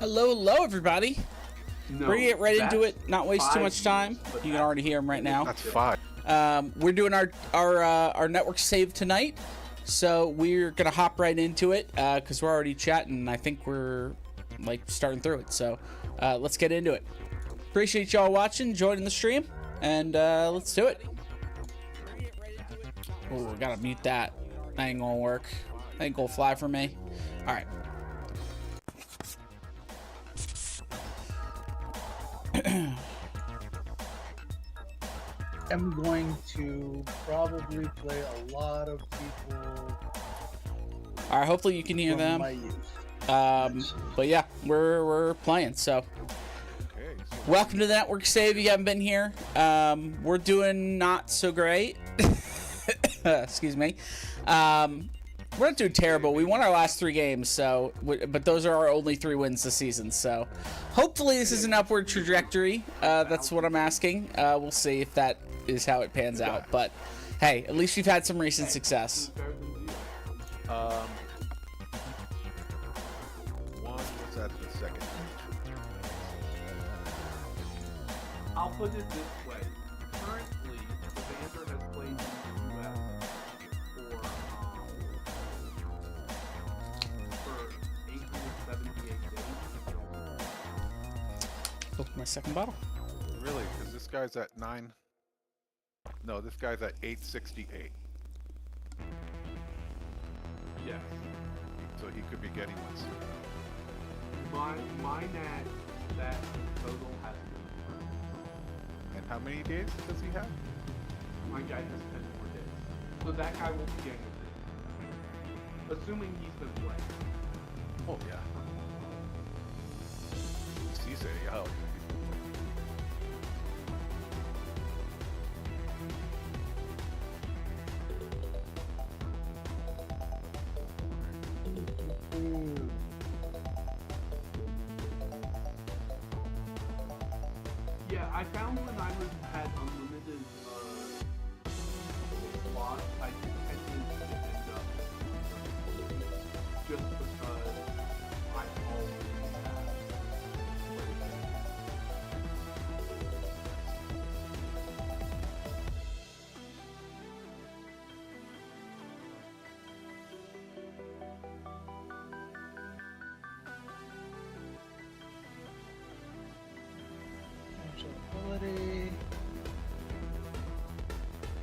Hello, everybody. No, We're gonna get right into it, not waste too much time. You can already hear him right now. That's 5. We're doing our network save tonight, so we're gonna hop right into it because we're already chatting. I think we're like starting through it, so let's get into it. Appreciate y'all watching, joining the stream, and let's do it. Oh, I gotta mute that. That ain't gonna work. That ain't gonna fly for me. All right. I'm going to probably play a lot of people. All right, hopefully you can hear them. But yeah, we're playing. So, Okay. welcome to the network save. If you haven't been here, we're doing not so great. Excuse me. We're not doing terrible. We won our last 3 games, so but those are our only 3 wins this season. So, hopefully this is an upward trajectory. That's what I'm asking. We'll see if that is how it pans out. But hey, at least we've had some recent success. What's that? The second. I'll put it this way. Currently, the Vander has played in the U.S. for 878 days. Open my second bottle. Really? Because this guy's at 9. No, this guy's at 868. Yes. So he could be getting one soon. Mine at that total has been. And how many days does he have? My guy has 10 more days. So that guy will be getting it. Assuming he's been playing. Oh, yeah. He said, oh. Yeah, I found when I had unlimited slots, I did tend to end up just because I always have. Ability.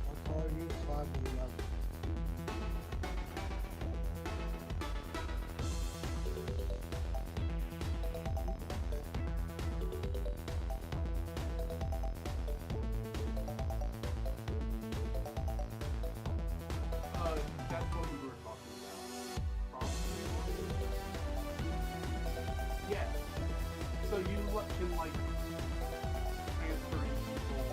I'll call you 511. That's what we were talking about. Probably. Yes. So you can like transferring people.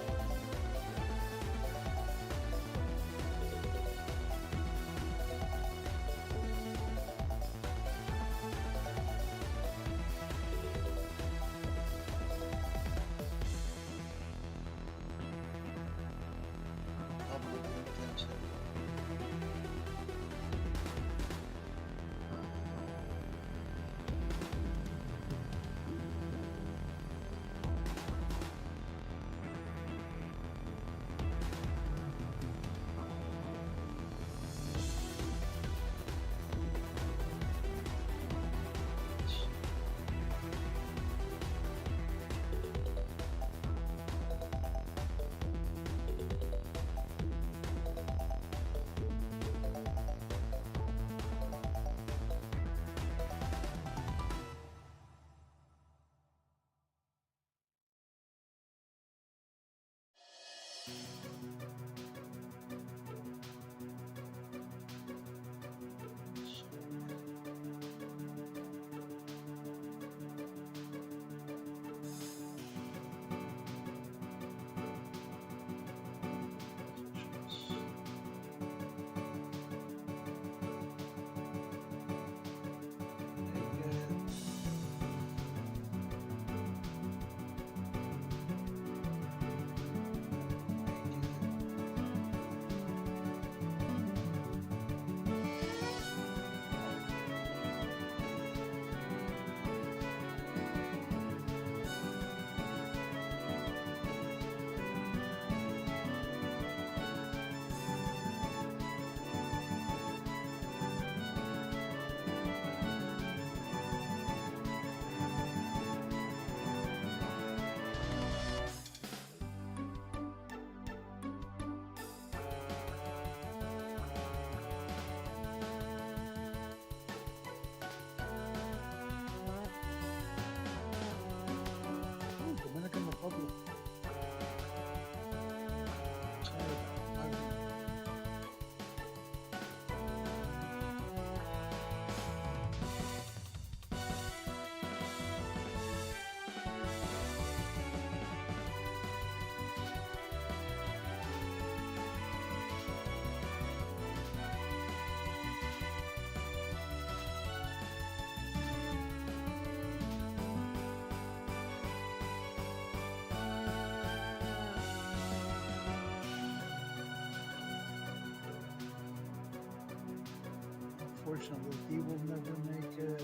Unfortunately, he will never make it.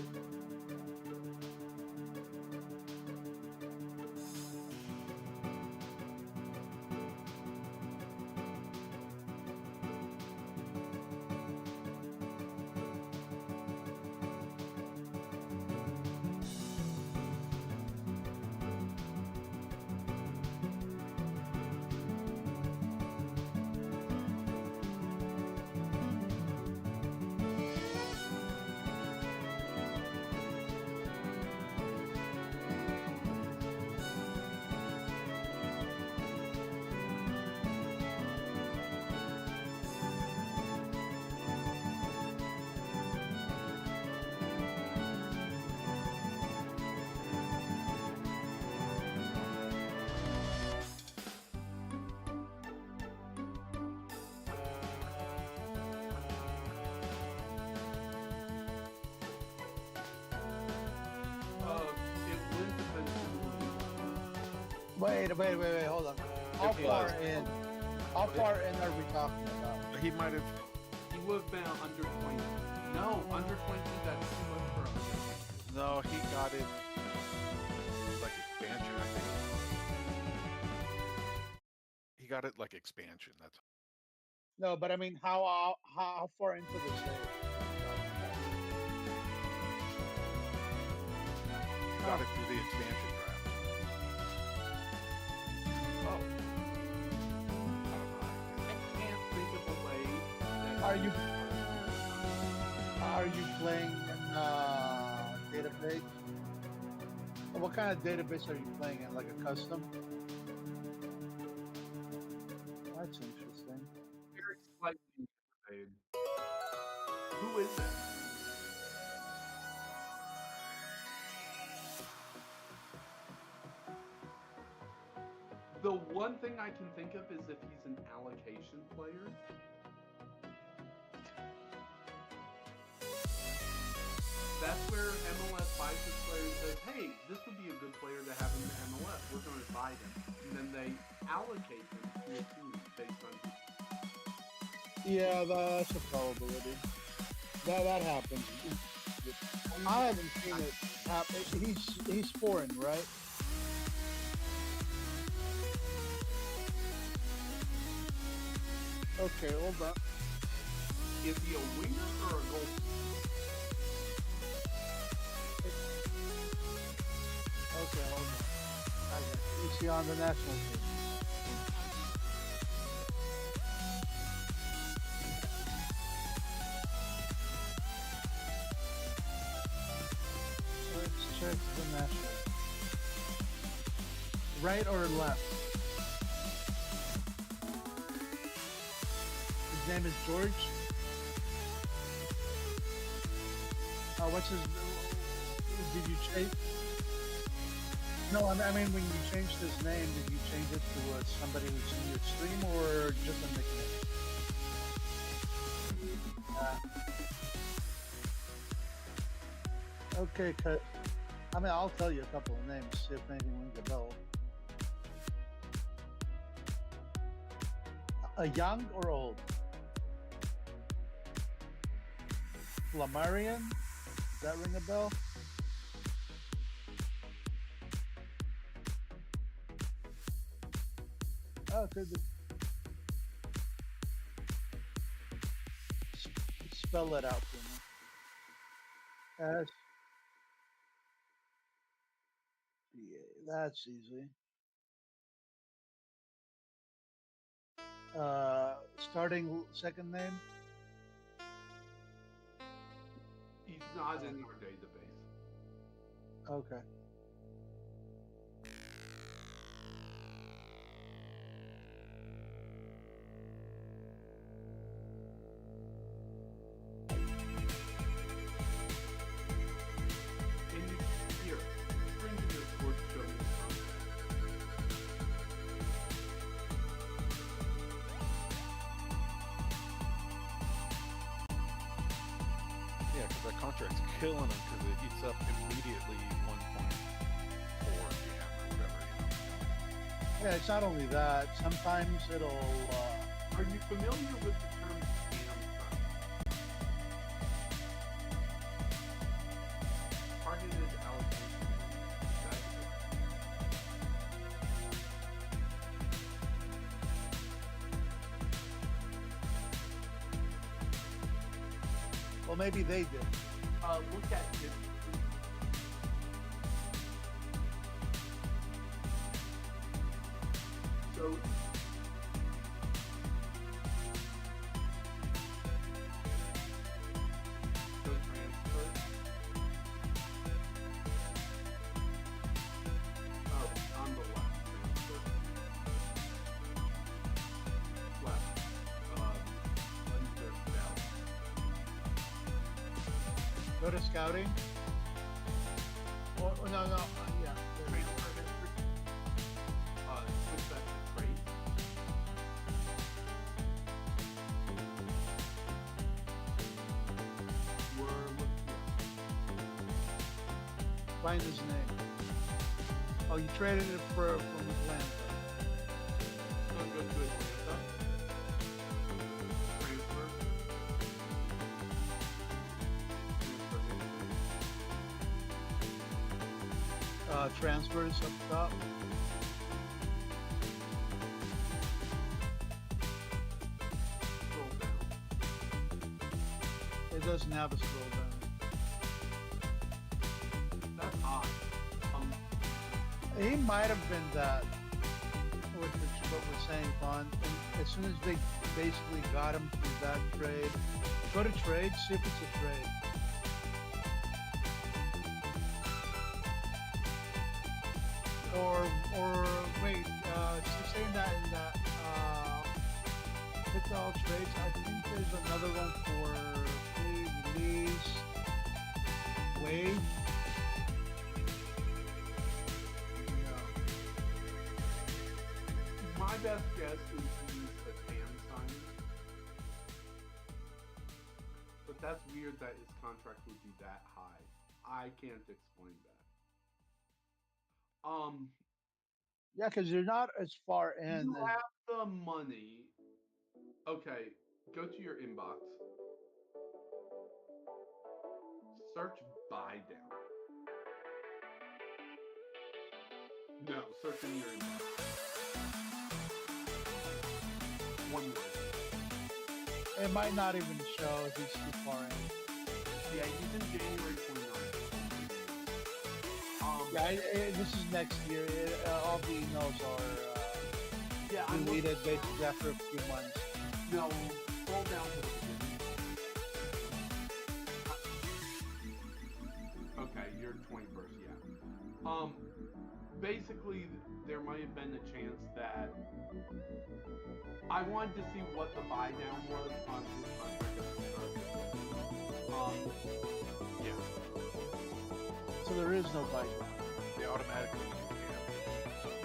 It would depend Wait, hold on. How It far was. in? How far in are we talking about? He might have. He would have been under 20. No, under 20, that's too much for him. No, he got it. Like expansion, I think. He got it like expansion. That's. No, but I mean, how far into the save? He got it through the expansion draft. Oh. I can't think of a way that Are you playing in database? What kind of database are you playing in? Like a custom? That's interesting. very slightly intimidated. Who is it? The one thing I can think of is if he's an allocation player. That's where MLS buys his player and says, hey, this would be a good player to have in the MLS. We're going to buy him. And then they allocate him to a team based on who. Yeah, that's a probability. That happens. I haven't seen it happen. He's foreign, right? Okay, hold on. Is he a winger or a goalkeeper? Okay, hold on. I got you. Is he on the national team? Let's check the national. Right or left? His name is George. What's his? Did you change? No, I mean when you changed his name, did you change it to somebody who's in your stream or just a nickname? Okay, cut. I mean, I'll tell you a couple of names, see if anything rings a bell. Young or old? Flammarion? Does that ring a bell? Oh, could be. Spell it out for me. That's easy. Starting second name? He's not in our database. Okay. And here, bring to your sports show me the contract. Yeah, because that contract's killing him because it eats up immediately 1.4 GM or whatever. Yeah, it's not only that. Sometimes it'll. Are you familiar with the term scam Well, maybe they did. Look at it. So. Go transfer. Oh, on the left. Transfer. Left. Under scout. Go to scouting. Oh, no, yeah. Transfer history. Switch that to trade. We're looking. Find his name. Oh, you traded it from Atlanta. So go to Atlanta. Transfer. Transfers up top. Scroll down. It doesn't have a scroll down. That's odd. He might have been that. What we're saying, Vaughn. And as soon as they basically got him through that trade, go to trade. See if it's a trade. Or wait, she's saying that in that pick all trades. I think there's another one for free release wave. Yeah. My best guess is to use the TAM signing. But that's weird that his contract would be that high. I can't explain that. Yeah, because you're not as far in. You have the money. Okay, go to your inbox. Search buy down. No, search in your inbox. One word. It might not even show if he's too far in. Yeah, he's in January 29th. Yeah, this is next year. All the emails are Yeah, I'm deleted basically after a few months. No, scroll down to the beginning. Okay, you're 21st, yeah. Basically, there might have been a chance that I wanted to see what the buy down was on his contract at the start. Yeah. So there is no buy down. They automatically use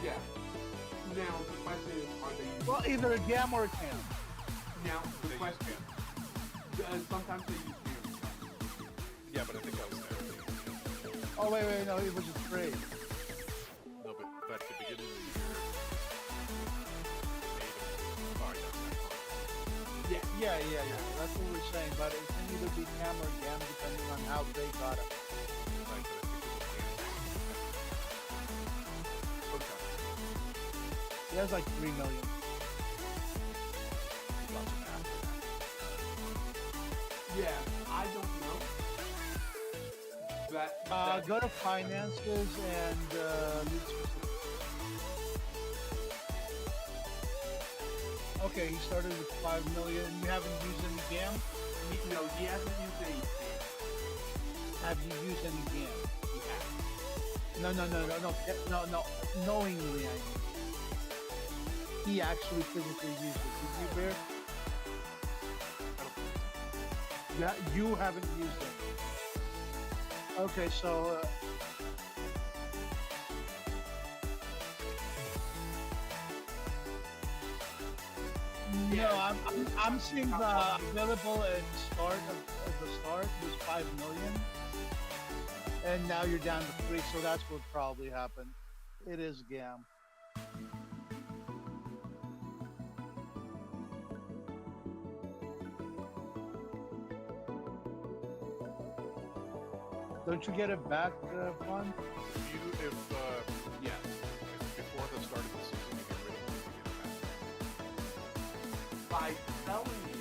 Yeah. Now, the question is, are they using... Well, either a GAM or a CAM. Now, the They use question... sometimes they use CAM. Yeah, but I think I was there. Oh, wait, no, it was a trade. No, but at the beginning of the year, they made them. Oh, Yeah. That's what we're saying. But it can either be CAM or GAM depending on how they got it. Right, but I think it was Okay. He has like 3 million. lots of after Yeah, I don't know. That Go to finances and lead specific. Okay, he started with 5 million. You haven't used any GAM? No, he hasn't used any CAM. Have you used any GAM? He hasn't. No. Knowingly, I mean. He actually physically used it. Did you, Bear? Yeah, you haven't used it. Okay, so no, I'm seeing the available at start of the start was 5 million, and now you're down to 3. So that's what probably happened. It is GAM. Don't you get it back, Fun? if Yes. before the start of the season, you get rid of them, you get it back. By selling it,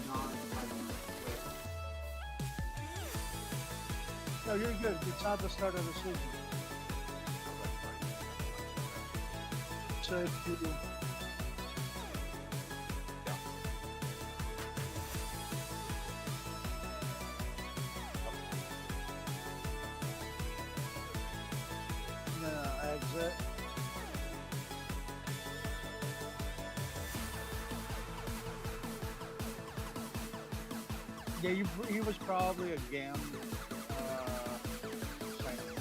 non-title player. No, you're good. It's not the start of the season. So if you do. Exit. Yeah, he was probably a GAM signing.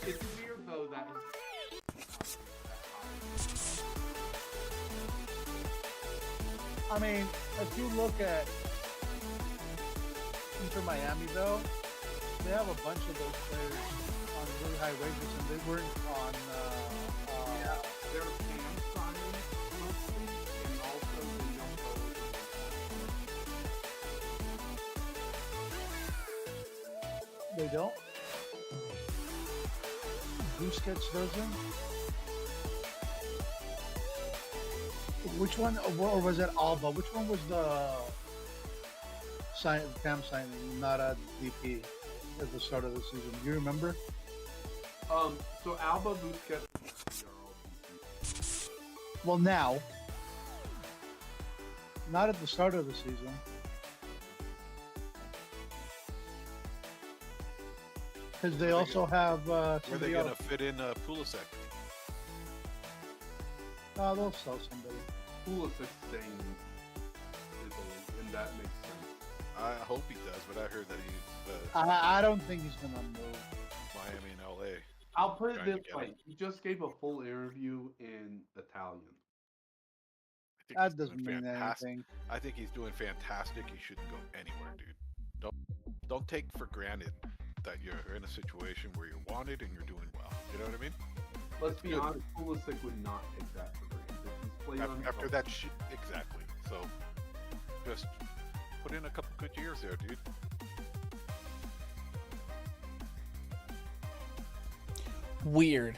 It's weird though that I mean, if you look at Inter Miami though, they have a bunch of those players on really high wages, and they weren't on. yeah, they're fan signing mostly, and also they don't go. They don't. Busquets doesn't. Which one, or was it Alba? Which one was the Cam signing, not at DP at the start of the season? Do you remember? So Alba, Busquets. Well, now, not at the start of the season. Because they also have. Where are they somebody gonna else. fit in Pulisic? They'll sell somebody. Pulisic staying in Italy, and that makes sense. I hope he does, but I heard that he's I don't think he's gonna move. Miami and LA. I'll put it Trying to this get way: him. he just gave a full interview in Italian. I think That he's doing doesn't mean fantastic. anything. I think he's doing fantastic. He shouldn't go anywhere, dude. Don't take for granted that you're in a situation where you're wanted and you're doing well. You know what I mean? Let's be honest, Pulisic would not take that for granted. He's played on After that shit, exactly. So just put in a couple good years there, dude. Weird.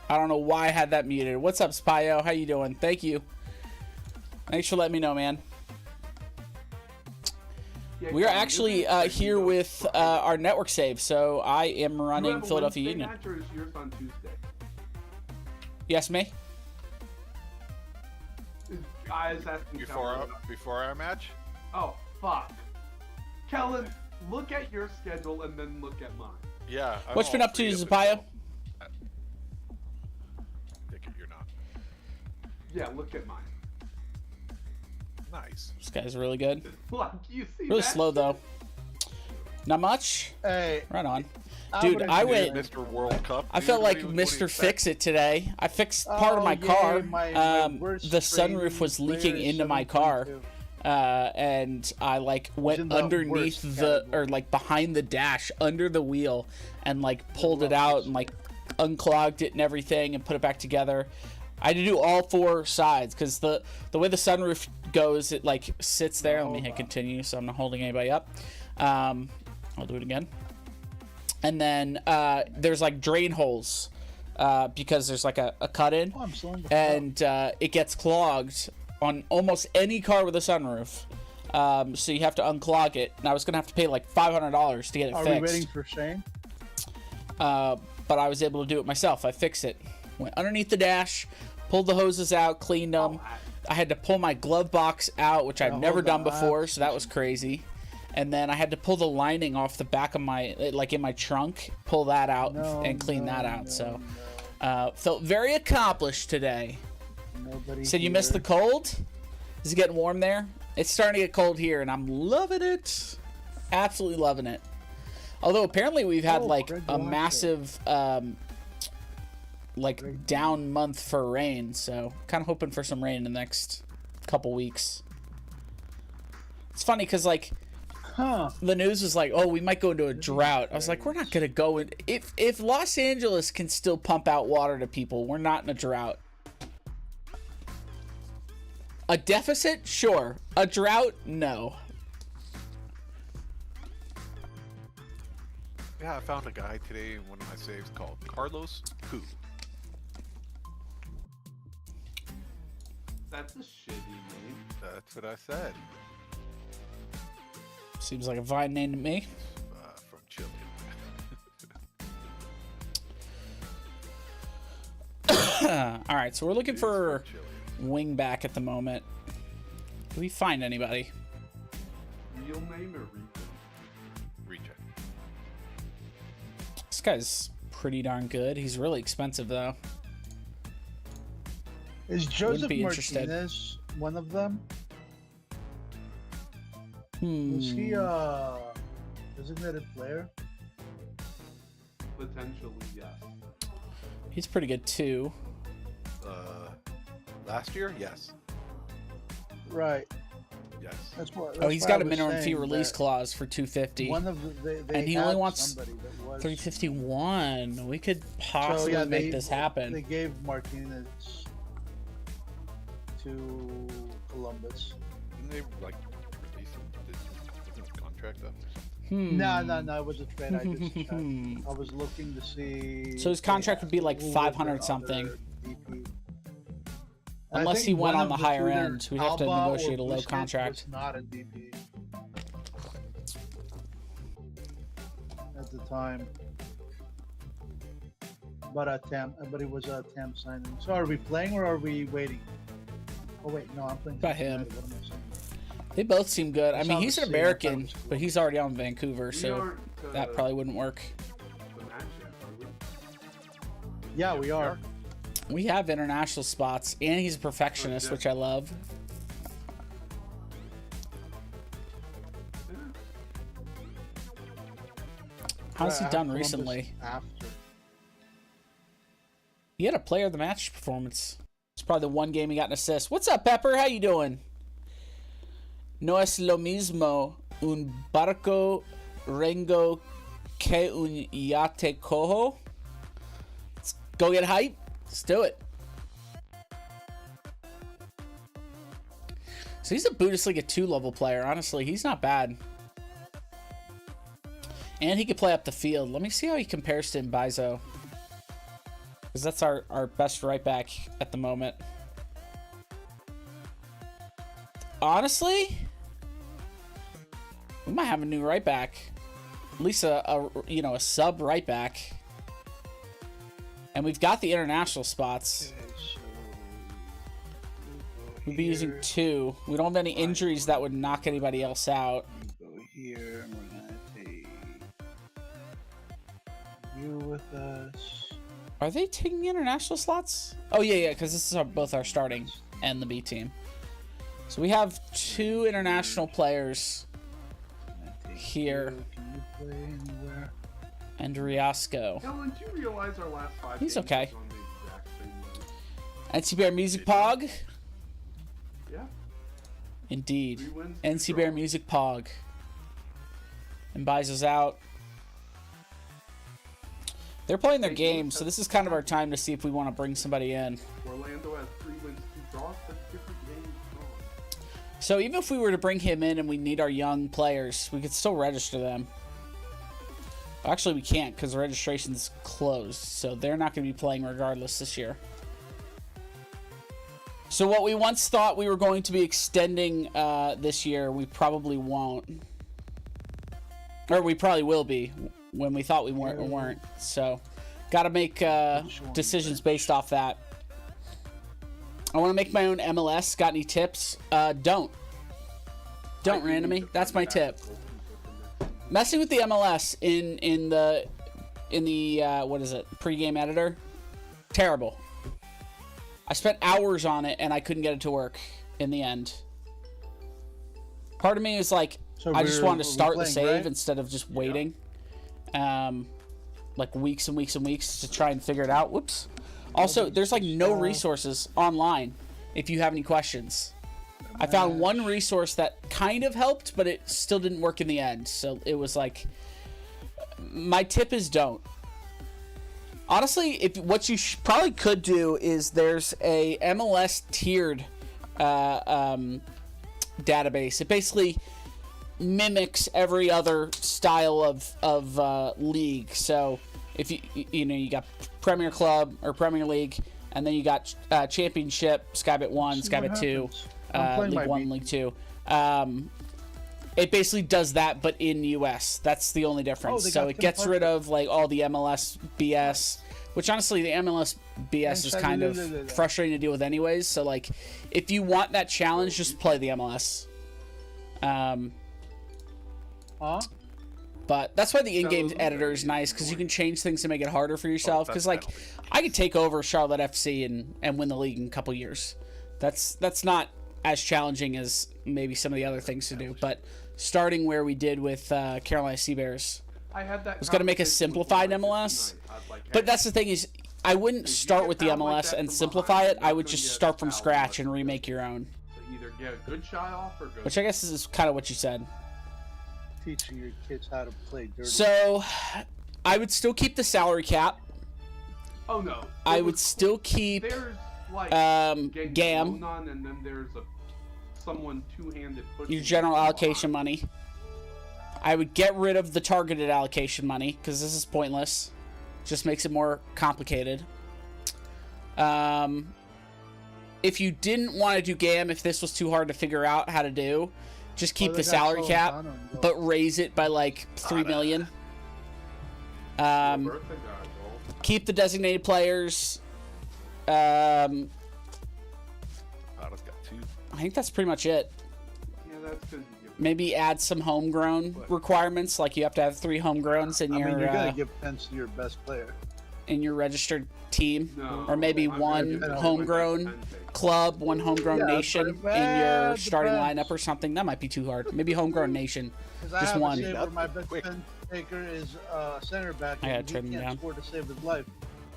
I don't know why I had that muted. What's up, Spyo? How you doing? Thank you. Thanks for letting me know, man. Yeah, We are Kevin, actually isn't it here with our network save, so I am you running have a Philadelphia Wednesday Union. match, or is yours on Tuesday? Yes, me? I was asking Kellen. Before our match. Oh, fuck. Kellen, look at your schedule and then look at mine. Yeah. I'm What's been all up to, freed Zapayo? Take it, you're not. Yeah, look at mine. Nice. This guy's really good. Like, you see Really that? slow, though. Not much? Hey, Right on. I Dude, wouldn't I do went... that. Mr. World Cup. I dude. felt What like do you Mr. expect? Fix-It today. I fixed part of my yay, car. my worst The sunroof training was leaking player, into my car. 7.2. And I like went in the underneath worst the category. or like behind the dash under the wheel and like pulled it out and like unclogged it and everything and put it back together. I had to do all four sides because the way the sunroof goes, it like sits there. Let me hit continue so I'm not holding anybody up. I'll do it again. And then there's like drain holes because there's like a cut in, Oh, I'm still in the and it gets clogged on almost any car with a sunroof. So you have to unclog it. And I was gonna have to pay like $500 to get it Are fixed. we waiting for Shane? But I was able to do it myself. I fixed it. Went underneath the dash, pulled the hoses out, cleaned them. I had to pull my glove box out, which I've Yeah, never hold done on. before, so that was crazy. And then I had to pull the lining off the back of my, like in my trunk, pull that out and clean that out. So felt very accomplished today. Nobody Said you missed the here. cold? Is it getting warm there? It's starting to get cold here, and I'm loving it. Absolutely loving it. Although apparently we've had Oh, like Greg a Galaxo. massive like down month for rain, so kind of hoping for some rain in the next couple weeks. It's funny because like Huh. the news was like, oh, we might go into a drought. I was like, we're not gonna go in. If Los Angeles can still pump out water to people, we're not in a drought. A deficit, sure. A drought, no. Yeah, I found a guy today in one of my saves called Carlos Ku. That's a shitty name. That's what I said. Seems like a Vine name to me. From Chile. All right, so we're looking for Chili. wing back at the moment. Do we find anybody? Real name or Reject. This guy's pretty darn good. He's really expensive though. Is Joseph be interested. Martinez one of them? Hmm. Is he a designated player? potentially yes. He's pretty good too. Last year, yes. Right. Yes. That's what. Oh, he's got a minimum fee release clause for 250. One of the, they And he had only wants somebody that was, 351. We could possibly make this happen. They gave Martinez to Columbus. Didn't they like release him? Did his contract up or something? No, it was a trade. I just checked. I was looking to see. So his contract would be like who 500 was the something. other DP. Unless I he think went one on the of higher two, either end. We'd have to Alba or negotiate a low Busquets contract. Was not a DP at the time, but it was a temp signing. So are we playing or are we waiting? Oh wait, no, I'm playing. About him. What am I saying? They both seem good. I I mean, saw he's the an scene, I thought it American, was cool. but he's already on Vancouver, We so aren't, that probably wouldn't work. the match yet, are we? Yeah, we are. We have international spots, and he's a perfectionist, which I love. How's he I have done Columbus recently? After. He had a player of the match performance. It's probably the one game he got an assist. What's up, Pepper? How you doing? No es lo mismo un barco rengo que un yate cojo. Let's go get hype. Let's do it. So he's a Bundesliga 2 level player. Honestly, he's not bad. And he can play up the field. Let me see how he compares to Mbaizo. Because that's our best right back at the moment. Honestly, we might have a new right back. At least a sub right back. And we've got the international spots. Okay, so We'd be using 2. We don't have any injuries that would knock anybody else out. Go here, and we're gonna take you with us. Are they taking the international slots? Oh, yeah, because this is both our starting and the B team. So we have 2 international players here. Can you play anywhere? And Riasco. Helen, do you realize our last 5 He's games okay. was on the exact same load? NC Bear Music Pog? Yeah. Indeed. 3 wins, 2 NC Bear draws. Music Pog. And buys us out. They're playing their game, so this is kind of our time to see if we want to bring somebody in. Orlando has 3 wins, 2 draws. That's different games. So even if we were to bring him in and we need our young players, we could still register them. Actually, we can't because the registration's closed, so they're not going to be playing regardless this year. So what we once thought we were going to be extending this year, we probably won't. Or we probably will be when we thought we weren't. So got to make decisions based off that. I want to make my own MLS. Got any tips? Don't randomly. That's my tip. Messing with the MLS in the what is it, pregame editor, terrible. I spent hours on it and I couldn't get it to work in the end. Part of me is like, So I just wanted to start the playing, save right? instead of just waiting, like weeks and weeks and weeks to try and figure it out. Whoops. Also, there's like no resources online if you have any questions. I found one resource that kind of helped, but it still didn't work in the end. So it was like, my tip is don't. Honestly, if what you probably could do is there's a MLS tiered database. It basically mimics every other style of league. So if you got Premier Club or Premier League, and then you got Championship, Skybit 1, Skybit 2. League 1, League 2. It basically does that, but in US. That's the only difference. So it gets rid of like all the MLS BS, which honestly, the MLS BS is kind of frustrating to deal with anyways. So like, if you want that challenge, just play the MLS. But that's why the in-game editor is nice, because you can change things to make it harder for yourself. Because like, I could take over Charlotte FC and win the league in a couple years. That's not as challenging as maybe some of the other things to do. But starting where we did with Carolina Sea Bears, I had that. was going to make a simplified MLS. But that's the thing is, I wouldn't start with the MLS and simplify it. I would just start from scratch and remake your own. So either get a good shot off or go. Which I guess is kind of what you said. Teaching your kids how to play dirty. So, I would still keep the salary cap. Oh no. I would still keep There's like GAM. And then there's someone two-handed pushing Your general allocation money. I would get rid of the targeted allocation money, because this is pointless. Just makes it more complicated. If you didn't want to do GAM, if this was too hard to figure out how to do, just keep the salary cap, but raise it by like 3 million. Keep the designated players. Got two. I think that's pretty much it. Yeah, that's good. Maybe add some homegrown requirements, like you have to have 3 homegrowns in your. I mean, you're gonna give Pence to your best player in your registered team, No, or maybe I'm one gonna do homegrown club, one homegrown nation in your starting depends. lineup or something. That might be too hard. Maybe homegrown nation, just one. Save where my best pen taker is center back. I gotta and he turn them can't down. score to save his life.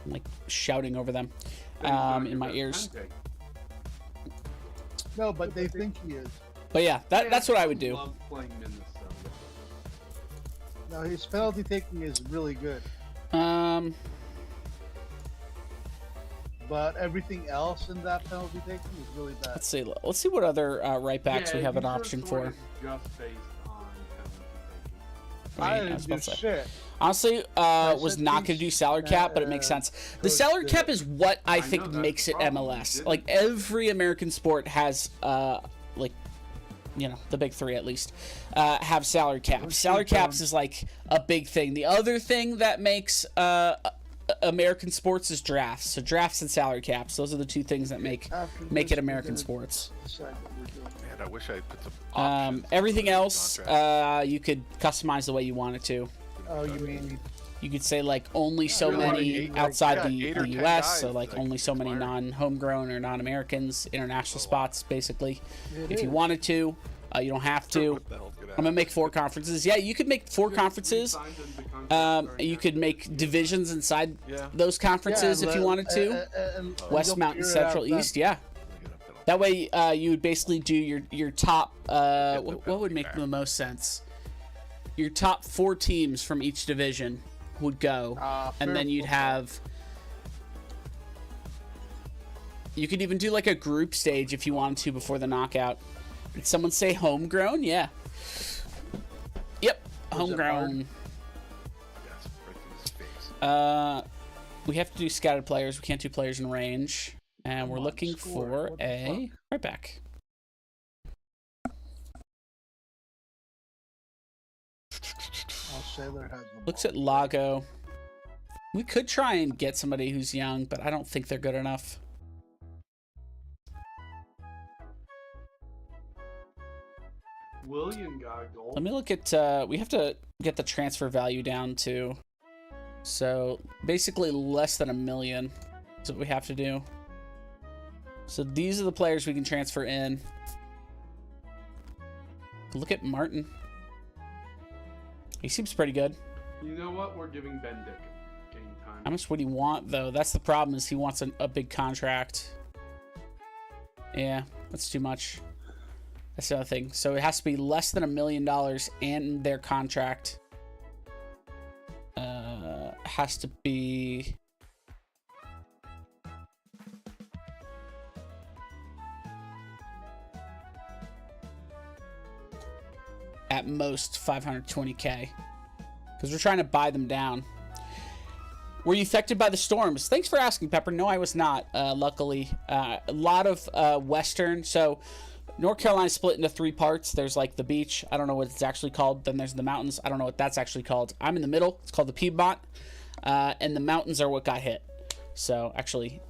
I'm like shouting over them in my ears. No, but they think he is. But yeah, that's what I would do. Love playing Minnesota. No, his penalty taking is really good, but everything else in that penalty taking is really bad. Let's see. Let's see what other right backs we have an user option sort for. is just based on penalty taking. I was didn't do about to say. shit. Honestly, was said not going to do salary cap, but it makes sense. The salary cap is what I know, think that's makes the it problem. MLS. Didn't- Like every American sport has, like, you know, the big 3 at least, have salary caps. Salary caps is like a big thing. The other thing that makes American sports is drafts. So drafts and salary caps. Those are the 2 things that make it American sports. Decide what we're doing. Man, I wish I put some options Everything for the else, contract. you could customize the way you want it to. Oh, you mean You could say like only so Really, like many 8 outside yeah, the 8 or 10 U.S. So guys, like like, only so many expiring. non-homegrown or non-Americans, international spots basically. It If you is. wanted to, you don't have to. What the hell's gonna I'm gonna make 4 conferences. Yeah, you could make 4 conferences. You could make divisions inside Yeah. those conferences if you wanted to. West, Mountain, Central, East. Yeah. That way, you would basically do your top. What would make the most sense? Your top 4 teams from each division would go, and then you'd have. You could even do like a group stage if you wanted to before the knockout. Did someone say homegrown? Yeah. Yep, homegrown. Yes, right through his face. We have to do scouted players. We can't do players in range, and we're looking for What the a right back. Sailor has the Looks ball. at Lago. We could try and get somebody who's young, but I don't think they're good enough. William got a goal. Let me look at. We have to get the transfer value down to. So basically, less than $1 million is what we have to do. So these are the players we can transfer in. Look at Martin. He seems pretty good. You know what? We're giving Ben Dick game time. How much would he want, though? That's the problem, is he wants a big contract. Yeah, that's too much. That's the other thing. So it has to be less than $1 million, and their contract has to be... at most $520K, because we're trying to buy them down. Were you affected by the storms? Thanks for asking, Pepper. No, I was not, luckily. A lot of western. So North Carolina split into 3 parts. There's like the beach. I don't know what it's actually called. Then there's the mountains. I don't know what that's actually called. I'm in the middle. It's called the Piedmont. And the mountains are what got hit. So actually,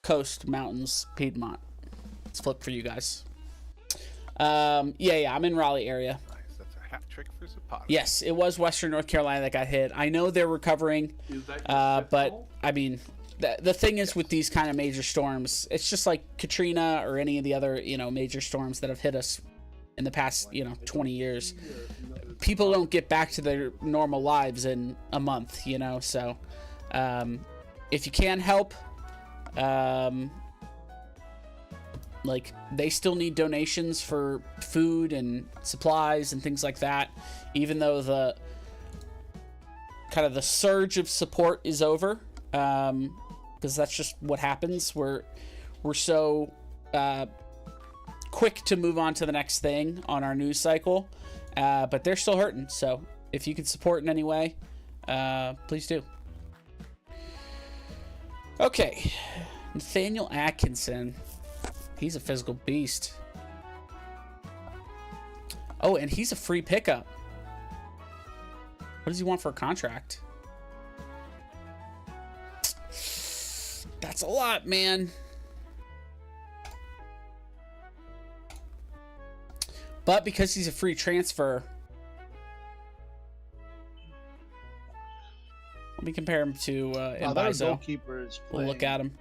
Coast, Mountains, Piedmont. Let's flip for you guys. Yeah, I'm in Raleigh area. Nice. That's a hat trick for Zapata. Yes, it was Western North Carolina that got hit. I know they're recovering, Is that your but goal? I mean, the thing is with these kind of major storms, it's just like Katrina or any of the other, major storms that have hit us in the past, 20 years. People don't get back to their normal lives in a month, so if you can help, like they still need donations for food and supplies and things like that, even though the kind of the surge of support is over, because that's just what happens. We're so quick to move on to the next thing on our news cycle, but they're still hurting. So if you can support in any way, please do. Okay, Nathaniel Atkinson. He's a physical beast. Oh, and he's a free pickup. What does he want for a contract? That's a lot, man. But because he's a free transfer, let me compare him to Their Mbaizo. goalkeeper is We'll look at him.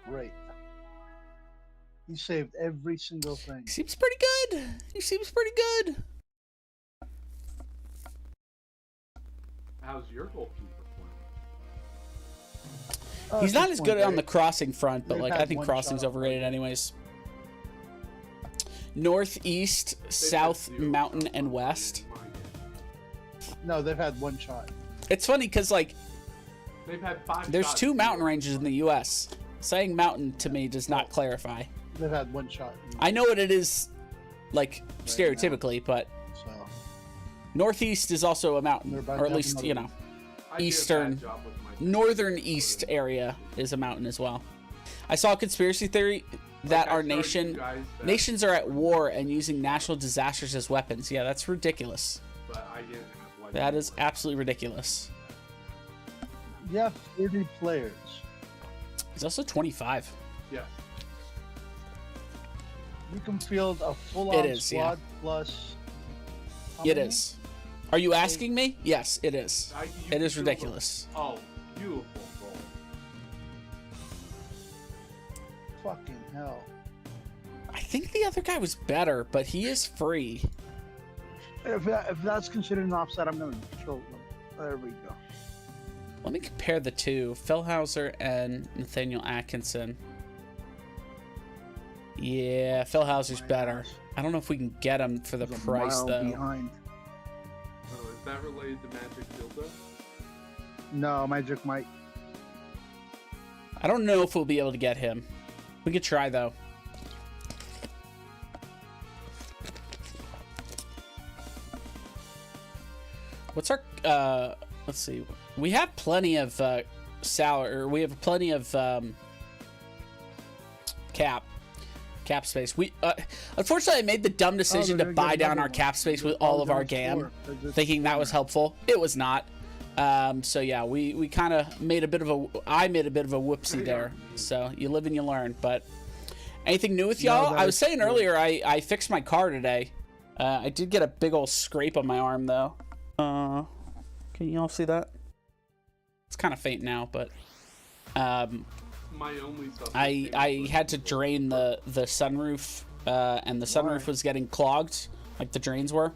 great. He saved every single thing. He seems pretty good. He seems pretty good. How's your goalkeeper playing? He's not as good on the crossing front, but They've like had I think one crossing's shot. overrated anyways. Northeast, South, They've had 0 Mountain, shots and on West. target in my game. No, they've had one shot. It's funny because like They've had 5 there's shots, 2 mountain 0 ranges in the U.S. Saying mountain to me does not clarify. They've had one shot. I know what it is, like stereotypically, but So Northeast is also a mountain, They're about or to at have least another I did a Eastern, bad job with my northern east area is a mountain as well. I saw a conspiracy theory that Like, I our showed you nation guys that, nations are at war and using natural disasters as weapons. Yeah, that's ridiculous. but I didn't have life That is support. absolutely ridiculous. you have 30 players. He's also 25. Yes. You can field a full-on It is, yeah. squad plus. how It many? is. Are you asking me? Yes, it is. You It can is do a- ridiculous. Oh, beautiful goal. Fucking hell. I think the other guy was better, but he is free. If that's considered an offset, I'm gonna kill them. There we go. Let me compare the two, Feldhauser and Nathaniel Atkinson. Yeah, Feldhauser's better. I don't know if we can get him for the He's a price, mile though. behind. Oh, is that related to Magic Dildo? No, Magic might. I don't know if we'll be able to get him. We could try, though. What's our, let's see. We have plenty of, salary, or we have plenty of, cap space. We, unfortunately, I made the dumb decision to they're gonna buy get down another our one. cap space with They're all of probably our gonna GAM, score. They're just thinking that was scoring. helpful. It was not. So yeah, we kind of made a bit of a, I made a bit of a whoopsie there. So you live and you learn. But anything new with No, y'all? that I was is saying true. earlier, I fixed my car today. I did get a big old scrape on my arm though. Can y'all see that? It's kind of faint now, but My only I had to drain the sunroof, and the sunroof was getting clogged, like the drains were.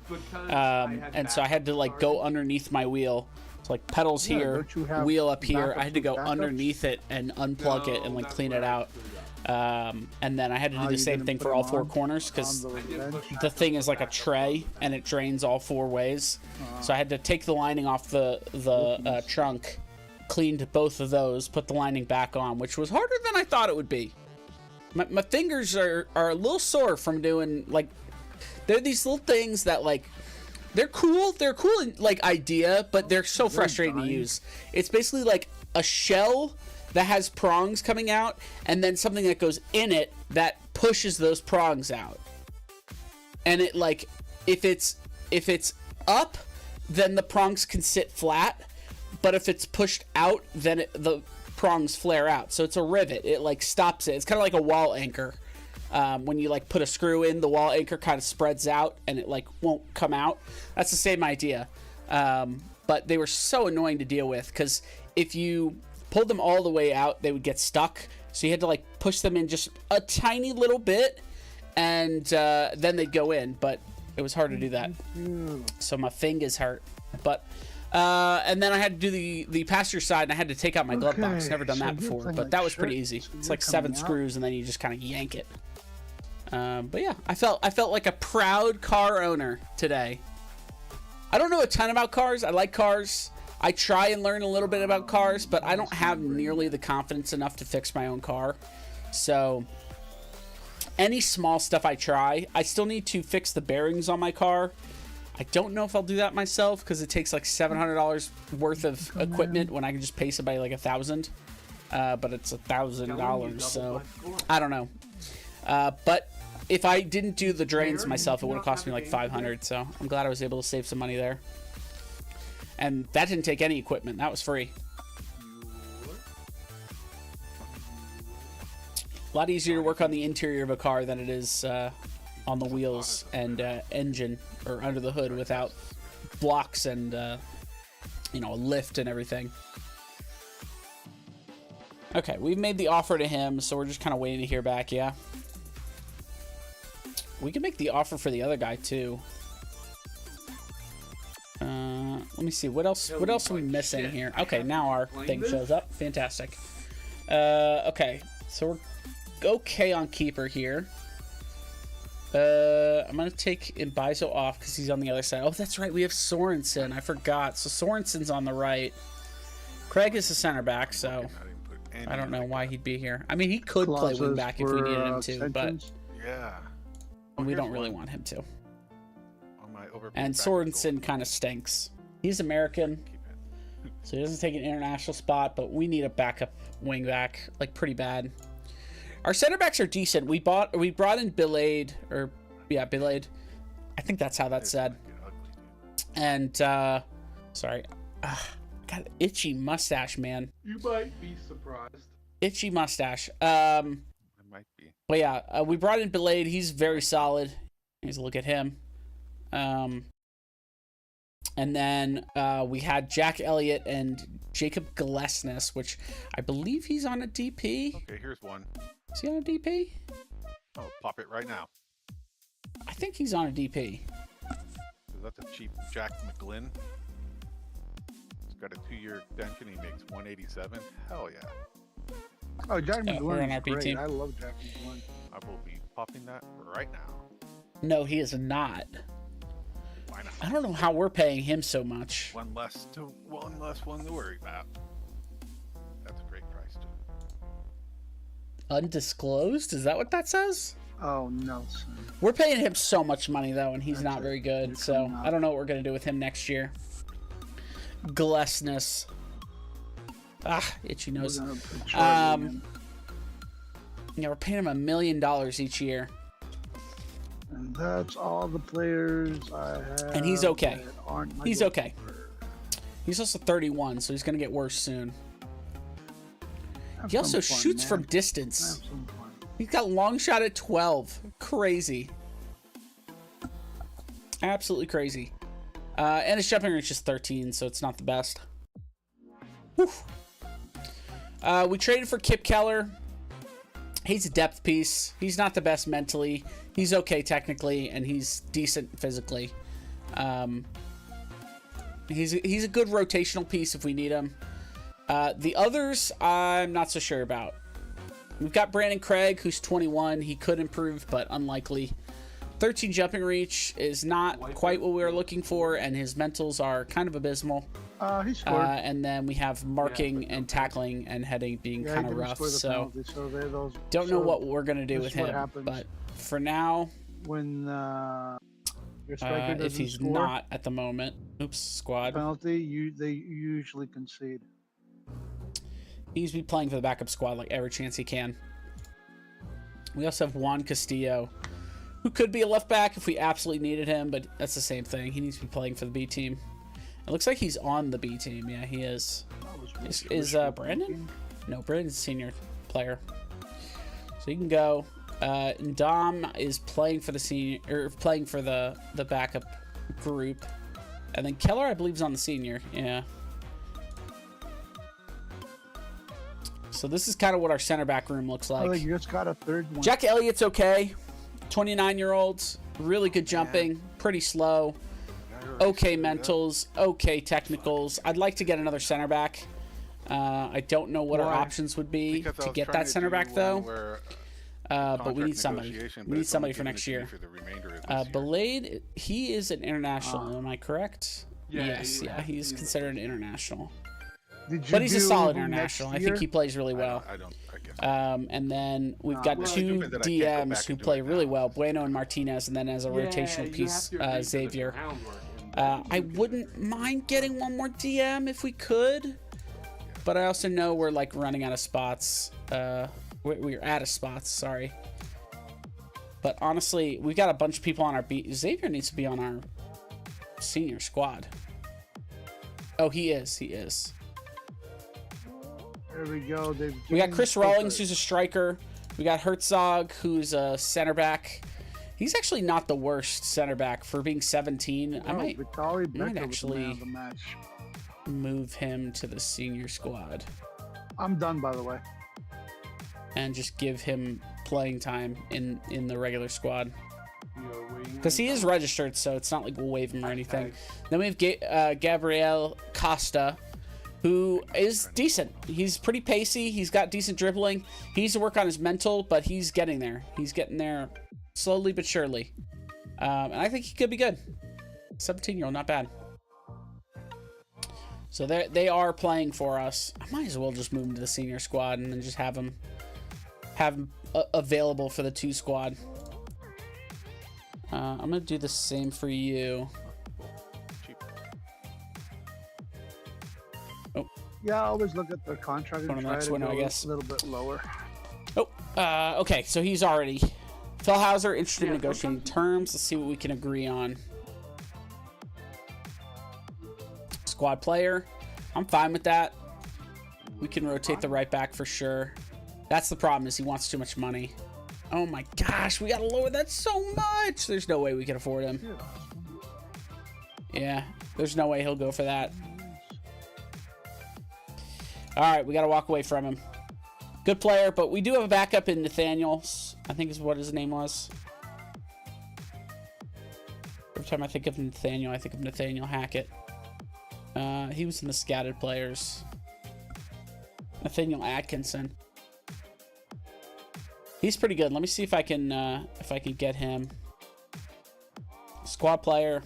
And so I had to like go underneath my wheel. So like pedals Yeah, here, don't you have wheel up here. backups I had to with go backups? underneath it and unplug it and like clean it out. And then I had to do Oh, the you same didn't thing put for them all 4 on? corners because On the bench? the thing is like a tray and it drains all 4 ways. So I had to take the lining off the trunk, cleaned both of those, put the lining back on, which was harder than I thought it would be. My fingers are a little sore from doing like, they're these little things that like, they're cool in like idea, but they're so frustrating to use. It's basically like a shell that has prongs coming out and then something that goes in it that pushes those prongs out. And it like, if it's up, then the prongs can sit flat, but if it's pushed out, then the prongs flare out. So it's a rivet. It like stops it. It's kind of like a wall anchor. When you like put a screw in, the wall anchor kind of spreads out and it like won't come out. That's the same idea. But they were so annoying to deal with because if you pulled them all the way out, they would get stuck. So you had to like push them in just a tiny little bit, and then they'd go in. But it was hard to do that. So my fingers hurt. But and then I had to do the passenger side, and I had to take out my glove box. Never done that before, but that was pretty easy. It's like 7 screws, and then you just kind of yank it. But yeah, I felt like a proud car owner today. I don't know a ton about cars. I like cars. I try and learn a little bit about cars, but I don't have nearly the confidence enough to fix my own car. So any small stuff I try. I still need to fix the bearings on my car. I don't know if I'll do that myself because it takes like $700 worth of equipment when I can just pay somebody like $1,000. But it's $1,000, so I don't know. But if I didn't do the drains myself, it would have cost me like $500. So I'm glad I was able to save some money there. And that didn't take any equipment. That was free. A lot easier to work on the interior of a car than it is on the wheels and engine or under the hood without blocks and you know, a lift and everything. Okay, we've made the offer to him, so we're just kind of waiting to hear back. Yeah, we can make the offer for the other guy too. Let me see what else are we missing here. Okay, now our thing shows up. Fantastic. Okay, so we're okay on keeper here. I'm gonna take Mbaizo off because he's on the other side. Oh, that's right, we have Sorensen. I forgot. So Sorensen's on the right. Craig is the center back, so I don't know why he'd be here. I mean, he could play wing back if we needed him to, but yeah, we don't really want him to. And Sorensen kind of stinks. He's American, so he doesn't take an international spot, but we need a backup wing back, like pretty bad. Our center backs are decent. We brought in Bilade, or yeah, Bilade. I think that's how that's said. And sorry, got an itchy mustache, man. You might be surprised. Itchy mustache. It might be. But yeah, we brought in Bilade. He's very solid. Here's a look at him. And then we had Jack Elliott and Jacob Glesnes, which I believe he's on a DP. Okay, here's one. Is he on a DP? Oh, pop it right now. I think he's on a DP. Is that the cheap Jack McGlynn? He's got a 2-year extension. He makes 187. Hell yeah. Oh, Jack we're on McGlynn our is B great. team. I love Jack McGlynn. I will be popping that right now. No, he is not. Why not? I don't know how we're paying him so much. One less one to worry about. That's a great price too. Undisclosed? Is that what that says? Oh no, son. We're paying him so much money though, and he's That's not it. very good. You're So coming up. I don't know what we're gonna do with him next year. Glesnes. Itchy We're nose. gonna put Charlie in. Yeah, we're paying him $1 million each year. And that's all the players I have. And he's okay. that aren't my He's okay. goalkeeper. He's also 31, so he's gonna get worse soon. Have He also some fun, shoots man. from Have distance. some fun. He's got long shot at 12. Crazy. Absolutely crazy. And his jumping range is 13, so it's not the best. Whew. We traded for Kip Keller. He's a depth piece. He's not the best mentally. He's okay technically, and he's decent physically. He's a good rotational piece if we need him. The others, I'm not so sure about. We've got Brandon Craig, who's 21. He could improve, but unlikely. 13 jumping reach is not quite what we were looking for, and his mentals are kind of abysmal. He scored. And then we have marking and tackling and heading being Yeah, he kind of didn't rough. score the So penalty, so those, don't know so what we're going to do this with is what him. happens. But for now, when your striker doesn't if he's score not at the moment, oops, squad. penalty, they usually concede. He needs to be playing for the backup squad like every chance he can. We also have Juan Castillo, who could be a left back if we absolutely needed him, but that's the same thing. He needs to be playing for the B team. It looks like he's on the B team. Yeah, he is. Is Brandon? No, Brandon's a senior player. So you can go. And Dom is playing for the senior, or playing for the backup group. And then Keller, I believe, is on the senior. Yeah. So this is kind of what our center back room looks like. Oh, you just got a third one. Jack Elliott's okay. 29-year-olds, really good jumping, pretty slow. Okay mentals, okay technicals. I'd like to get another center back. I don't know what our options would be to get that center back though. But we need somebody. We need somebody for next year. Belade, he is an international. Am I correct? Yes. Yeah, he's considered an international. But he's a solid international. I think he plays really well. I guess. And then we've got two DMs who play really well, Bueno and Martinez, and then as a rotational piece, Xavier. I wouldn't mind getting one more DM if we could, but I also know we're like running out of spots. We're out of spots, sorry. But honestly, we've got a bunch of people on our beat. Xavier needs to be on our senior squad. Oh, he is. He is. There we go. We got Chris Rawlings, who's a striker. We got Herzog, who's a center back. He's actually not the worst center back for being 17. I might actually move him to the senior squad. I'm done, by the way. And just give him playing time in the regular squad. Because he is registered, so it's not like we'll waive him or anything. Then we have Gabriel Costa, who is decent. He's pretty pacey. He's got decent dribbling. He needs to work on his mental, but he's getting there. He's getting there slowly but surely. And I think he could be good. 17-year-old, not bad. So they are playing for us. I might as well just move him to the senior squad and then just have him available for the 2 squad. I'm going to do the same for you. Oh. Yeah, I always look at the contract and try to go a little bit lower. Oh, okay, so he's already... Philhauser, interested in negotiating terms. Let's see what we can agree on. Squad player. I'm fine with that. We can rotate the right back for sure. That's the problem, is he wants too much money. Oh my gosh, we gotta lower that so much. There's no way we can afford him. Yeah, there's no way he'll go for that. All right, we gotta walk away from him. Good player, but we do have a backup in Nathaniel. I think is what his name was. Every time I think of Nathaniel, I think of Nathaniel Hackett. He was in the scattered players. Nathaniel Atkinson. He's pretty good. Let me see if I can get him. Squad player.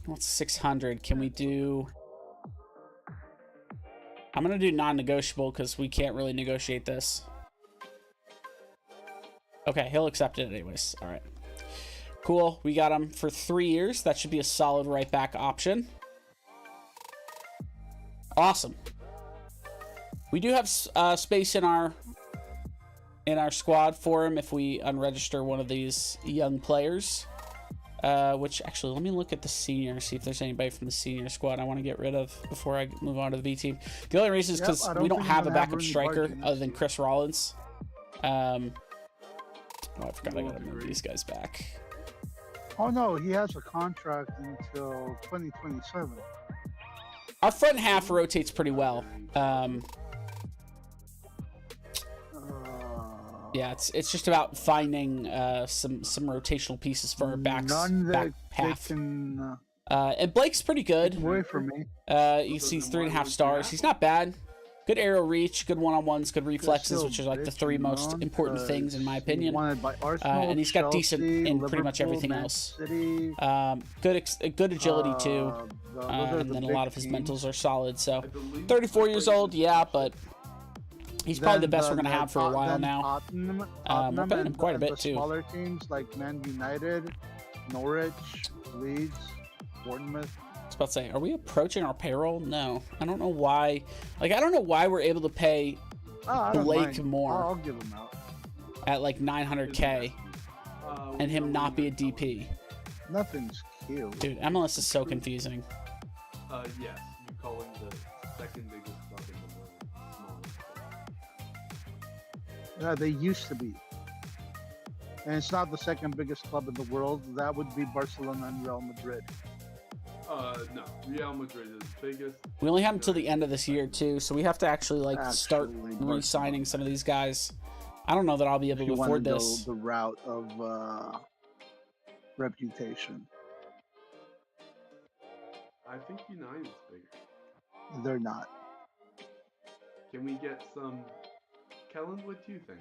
He wants 600. Can we do? I'm gonna do non-negotiable because we can't really negotiate this. Okay, he'll accept it anyways. All right. Cool. We got him for 3 years. That should be a solid right back option. Awesome. We do have space in our squad for him if we unregister one of these young players. Which actually, let me look at the senior, see if there's anybody from the senior squad I want to get rid of before I move on to the B team. The only reason is because we don't have a backup striker other than Chris Rollins. Oh, I forgot I gotta move these guys back. Oh no, he has a contract until 2027. Our front half rotates pretty well. Yeah, it's just about finding some rotational pieces for our back half. And Blake's pretty good. Away from me. You see he's 3.5 stars. He's not bad. Good aerial reach, good one-on-ones, good reflexes, which are like the 3 most important things in my opinion. And he's got decent in pretty much everything else. Good agility too. And then a lot of his mentals are solid. So 34 years old, yeah, but he's probably the best we're going to have for a while now. We're paying him quite a bit too. Smaller teams like Man United, Norwich, Leeds, Bournemouth. I was about to say, are we approaching our payroll? No. I don't know why. Like, I don't know why we're able to pay Blake more. I'll give him out. At like 900K and him not be a DP. Nothing's Ew. Dude, MLS is so confusing. Yes, you call him the second biggest club in the world. Smallest club. Yeah, they used to be. And it's not the second biggest club in the world. That would be Barcelona and Real Madrid. No, Real Madrid is biggest. We only have until the end of this year too, so we have to actually start Actually, re-signing some of these guys. I don't know that I'll be able If to you want afford to go this. the route of reputation, I think United's bigger. they're not. Can we get some? Kellen, what do you think?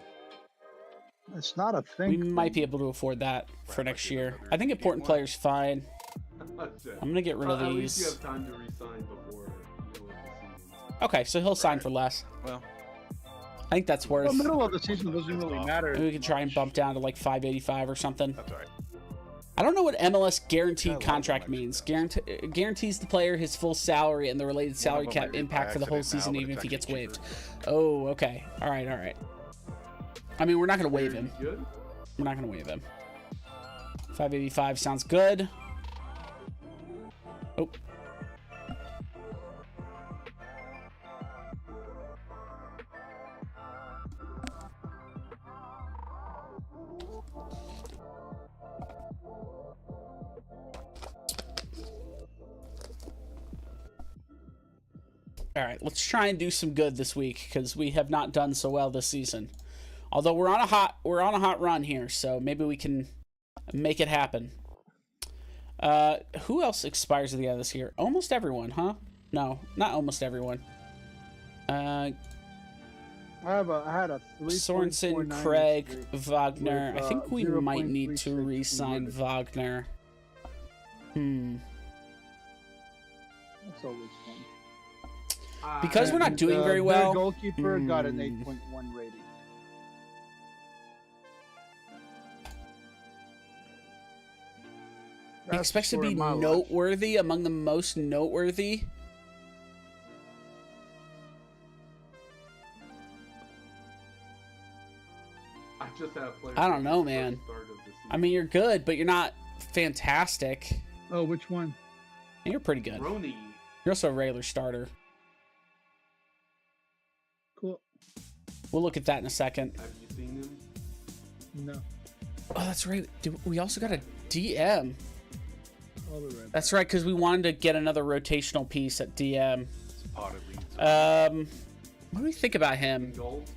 It's not a thing. We might be able to afford that for next year. I think important players fine. I'm gonna get rid of At least you these. have time to resign before the middle of the season. Okay, so he'll sign for less. Well, I think that's worth. The middle of the season doesn't really matter. Maybe we can try and bump down to like 585 or something. that's all right. I don't know what MLS I guaranteed love contract them, means. actually. Guarantees the player his full salary and the related salary of them I cap did by impact for the whole accident now, season, but even it's if he gets actually waived. cheaper. Oh, okay. All right, all right. I mean, we're not gonna waive him. Good. We're not gonna waive him. 585 sounds good. Oh. All right, let's try and do some good this week because we have not done so well this season. Although we're on a hot run here, so maybe we can make it happen. Who else expires at the end of this year? Almost everyone, huh? No, not almost everyone. I had a 3.49 Sorensen, Craig, streak Wagner. with, I think we might need to 0.36 re-sign converted. Wagner. That's always fun. Because we're not And, doing very their well. goalkeeper got an 8.1 rating. He expects to for be my watch. noteworthy, among the most noteworthy. I just had a player. I don't know, for the man. start of the season. I mean, you're good, but you're not fantastic. Oh, which one? You're pretty good. Roni. You're also a regular starter. Cool. We'll look at that in a second. Have you seen him? No. Oh, that's right. We also got a DM. I'll be right back. That's right, because we wanted to get another rotational piece at DM. Spotted leads. What do we think about him? In gold?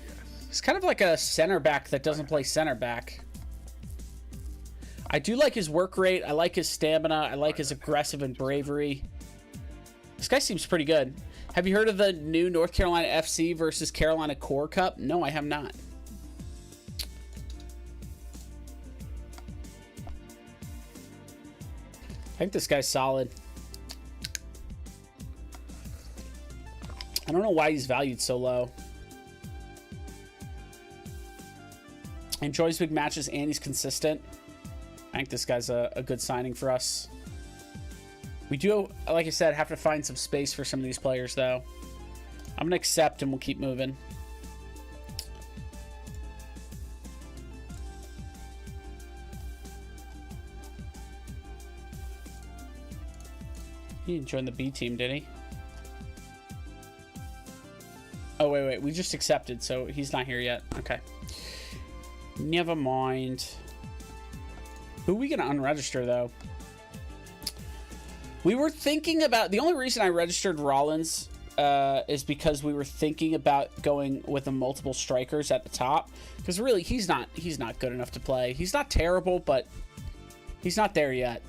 Yes. He's kind of like a center back that doesn't play center back. I do like his work rate. I like his stamina. I like his aggressive and bravery. This guy seems pretty good. Have you heard of the new North Carolina FC versus Carolina Core Cup? No, I have not. I think this guy's solid. I don't know why he's valued so low. Enjoys big matches and he's consistent. I think this guy's a good signing for us. We do, like I said, have to find some space for some of these players, though. I'm going to accept and we'll keep moving. He didn't join the B team, did he? Oh, wait. We just accepted, so he's not here yet. Okay. Never mind. Who are we going to unregister, though? We were thinking about... The only reason I registered Rollins is because we were thinking about going with the multiple strikers at the top. Because really, he's not good enough to play. He's not terrible, but he's not there yet.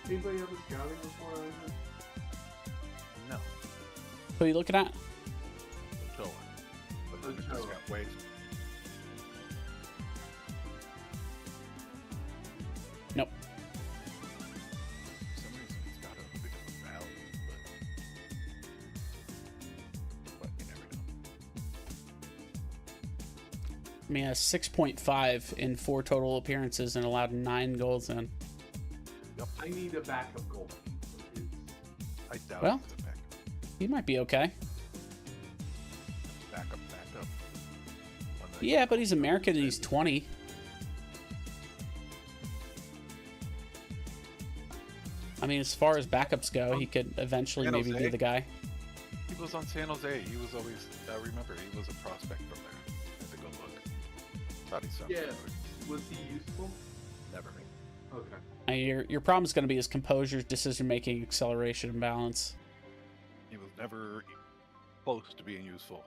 Anybody have a scouting report on him? No. Who are you looking at? Ochoa. But then Ochoa. he's got waves. Nope. For some reason he's got a bit of a value, but you never know. I mean, he has 6.5 in 4 total appearances and allowed 9 goals in. I need a backup goal. I doubt Well. he's a backup. He might be okay. Backup. When they- Yeah, but he's American and he's 20. I mean, as far as backups go, he could eventually San maybe be Jose? the guy. He was on San Jose. He was always. I remember he was a prospect from there. I had to go look. Thought he sucked. Yeah. Was he useful? Never. Okay. Your problem is going to be his composure, decision making, acceleration, and balance. He was never close to being useful.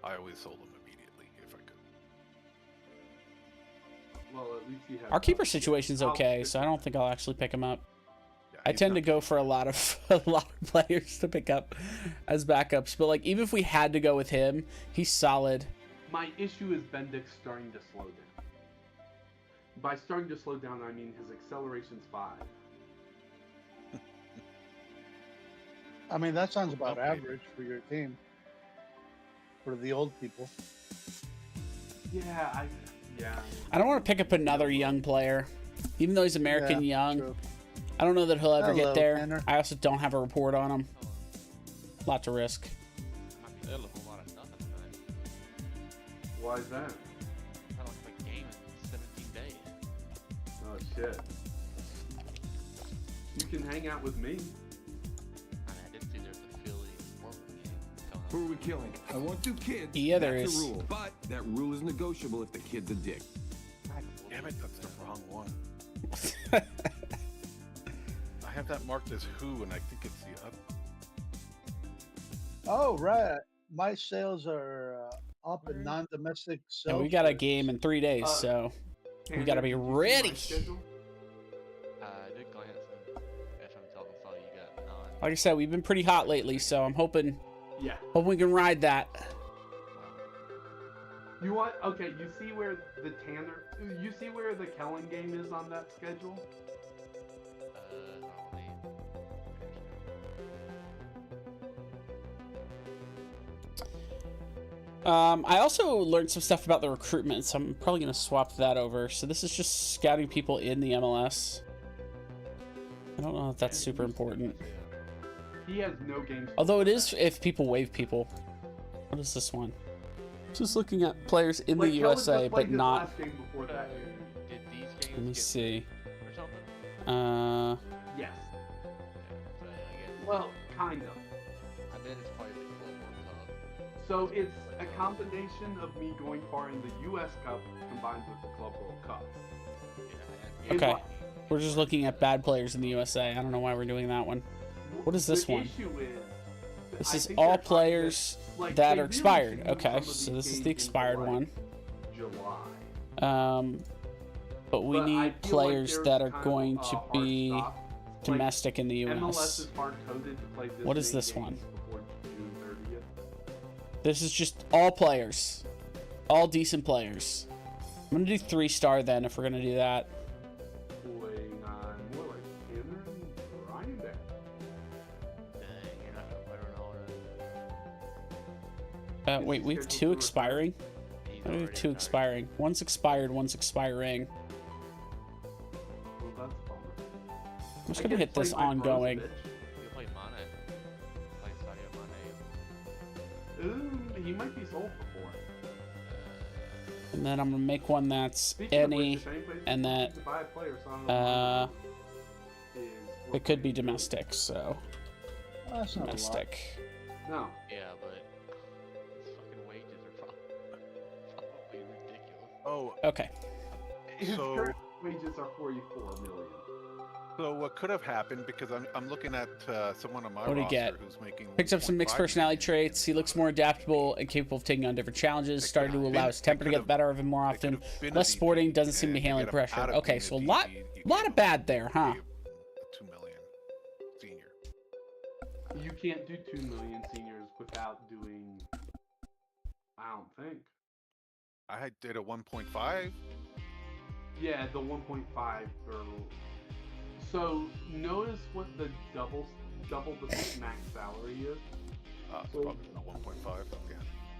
I always sold him immediately if I could. Well, at least he had. Our keeper situation's I'll okay, pick so I don't think I'll actually pick him up. Yeah, I he's tend to not- go for a lot of players to pick up as backups, but like even if we had to go with him, he's solid. My issue is Bendix starting to slow down. By starting to slow down, I mean his acceleration's 5. I mean, that sounds about Okay. average for your team. For the old people. Yeah, I don't want to pick up another young player, even though he's American Yeah, young. true. I don't know that he'll ever Hello, get there. Tanner. I also don't have a report on him. Lot to risk. Might be a whole lot of nothing tonight. Why is that? I don't like a game in 17 days. Oh shit. You can hang out with me. I mean, I did see there's a Philly Portland game coming up. Who are we killing? I want 2 kids. Yeah, there That's is. a rule. But that rule is negotiable if the kid's a dick. Damn it, that's the wrong one. I have that marked as who, and I think it's the other. Oh, right. My sales are up in non-domestic And sales. we got a game in 3 days, so we gotta be Tanner, did you see ready. my schedule? I did glance and FM Telvin saw you got 9. Like I said, we've been pretty hot lately, so I'm hoping Yeah. we can ride that. You want? Okay. You see where the Tanner? You see where the Kellen game is on that schedule? I'll leave. I also learned some stuff about the recruitment, so I'm probably gonna swap that over. So this is just scouting people in the MLS. I don't know if that's super important. He has no games. Although it is if people waive people. What is this one? Just looking at players in the Like, Kellen just USA, played but his not. last game before that. Did these games Let me get see. or something? Yes. Yeah, so I guess. Well, kind of. I bet it's probably the Club World Cup. So it's a combination of me going far in the U.S. Cup combined with the Club World Cup. Yeah, And Okay. what- We're just looking at bad players in the USA. I don't know why we're doing that one. What is this the one? Issue is, This I is think all they're trying to- players like, that they are really expired. should move Okay, some of so these this is the games into, expired like, one. July. But we But I need feel like players there's that are kind of going a to hard be stop. Like, domestic in the MLS US. is hard coded to play What is many this one? games before June 30th. This is just all players. All decent players. I'm gonna do 3-star then if we're gonna do that. Playing on more like Tanner and Ryan there. Dang, you're not a player already. Wait, we have 2 expiring? He's I have already 2 retired. expiring. One's expired, one's expiring. Well, that's a bummer. I'm just I gonna get hit this played by ongoing. Brozovic. You play Mane. Play Sadio Mane. Ooh, he might be sold before. And then I'm gonna make one that's Speaking of any, which, if anybody's and looking that to buy a player, Son is it could be domestic, so Oh, that's not a lot. domestic. No. Yeah, but his fucking wages are probably ridiculous. Oh, Okay. His So- current wages are 44 million. so what could have happened, because I'm looking at someone on my What'd he roster get? who's making Picks up some mixed 1.5 personality million. traits. He looks more adaptable and capable of taking on different challenges. They Started to could've allow been- his temper they to get the could've- better of him more They often. could've been a Less DP, sporting, doesn't seem to be and to handling get him pressure. out of Okay, being so a DP, lot you lot gave of bad there, him huh? 2 million senior. You can't do 2 million seniors without doing. I don't think. I did a 1.5. Yeah, the 1.5 or. So notice what the double the max salary is. It's So- probably not 1.5. Yeah.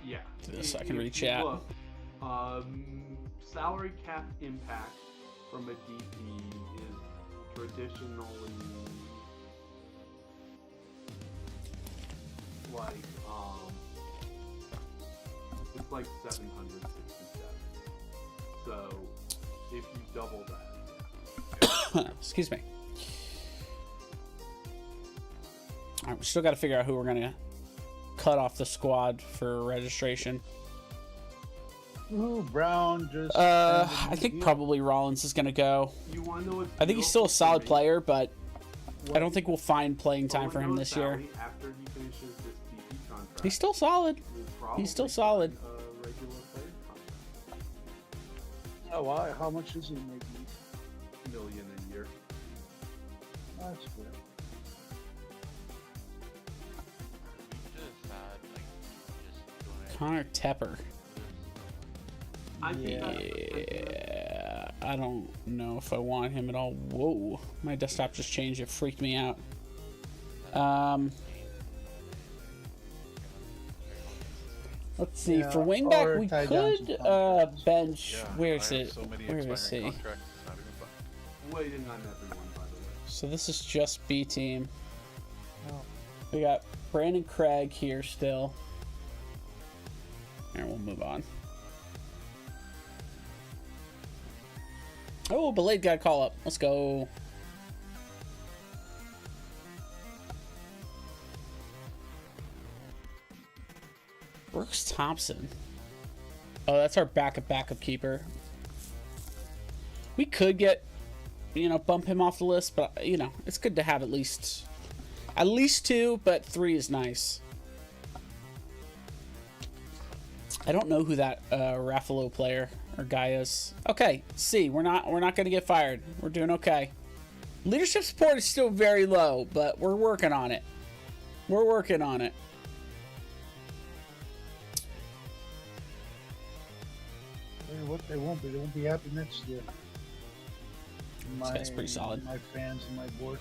Yeah. Do this, I If can you read chat. look, salary cap impact from a DP is traditionally it's like 767. So if you double that, Excuse me. All right, we still got to figure out who we're gonna cut off the squad for registration. Ooh, Brown just. I think probably Rollins is gonna go. you want to know what? I think he's still a solid player, but I don't think we'll find playing time for him this year. After he finishes this TV contract, He's still solid. we'll probably He's still solid. sign a regular player contract. Oh, why? How much is he making? $1 million a year. That's good. We just had like just doing Connor Tepper. I think Yeah, I don't know if I want him at all. Whoa, my desktop just changed. It freaked me out. Let's see. Yeah, For wingback, or we tie down some could contracts. bench. Yeah, Where I is have it? So many Where is expiring he? contracts, it's not even fun. waiting on everyone, by the way. So this is just B team. Oh. We got Brandon Craig here still. And we'll move on. Oh, Belade got a call up. Let's go. Brooks Thompson. Oh, that's our backup keeper. We could get, bump him off the list, but it's good to have at least two, but 3 is nice. I don't know who that Raffalo player or guy is. Okay, C. We're not gonna get fired. We're doing okay. Leadership support is still very low, but we're working on it. We're working on it. They won't be. They won't be happy next year. This guy's pretty solid. My fans and my board.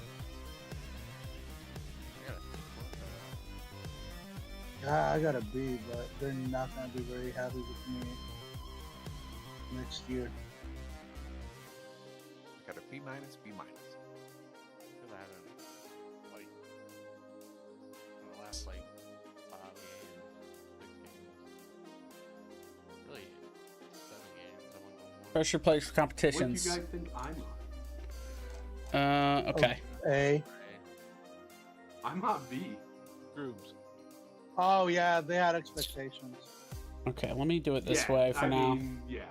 I got a B, but they're not gonna be very happy with me next year. Got a B minus, B minus. because I haven't like in the last like 5 games, 6 games, really 7 games. I went on more. Pressure plays for What do you competitions. guys think I'm on? Okay. A. Right? I'm on B. Grooms. Oh yeah, they had expectations. Okay, let me do it this Yeah, way for I now. mean, yeah.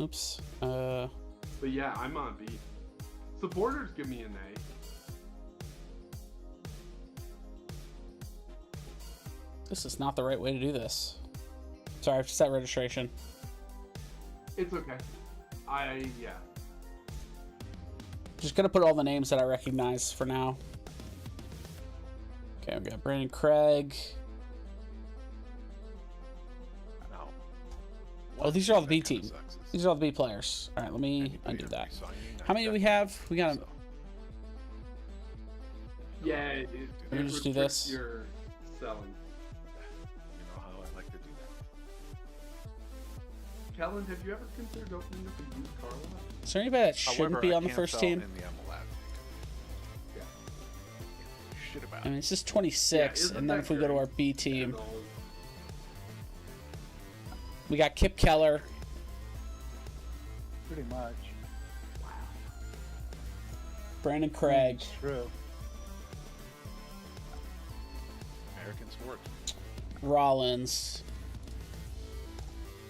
Oops. But yeah, I'm on B. Supporters give me an A. This is not the right way to do this. Sorry, I've set registration. It's okay. Yeah. Just gonna put all the names that I recognize for now. Okay, we got Brandon Craig. Now, Oh, these are all the B that kinda team. sucks is These are all the B players. All right, let me anybody undo are that. resigning How many do we after have? We got. that, so. Yeah, it Let me just do restricts this. your selling. You know how I like to do that. Kellen, have you ever considered opening up a used car lot? Is there anybody that shouldn't However, be I on the can't first sell team? in the MLS. Yeah. Shit about I mean, it. it's just 26, isn't and then that if we go to great? our B team, And all- we got Kip Keller. Pretty much. Brandon Craig. It's true. American sports. Rollins.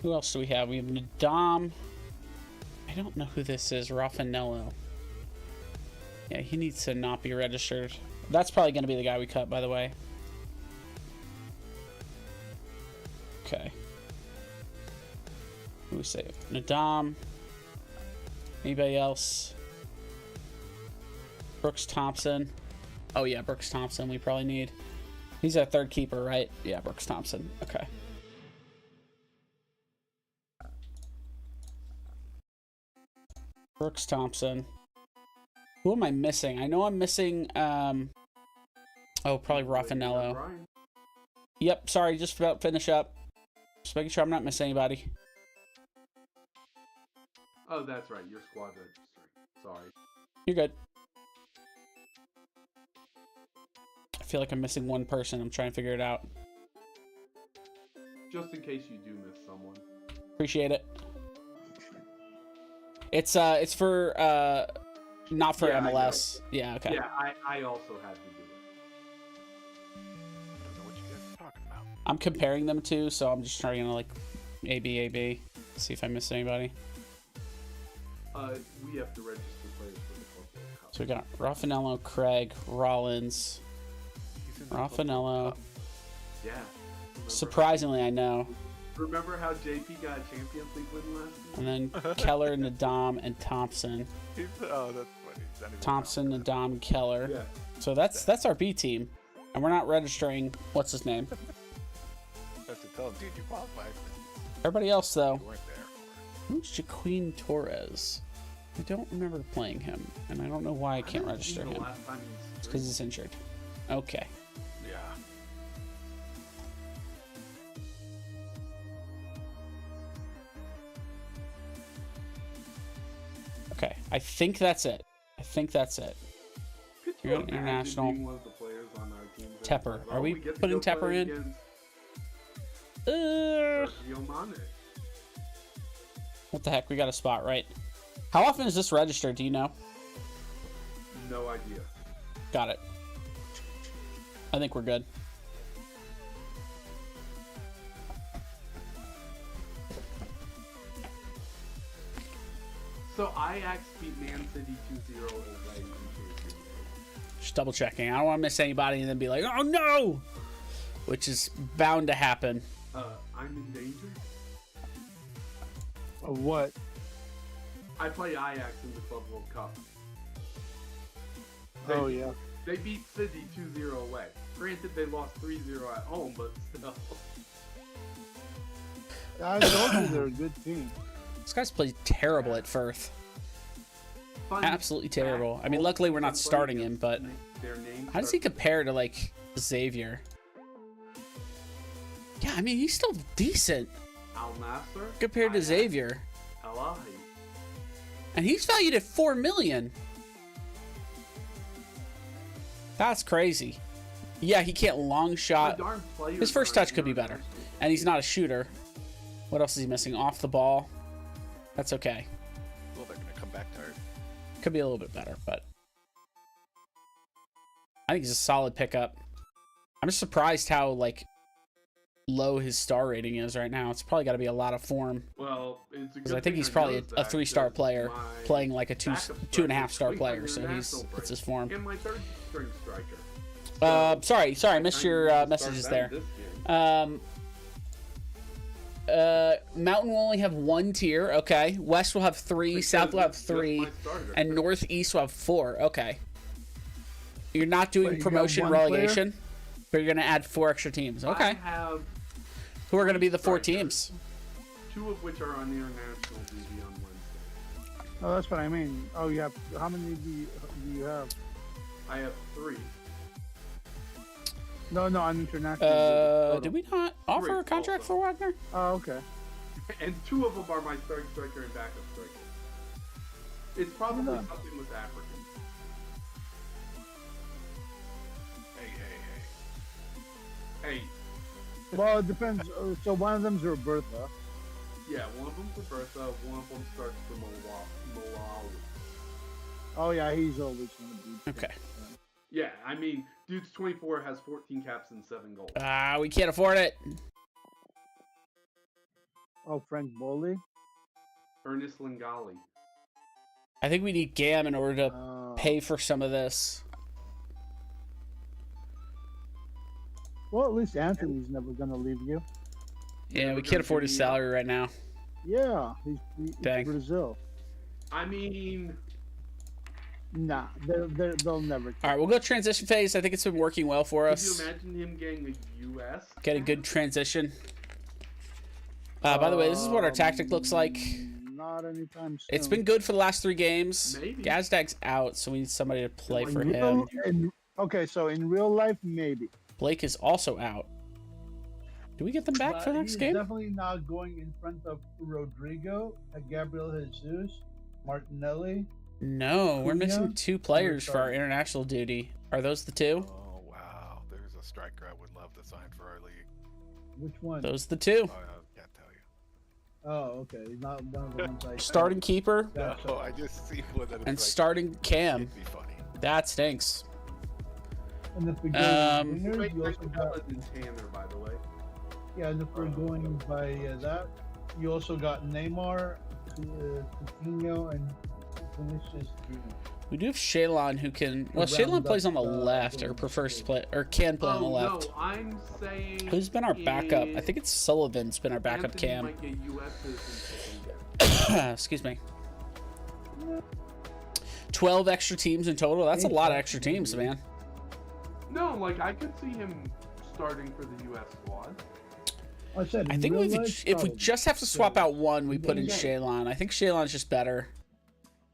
Who else do we have? We have Nadam. I don't know who this is. Raffanello. Yeah, he needs to not be registered. That's probably going to be the guy we cut, by the way. Okay. Who we save? Nadam. Anybody else? Brooks Thompson. Oh, yeah, Brooks Thompson we probably need. He's our third keeper, right? Yeah, Brooks Thompson. Okay. Brooks Thompson. Who am I missing? I know I'm missing, oh, probably Raffanello. Brian. Yep, sorry, just about to finish up. Just making sure I'm not missing anybody. Oh, that's right. Your squad registry. Sorry. You're good. I feel like I'm missing one person. I'm trying to figure it out. Just in case you do miss someone. Appreciate it. It's for not for Yeah, MLS. Yeah, okay. Yeah, I also had to do it. I don't know what you guys are talking about. I'm comparing them to, so I'm just trying to like AB, see if I missed anybody. We have to register players for the Club World Cup. So we got Raffanello, Craig, Rollins, He's in the Club World Raffanello. Cup. Yeah. Surprisingly, I know. Remember how JP got a Champions League win last season? And then Keller, Nadam, and Thompson. Oh, that's funny. He's not even Thompson, counting. Nadam, Keller. Yeah. So that's our B team, and we're not registering. What's his name? I have to tell him, dude, you qualified. Everybody else though. You weren't there. Who's Jaquin Torres? I don't remember playing him, and I don't know why I can't haven't register seen the him. last time he's It's because he's injured. Okay. Yeah. Okay. I think that's it. Could You're you on imagine international. being one of the players on our team? that's Tepper. like, Are we get to putting go Tepper play in? against Uh, Sergio Mane? what the heck? We got a spot, right? How often is this registered? Do you know? No idea. Got it. I think we're good. So Ajax beat Man City 2-0 away in Champions League. Just double checking. I don't want to miss anybody and then be like, oh no! Which is bound to happen. I'm in danger. Of what? I play Ajax in the Club World Cup. Oh yeah. They beat City 2-0 away. Granted, they lost 3-0 at home, but still. I told you they're a good team. This guy's played terrible at Firth. Fun Absolutely fact, terrible. I mean, all luckily we're teams not I'm playing starting him, against, but their names how does he are- compare to like Xavier? Yeah, I mean he's still decent Al Nassr compared to Ajax, Xavier, Al Ahly. and he's valued at $4 million. That's crazy. Yeah, he can't long shot. The darn players His first are touch could be better, international. and he's not a shooter. What else is he missing? Off the ball. That's okay. Well, they're going to come back to Earth. Could be a little bit better, but I think he's a solid pickup. I'm just surprised how like low his star rating is right now. It's probably got to be a lot of form, Well, it's a because good I think thing he's I probably noticed a that 3-star because player my playing like a backup 2.5 striker star is player, playing so international it's break. his form. And my third string striker. Sorry, I missed I your need to start messages that there. this game. Mountain will only have 1 tier. Okay. West will have 3. Because South will have it's just 3. my starter. And Northeast will have 4. Okay. You're not doing Wait, you got promotion 1 relegation, but you're going to add 4 extra teams. I Okay. have Who are going to be the 4 strikers. teams? 2 of which are on the international duty on Wednesday. Oh, that's what I mean. Oh, you have how many do you have? I have 3. No, on international. Did we not offer Three a contract also. for Wagner? Oh, okay. And 2 of them are my starting striker and backup striker. It's probably No. something with Africans. Hey. Hey, Well, it depends. So one of them's Roberta. yeah, one of them's Roberta, one of them starts for Malawi. Oh yeah, he's always gonna be. Okay. Yeah, I mean, dude's 24, has 14 caps and 7 goals. We can't afford it. Oh, Frank Bowley. Ernest Lingali. I think we need GAM in order to Uh, pay for some of this. Well, at least Anthony's never gonna leave you. Yeah, we We're can't gonna afford his be- salary right now. Yeah, he's Dang. Brazil. I mean, Nah, they'll never. All right, we'll go transition phase. I think it's been working well for could you us. imagine him getting a U.S.? Get a good transition. By the way, this is what our tactic looks like. Not anytime soon. It's been good for the last 3 games. Maybe. Gazdag's out, so we need somebody to play for In him. okay, so in real life, maybe. Blake is also out. Do we get them back But for the next he's game? definitely not going in front of Rodrigo, Gabriel Jesus, Martinelli. No, we're missing Cunha? 2 players for our sorry. international duty. Are those the 2? Oh, wow. striker I would love to sign for our league. Which one? Those are the two. I can't tell you. Oh, okay. Not one of the ones I Starting keeper Gotcha. No, I just see one that is and like, starting cam. it'd be funny. That stinks. And if we go wingers, Wait, you there's also got Tanner, by the way. yeah. And if we're going by that, you also got Neymar, Coutinho, and Vinicius Junior. We do have Shaylon who can. Well, Round Shaylon up, plays on the left or going prefers to forward. play or can play on the left. No, I'm saying. Who's been our backup? I think it's Sullivan's been our backup Anthony cam. might get US citizenship again. Excuse me. 12 extra teams in total. That's a lot of extra teams, man. No, like I could see him starting for the US squad. I said. I think real if life, we probably. just have to swap out one, we put in Yeah. Shaylon. I think Shaylon's just better.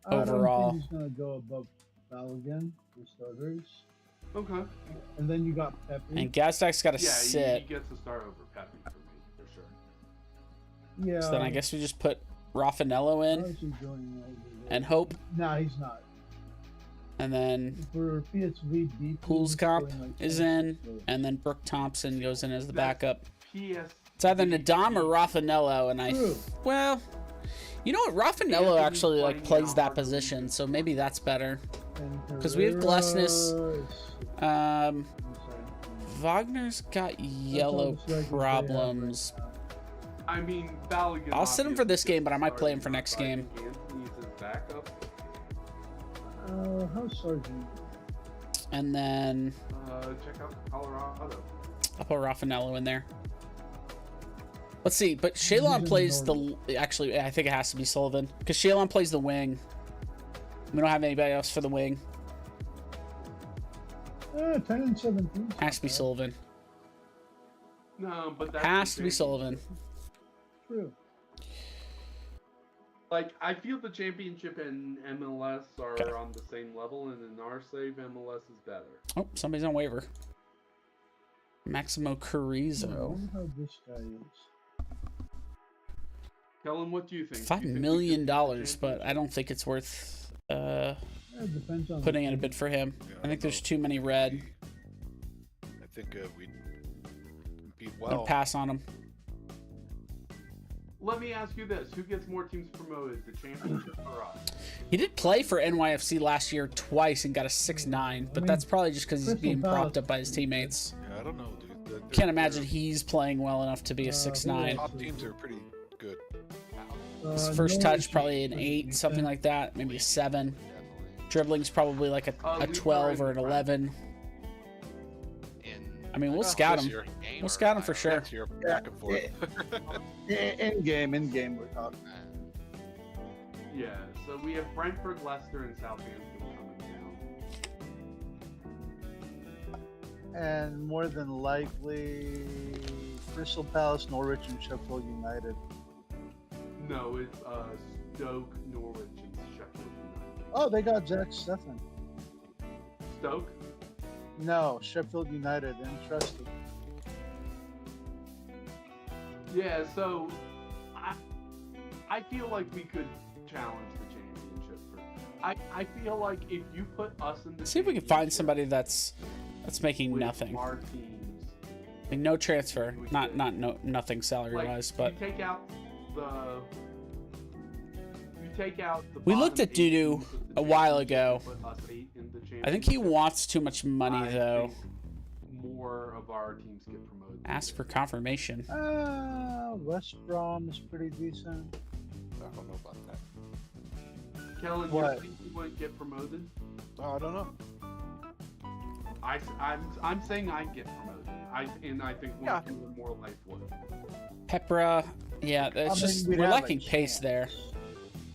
I don't overall. think he's gonna go above Balogun for starters. Okay. And then you got Pepe. And Gazdak's got to Yeah, sit. he gets to start over Pepe for me, for sure. Yeah. So then I guess we just put Raffanello in how's he doing over there? and Hope. Nah, he's not. And then For PSV B. Hulskamp is in. And then Brooke Thompson goes in as the backup. PS. It's either Nadam or Raffanello. And True. well, you know what? Raffanello actually like plays that position. So maybe that's better. Because we have Glesnes. Wagner's got yellow problems. I mean, Balogun. I'll sit him for this obviously game, but I might gets play him for started, next but I game. think Anthony's his backup. How's Sargent? And then Check out Colorado. I'll put Raffanello in there. Let's see, but He's Shaylon in plays the the. Actually, I think it has to be Sullivan because Shaylon plays the wing. We don't have anybody else for the wing. 10 and 17. Has to be Sullivan. No, but that's Has the to be thing. Sullivan. True. Like, I feel the championship and MLS are Okay. on the same level, and in our save, MLS is better. Oh, somebody's on waiver. Maximo I Carrizo. wonder how this guy is. Kellen, what do you think? $5 Do you think we million, could win the but I don't think it's worth Yeah, it depends on putting in a bid for him. Yeah, I think don't there's know. too many red. I think we compete I'm gonna well. pass on him. Let me ask you this: who gets more teams promoted, the championship or us? He did play for NYFC last year twice and got a 6-9, but that's probably just because he's Crystal being Palace- propped up by his teammates. Yeah, I don't know, dude. Can't imagine he's playing well enough to be a 6-9. Top teams are pretty good. His first touch Norwich probably an is 8, something like that, maybe a 7. Definitely. Dribbling's probably like a Lee's 12 or an already 11. I mean, we'll scout this him. year. We'll scout him for sure. Next year, back and forth. In game, we're talking. Yeah, so we have Brentford, Leicester, and Southampton coming down. And more than likely, Crystal Palace, Norwich, and Sheffield United. No, it's Stoke, Norwich, and Sheffield United. Oh, they got Jack Stephan. Stoke? No, Sheffield United. Interesting. Yeah, so I feel like we could challenge the championship. I feel like if you put us in the See if we can find championship somebody that's making with nothing. our teams, I mean, no transfer, nothing salary like, wise, but you take out the We looked bottom at Dudu 8 teams of the a while championship ago. and put us 8 in the I think he championship. wants too much money I though. think more of our teams get promoted. Ask for confirmation. West Brom is pretty decent. I don't know about that. Kellen, What? you think we wouldn't get promoted? I don't know. I'm saying I'd get promoted. I think one Yeah. team with more life would. Pepra, yeah, it's I mean, just we'd we're have a lacking pace chance. there.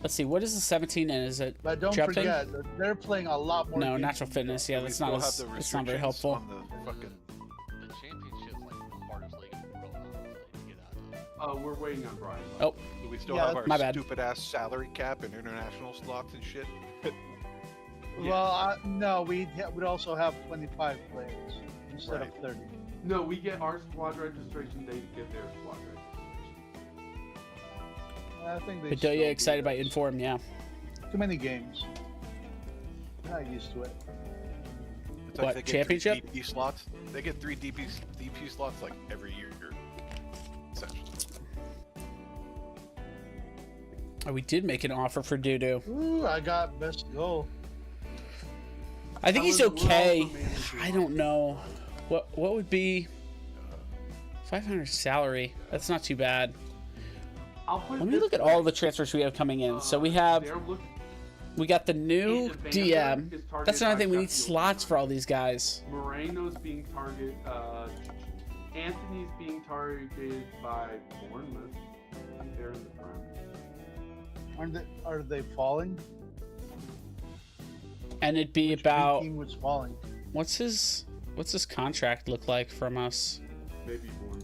Let's see, what is the 17 in? Is it But don't jumping? forget, they're playing a lot more. No, games natural than fitness. Yeah, We that's still not have as, the it's not very restrictions helpful. on the fucking. The championship's like the hardest league in the world to get out of. We're waiting on Brian. Oh, Do we still Yeah, have our my bad. stupid ass salary cap and international slots and shit? Well, no, we'd also have 25 players instead Right. of 30. No, we get our squad registration. They get their squad registration. I think they. Bedoya still do excited by that. Inform, yeah. Too many games. Not used to it. It's like What, they get championship? 3 DP slots. They get 3 DP slots like every year, essentially. Oh, we did make an offer for Dudu. Ooh, I got best goal. I think How he's is it we're okay. also managing I don't know. What would be 500 salary? That's not too bad. I'll put it Let me this look at way. all the transfers we have coming in. So we have, They're looking- we got the new Evander DM. is targeted That's another by thing. We need Sheffield slots for all United. these guys. Moreno's being targeted. Anthony's being targeted by Bournemouth. I think they're in the front. Are they falling? And it'd be Which about, team was falling? what's his contract look like from us? Maybe Bournemouth.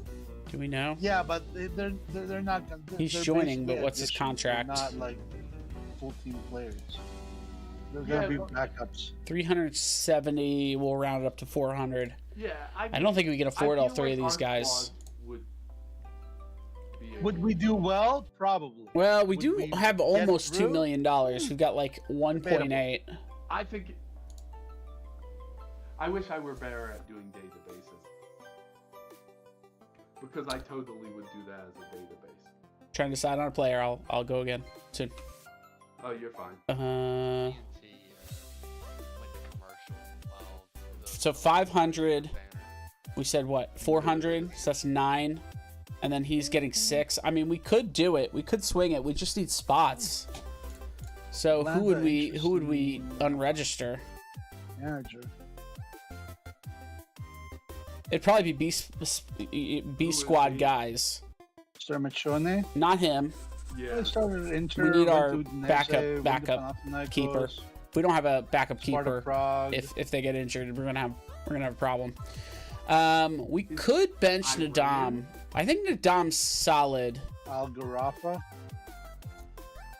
Do we know? Yeah, but they're not. He's they're joining, basically but what's his additions. contract? They're not like full team players. They're Yeah, gonna be but- backups. 370. We'll round it up to 400. Yeah, I don't think we can afford all feel three like of these our guys. squad Would we do well? Probably. Well, we Would do we have get almost $2 through? million. We've got like 1.8. I think. I wish I were better at doing databases. Because I totally would do that as a database. Trying to decide on a player. I'll go again soon. Oh, you're fine. TNT, like the commercial. Well, So 500. banner. We said what? 400. So that's 9. And then he's getting 6. I mean, we could do it. We could swing it. We just need spots. So who would we unregister? Manager. It'd probably be B squad guys. Stermachone. Not him. Yeah. I started Inter. We need our went to Udinese, backup went to Panathinaikos, keeper. If we don't have a backup Sparta keeper, Prague. if they get injured, we're gonna have a problem. We could bench Iran. Nadam. I think Nadam's solid, Algarafa.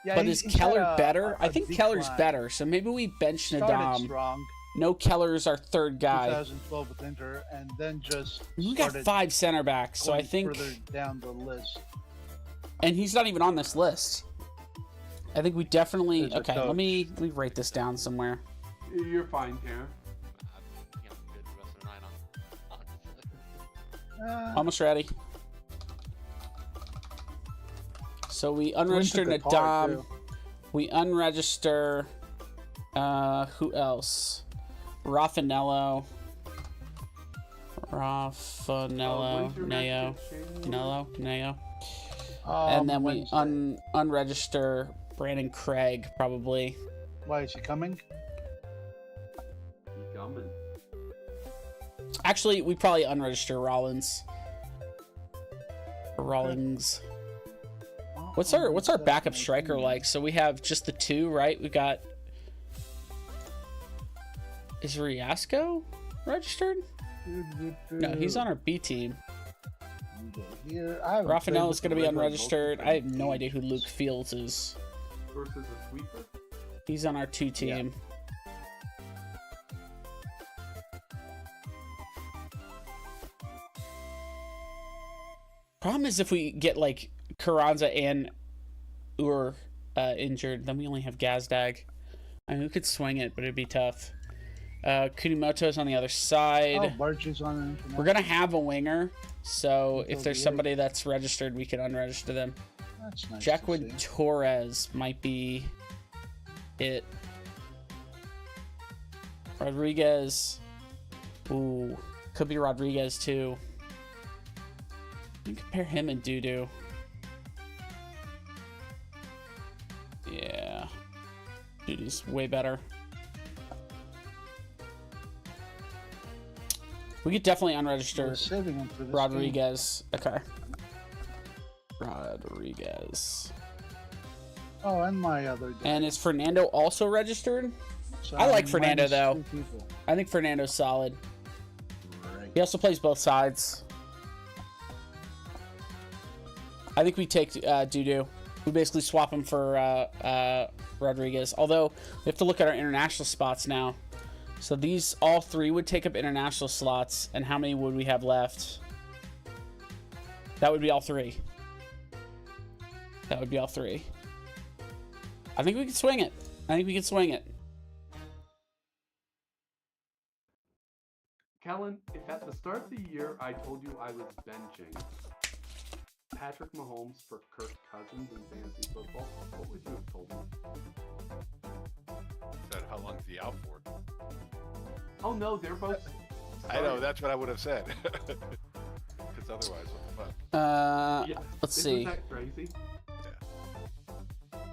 Yeah, but he's is had Keller better? I think Keller's decline. better, so maybe we bench Started Nadam. strong. No Keller's our third guy. 2012 with Inter, and then just We got started 5 center backs, so I going think, further down the list. and he's not even on this list. I think we definitely. There's a Okay, coach. let me write this down somewhere. You're fine, Karen. I'm good the rest of the night on. Honestly. Almost ready. So we unregister Went to Qatar, Nadam. too. We unregister. Who else? Raffanello. When's your Neo. match against Shane? Neo. And then we Wednesday. unregister Brandon Craig, probably. Why is he coming? He coming. Actually, we probably unregister Rollins. Or Rawlings. What's our backup striker like? So we have just the 2, right? We got. Is Riasco registered? No, he's on our B team. Here, Raffanella's going to be unregistered. I have no idea who Luke Fields is. Versus a sweeper. He's on our 2 team. Problem is if we get like Carranza and Ur injured, then we only have Gazdag. I mean, we could swing it, but it'd be tough. Kunimoto's on the other Oh, side. Barges on it. We're gonna have a winger, so if Until there's the somebody that's registered, we can unregister them. That's nice. Jacqueline to see. Torres might be it. Rodriguez. Ooh, could be Rodriguez too. You can compare him and Dudu. Yeah. Dudu's way better. We could definitely We're unregister saving him for this Rodriguez. Okay. Rodriguez. game. Oh, and my other guy. And is Fernando also registered? So I like I'm Fernando, minus though. 2 people. I think Fernando's solid. Right. He also plays both sides. I think we take Dudu. We basically swap him for Rodriguez. Although, we have to look at our international spots now. So these, all 3 would take up international slots. And how many would we have left? That would be all 3. That would be all 3. I think we can swing it. Kellen, if at the start of the year I told you I was benching Patrick Mahomes for Kirk Cousins in fantasy football, what would you have told me? Said how long's he out for? Oh no, they're both. I know, that's what I would have said. Because otherwise, what the fuck? Yeah, Let's isn't see. that crazy?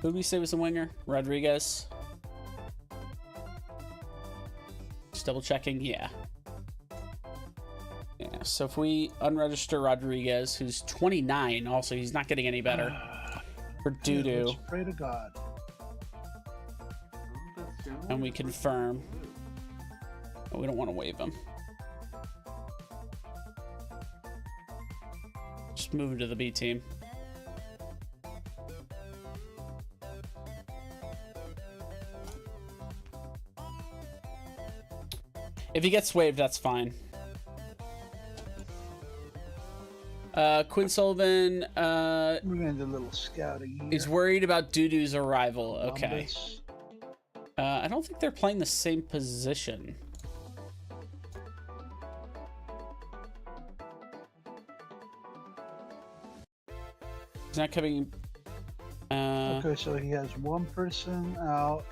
Who did we say was the winger? Rodriguez. Just double checking. Yeah. Yeah. So if we unregister Rodriguez, who's 29, also he's not getting any better. For doo-doo. Let's pray to God. And we confirm. Oh, we don't want to waive him. Just move him to the B team. If he gets waived, that's fine. Quinn Sullivan We're gonna do a little scouting here. is worried about Doodoo's arrival. Okay. Columbus. I don't think they're playing the same position. He's not coming. Okay, so he has one person out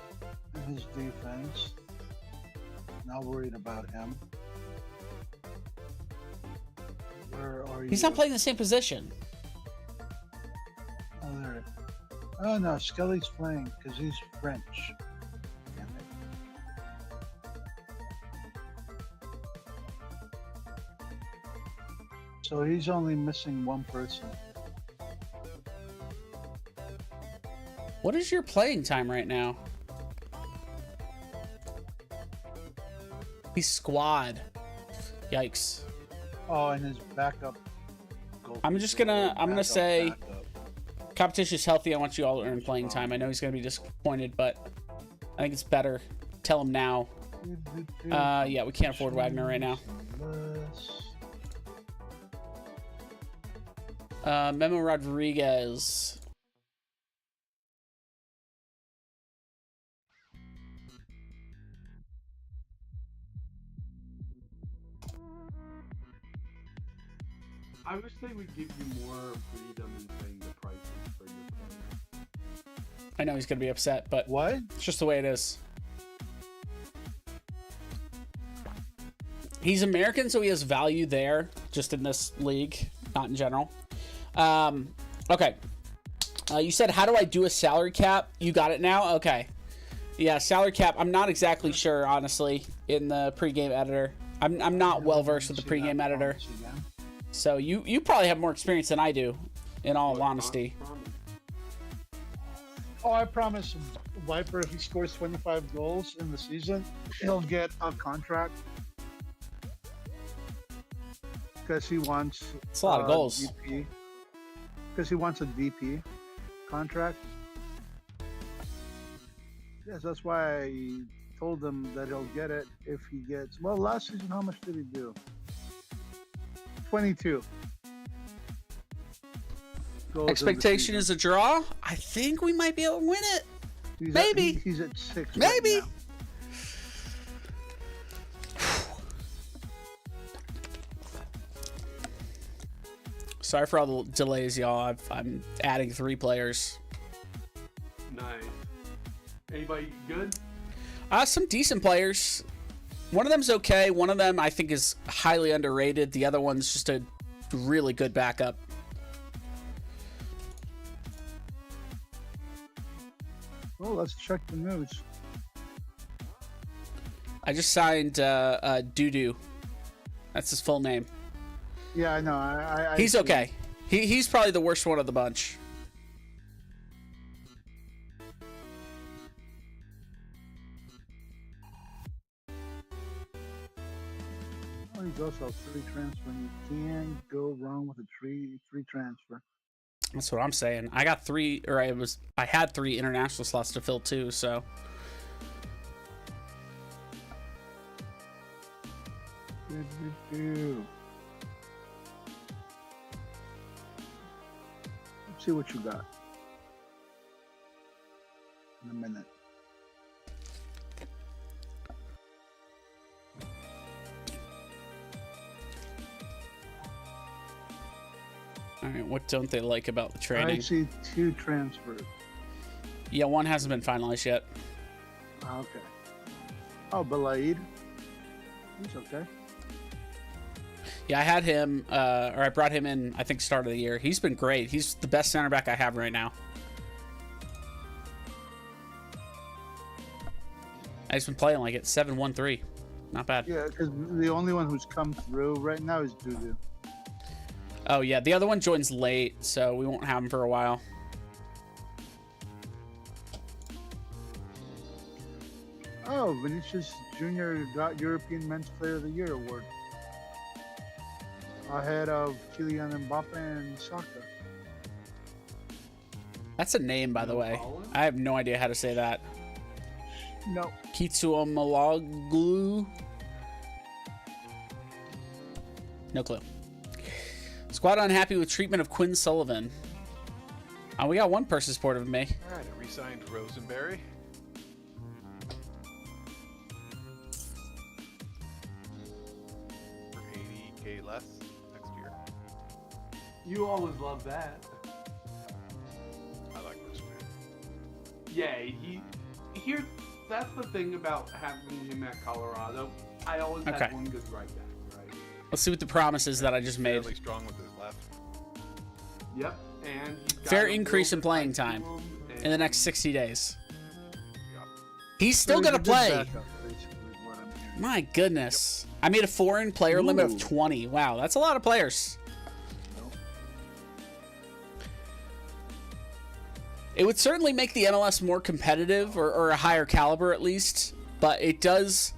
in his defense. Not worried about him. Where are you? He's not playing the same position. Oh, there. Oh no, Skelly's playing because he's French. Damn it. So he's only missing one person. What is your playing time right now? He's squad. Yikes. Oh, and his backup. I'm gonna say backup. competition is healthy. I want you all to earn playing time. I know he's gonna be disappointed, but I think it's better. Tell him now. Yeah, we can't afford Wagner right now. Memo Rodriguez. I wish they would give you more freedom in saying the prices for your players. I know he's gonna be upset, but What? it's just the way it is. He's American, so he has value there, just in this league, not in general. Okay. You said, how do I do a salary cap? You got it now? Okay. Yeah, salary cap. I'm not exactly sure, honestly, in the pregame editor. I'm not well versed with the pregame editor. So you probably have more experience than I do, in all honesty. Oh, I promise Viper, if he scores 25 goals in the season, he'll get a contract. Because he wants... It's a lot of goals. Because he wants a DP contract. Yes, that's why I told him that he'll get it if he gets... Well, last season, how much did he do? 22. Goals Expectation is a draw. I think we might be able to win it. Maybe. He's at 6. Maybe. Right now. Sorry for all the delays, y'all. I'm adding 3 players. Nice. Anybody good? Some decent players. One of them's okay. One of them I think is highly underrated. The other one's just a really good backup. Well, let's check the news. I just signed Doodoo. That's his full name. Yeah, I know. I He's see. okay. He's probably the worst one of the bunch. Oh, he goes off free transfer. You can't go wrong with a free transfer. That's what I'm saying. I got 3, or I had 3 international slots to fill too. So Let's see what you got in a minute. All right, what don't they like about the I training? see 2 transfers. Yeah, one hasn't been finalized yet. Okay. Oh, Balaid. He's okay. Yeah, I had him, or I brought him in, I think, start of the year. He's been great. He's the best center back I have right now. He's been playing like it, 7-1-3. Not bad. Yeah, because the only one who's come through right now is Dudu. Oh, yeah, the other one joins late, so we won't have him for a while. Oh, Vinicius Jr. got European Men's Player of the Year award. Ahead of Kylian Mbappe and Saka. That's a name, by the way. Holland? I have no idea how to say that. No. Kitsuomaloglu. No clue. Squad unhappy with treatment of Quinn Sullivan. We got one person supportive of me. All right, I re-signed Rosenberry. For 80K less next year. You always love that. I like Rosenberry. Yeah, here. That's the thing about having him at Colorado. I always Okay. had one good right back, right? Let's see what the promises that I just made. Fairly strong with his left. Yep, and he's got Fair a increase in little bit playing of time to him, in the next 60 days. Yep. He's still So going to he's a good play. backup, basically, is what I'm hearing. My goodness. I made a foreign player limit of Ooh. 20. Wow, that's a lot of players. It would certainly make the MLS more competitive, or a higher caliber at least, but it does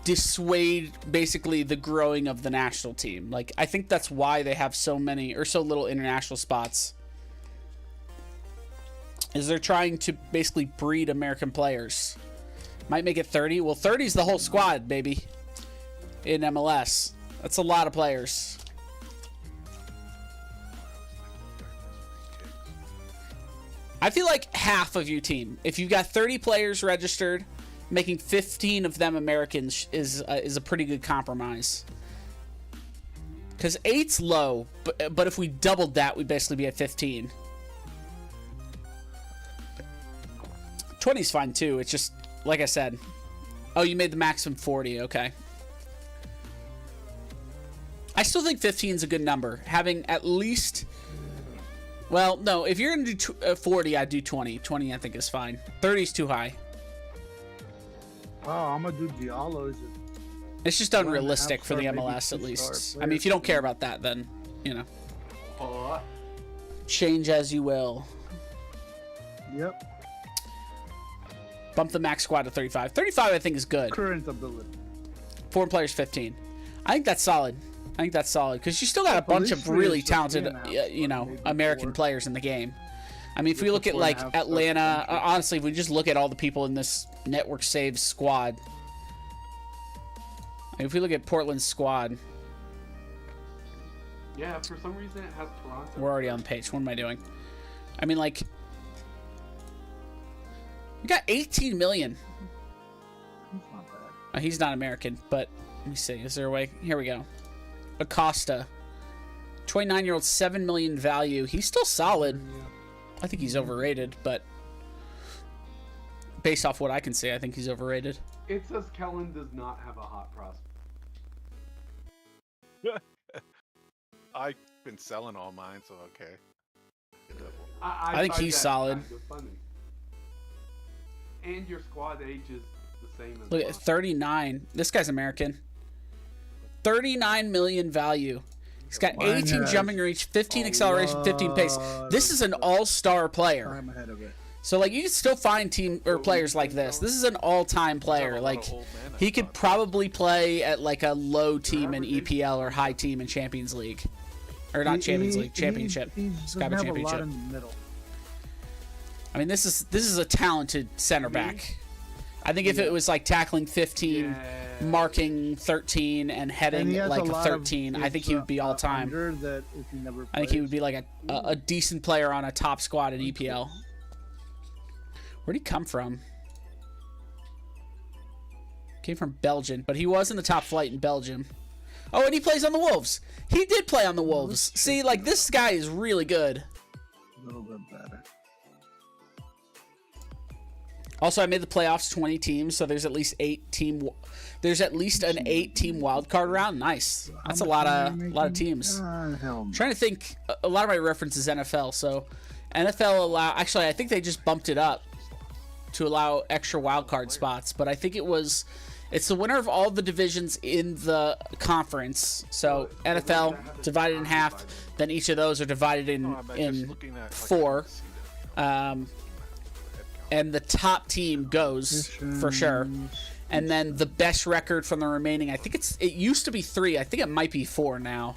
dissuade basically the growing of the national team. Like, I think that's why they have so many or so little international spots, is they're trying to basically breed American players. Might make it 30. Well, 30 is the whole squad, baby, in MLS. That's a lot of players. I feel like half of your team, if you've got 30 players registered, making 15 of them Americans is a pretty good compromise. Because 8's low, but if we doubled that, we'd basically be at 15. 20's fine too. It's just, like I said. Oh, you made the maximum 40. Okay. I still think 15 is a good number. Having at least... Well, no, if you're going to do 40, I'd do 20. 20, I think, is fine. 30 is too high. Oh, I'm gonna do Diallo. Is it? It's just unrealistic for the MLS, at least. I mean, if you don't care about that, then, you know. Change as you will. Yep. Bump the max squad to 35. 35, I think, is good. Current ability. Foreign players, 15. I think that's solid. I think that's solid because you still got a bunch of really talented, you know, American players in the game. I mean, if we look at like Atlanta, honestly, if we just look at all the people in this network saves squad. I mean, if we look at Portland's squad, Yeah, for some reason it has Toronto. we're already on the page. What am I doing? I mean, like, we got 18 million. He's not bad. He's not American, but let me see. Is there a way? Here we go. Acosta, 29-year-old, 7 million value. He's still solid. I think he's overrated, but based off what I can see, I think he's overrated. It says Kellen does not have a hot prospect. I've been selling all mine, so okay. I think find he's that solid. kind of funny. And your squad age is the same as Look at mine. 39. This guy's American. 39 million value. He's got Mine 18 has jumping reach, 15 acceleration, 15 pace. lot This is an all-star player. Time ahead of it. So like you can still find team or players like this. This is an all-time player. Like he could probably play at like a low team in EPL or high team in Champions League. Or not Champions League, Championship. He Sky doesn't have a lot Championship. in the middle. I mean, this is a talented center back. I think if it was like tackling 15, Yeah. marking 13, and And heading he has like a a lot of 13, I think his, he would be all time. under that if he never I think he plays. would be like a decent player on a top squad in EPL. Where'd he come from? Came from Belgium, but he was in the top flight in Belgium. Oh, and he plays on the Wolves. He did play on the Wolves. See, like, this guy is really good. A little bit better. Also, I made the playoffs 20 teams, so there's at least an 8-team wild card round. Nice. That's a lot of teams. I'm trying to think. A lot of my reference is NFL, so NFL allow. Actually, I think they just bumped it up to allow extra wild card spots, but I think it's the winner of all the divisions in the conference. So NFL divided in half, then each of those are divided in 4. And the top team goes for sure, and then the best record from the remaining. I think it used to be 3. I think it might be 4 now.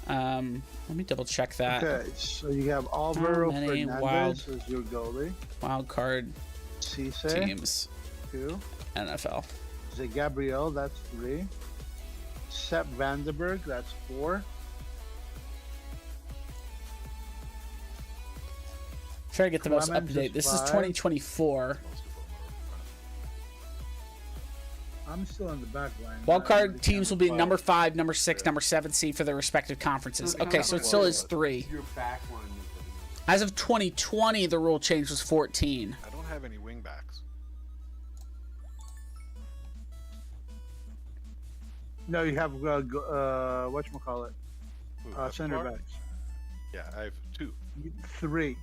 Let me double check that. Okay, so you have Alvaro Fernandez as your goalie. Wild card Cisse, teams. 2. NFL. Zé Gabriel, that's 3. Sepp Vandenberg, that's 4. Try to get the most up to date. This is 5. 2024. I'm still in the back line. Wildcard teams will be number 5, number 6, number 7 seed for their respective conferences. Okay, so it still is 3. Your back line is As of 2020, the rule change was 14. I don't have any wingbacks. No, you have whatchamacallit? Center Escobar? backs. Yeah, I have 2. 3.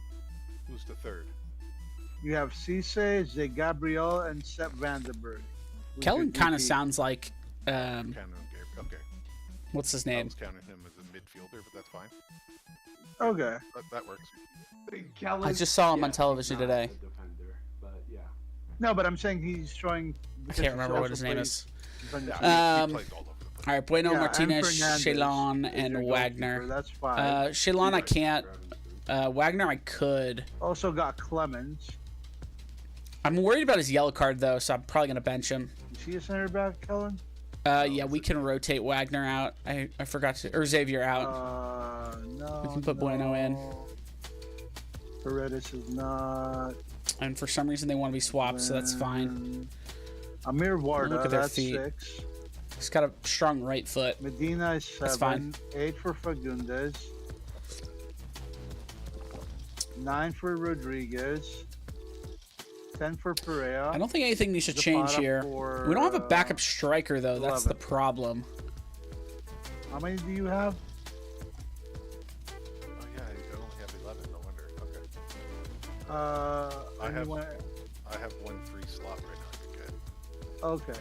Who's the third? You have Cisse, Zé Gabriel, and Sepp Vandenberg. Kellen kind of sounds like Counting okay. what's his I name? was counting him as a midfielder, but that's fine. Okay. That works. I just saw him on television today. Defender, but yeah. No, but I'm saying he's showing. I can't remember what his name is. Yeah, he Um, plays all over the place. All right, Bueno, Yeah, and Martinez, Fernandez Shalon, is and your Wagner. goalkeeper. That's 5. Shalon, I can't. Wagner, I could. Also got Clemens. I'm worried about his yellow card though, so I'm probably gonna bench him. Is he a center back, Kellen? Yeah, we can rotate Wagner out. I forgot to, or Xavier out. No. We can put Bueno in. Paredes is not. And for some reason they want to be swapped, so that's fine. Amir Warda, Look at their that's feet. 6. He's got a strong right foot. Medina is 7. That's fine. 8 for Fagundes. 9 for Rodriguez. 10 for Pereira. I don't think anything needs to change Zapata here. for, We don't have a backup striker though. That's 11. the problem. How many do you have? Oh yeah, I only have 11. No wonder. Okay. I have 1 free slot right now. You're good. Okay.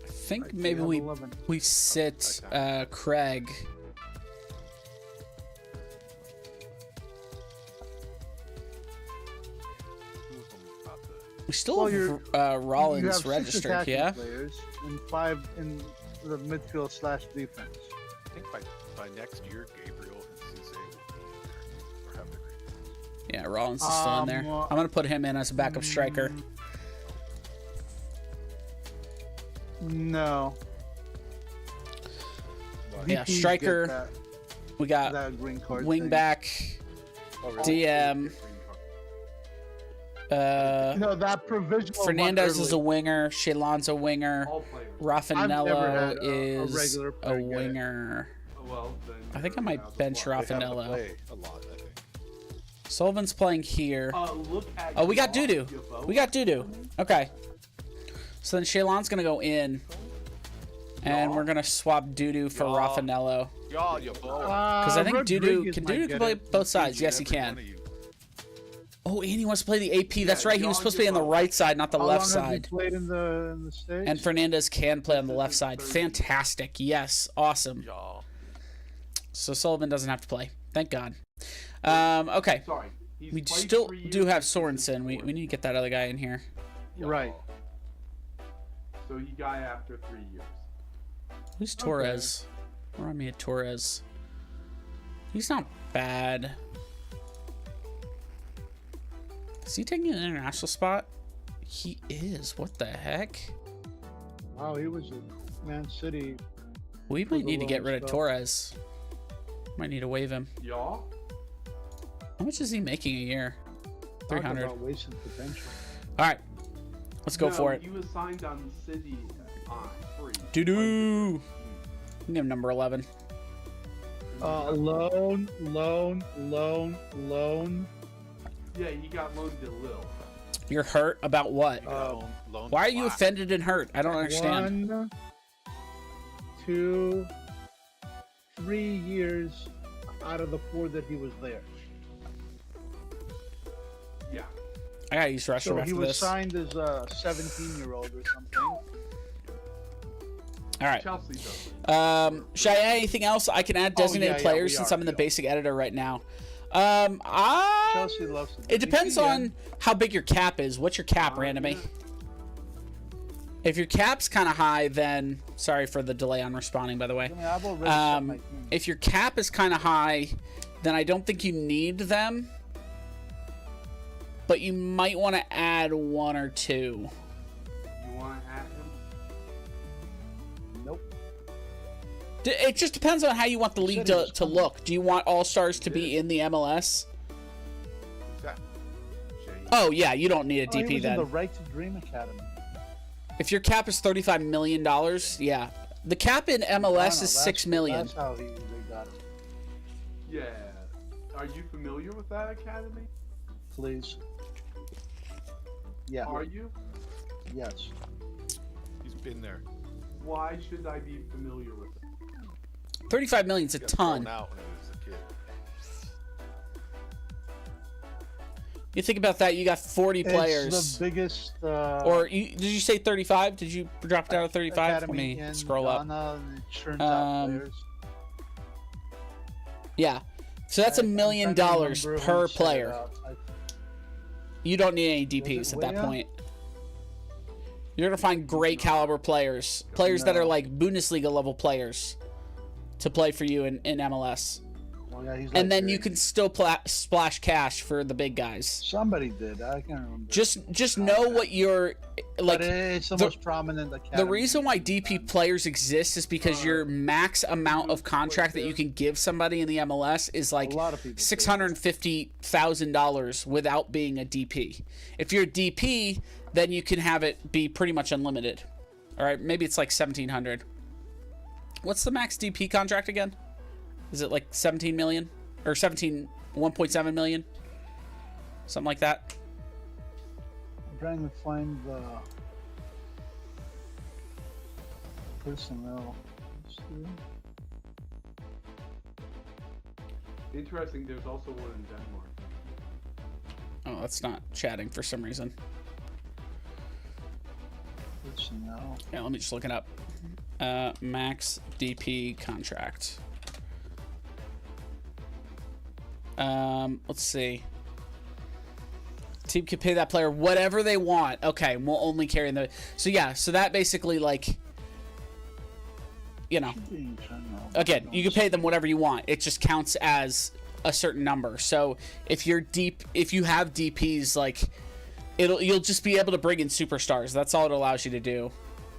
I think I do maybe have we 11. sit Craig. Who of them about to? We still Well, have you have Rollins 6 registered, attacking yeah. players and 5 in the midfield / defense. I think by next year, Gabriel and Cisse will be in there or have the green. Yeah, Rollins is still in there. I'm gonna put him in as a backup striker. No. Yeah, VPs striker. get We got that green card wing thing. back, Oh, DM. No, that provisional. Fernandez one is a early. winger. Shalon's a winger. All players. I've never Raffanello had a is regular a player get it. winger. Well, then I think I you're might out of bench luck. They have to Raffanello. play a lot, I think. Sullivan's playing here. Look at Oh, we got your Doo-Doo. vote. We got Doo-Doo. Okay. So then Shalon's gonna go in. And we're gonna swap Doo-Doo for Y'all. Raffanello. Y'all, you blow. Because I think Doo-Doo Rodriguez can might Doo-Doo get play it. both sides. Yes, he Every one can. of you. Oh, and he wants to play the AP. That's right. He was y'all supposed to be on the give up. right side, not the How left long have you side. played in the States? And Fernandez can play on the left side. Fantastic. Yes. Awesome. Y'all. So Sullivan doesn't have to play. Thank God. Okay. Sorry. He's We played still 3 do years have and he's Sorensen. We need to get that other guy in here. Right. So he got after 3 years. Who's Torres? Remind me of Torres. He's not bad. Is he taking an international spot? He is. What the heck? Wow, he was at Man City. We might need to get rid of stuff. Torres. Might need to waive him. Y'all? How much is he making a year? Talk 300. about wasting potential. All right. Let's go No, for it. He was signed on City. on free. Doo-doo. Give him number 11. Loan. Yeah, he got loaned to Lille. You're hurt about what? Loan Why are you black. offended and hurt? I don't understand. 1, 2, 3 years out of the 4 that he was there. Yeah. I gotta use the restroom So after he was this. signed as a 17-year-old or something. All right. Chelsea does. Should I add anything else? I can add designated yeah, players we since are, I'm in the we are. basic editor right now. Chelsea loves It depends on how big your cap is. What's your cap, Randomy? Yeah. If your cap's kind of high, then sorry for the delay on responding, by the way. I mean, I've already set my team. If your cap is kind of high, then I don't think you need them. But you might want to add 1 or 2. You want to add him? Nope. It just depends on how you want the league said he was to look. Do you want all-stars to be in the MLS? Who's that? Oh, yeah, you don't need a Oh, he DP was then. in the Right to Dream Academy. If your cap is $35 million, yeah. The cap in MLS is $6 million. That's how they got it. Yeah. Are you familiar with that academy? Please. Yeah. Are you? Yes. He's been there. Why should I be familiar with it? $35 million is a Got ton. thrown out when he was a kid. You think about that, you got 40 players. It's the biggest. Or did you say 35? Did you drop down to 35? Let academy me in scroll up. Ghana, and it churns out players. Yeah. So that's $1 million I'm trying to remember per who set it player. up. You don't need any Was DPs it at that William? point. You're gonna find great caliber players, players that No. are like Bundesliga level players, to play for you in MLS, Well, yeah, he's and like then you big. can still splash cash for the big guys. Somebody did. I can't remember. Just know what you're like. But it's the most prominent academy. The reason why DP players exist is because your max amount of contract that you can give somebody in the MLS is like A lot of people do. $650,000 without being a DP. If you're a DP, then you can have it be pretty much unlimited. All right, maybe it's like 1,700. What's the max DP contract again? Is it like 17 million or 1.7 million? Something like that. I'm trying to find the personnel. Let's see. Interesting, there's also one in Denmark. Oh, that's not chatting for some reason. Personnel. Yeah, let me just look it up. Max DP contract. Let's see. Team can pay that player whatever they want. Okay, we'll only carry the. So yeah, so that basically like, you know, Being general. again, you can pay them whatever you want. It just counts as a certain number. So if you're deep, if you have DPs, like you'll just be able to bring in superstars. That's all it allows you to do.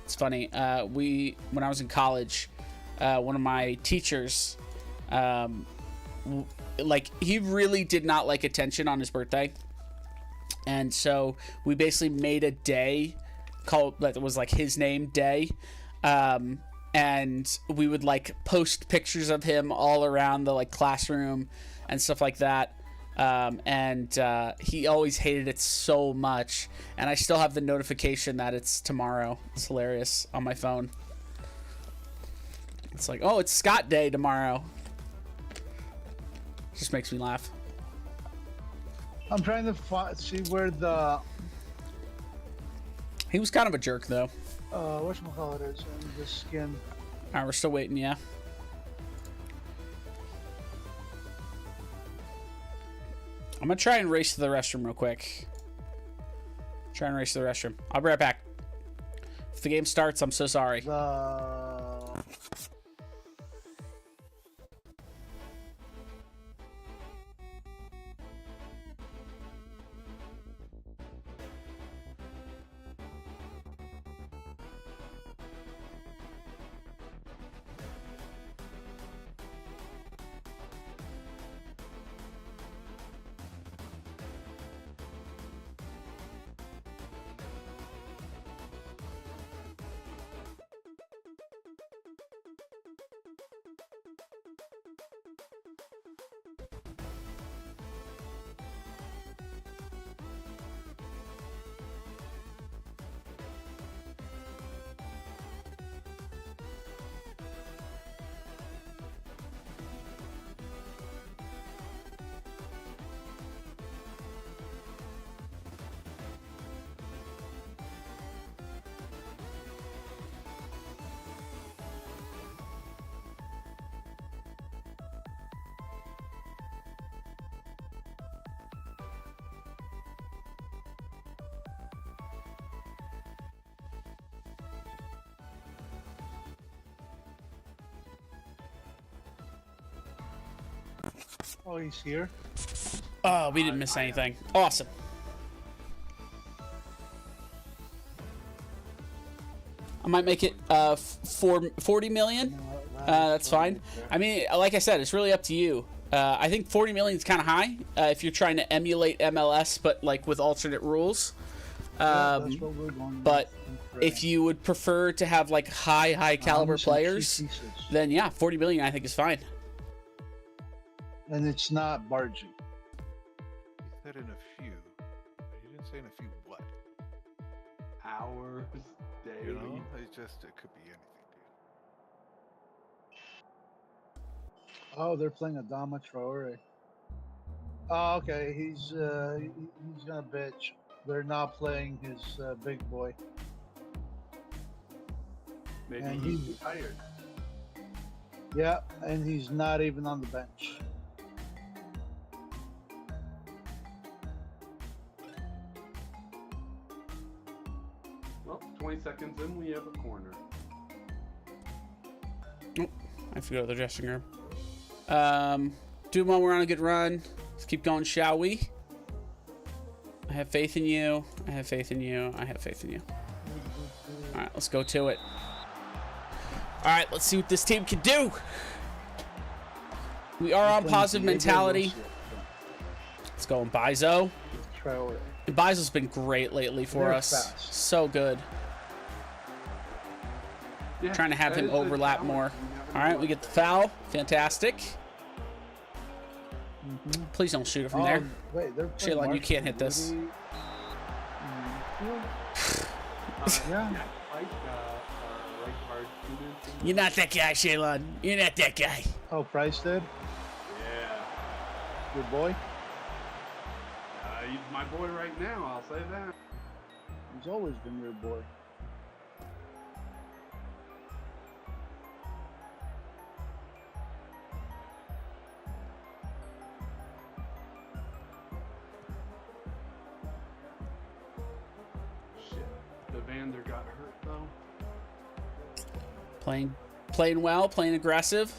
It's funny. When I was in college, one of my teachers, like he really did not like attention on his birthday. And so we basically made a day called that was like his name day. And we would like post pictures of him all around the like classroom and stuff like that. He always hated it so much. And I still have the notification that it's tomorrow. It's hilarious on my phone. It's like, oh, it's Scott Day tomorrow. Just makes me laugh. I'm trying to see where the He was kind of a jerk though. whatchamacallit is in the skin. All right, we're still waiting, yeah. I'm gonna try and race to the restroom real quick. Try and race to the restroom. I'll be right back. If the game starts, I'm so sorry. The Oh, he's here. Oh, we didn't miss anything. Awesome. I might make it 40 million. That's fine. I mean, like I said, it's really up to you. I think 40 million is kind of high if you're trying to emulate MLS, but like with alternate rules. That's what we're going But with. if you would prefer to have like high caliber players, then yeah, 40 million I think is fine. And it's not barging. He said in a few. But he didn't say in a few what. Hours, days. You know, it's just it could be anything, dude. Oh, they're playing Adama Traore. Oh, okay. He's gonna bitch. They're not playing his big boy. Maybe And he's he- tired. Yeah, and he's not even on the bench. Well, 20 seconds in, we have a corner. I have to go to the dressing room. Do one. We're on a good run. Let's keep going, shall we? I have faith in you. I have faith in you. I have faith in you. All right, let's go to it. All right, let's see what this team can do. We are on positive mentality. Let's go, Mbizo. Traore. Mbizo's been great lately for They're us. fast. So good. Yeah, Trying to have that him is the overlap challenge. more. You never All know right, we what- get the foul. Fantastic. Mm-hmm. Please don't shoot it from there. Wait, they're playing Shaylon, you can't hit Marshall. this. Yeah. Like, right guard student. You're not that guy, Shaylon. You're not that guy. Oh, Price did. Yeah. Good boy. He's my boy right now, I'll say that. He's always been your boy. Shit. The Vander got hurt, though. Playing well, playing aggressive.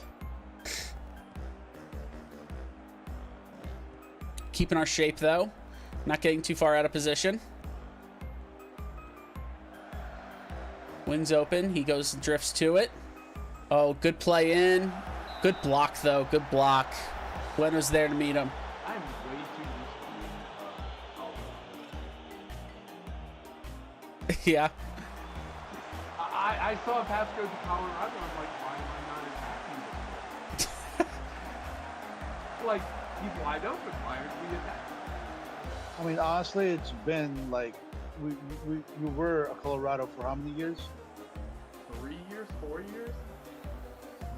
Keeping our shape, though. Not getting too far out of position. Wind's open. He goes and drifts to it. Oh, good play in. Good block, though. Good block. Bueno's there to meet him. I'm way too used to being Yeah. I saw a pass go to Colorado. I'm like, why am I not attacking this? Like, he's wide open. Why aren't we attacking? I mean, honestly, it's been like we were a Colorado for how many years? 3 years, 4 years?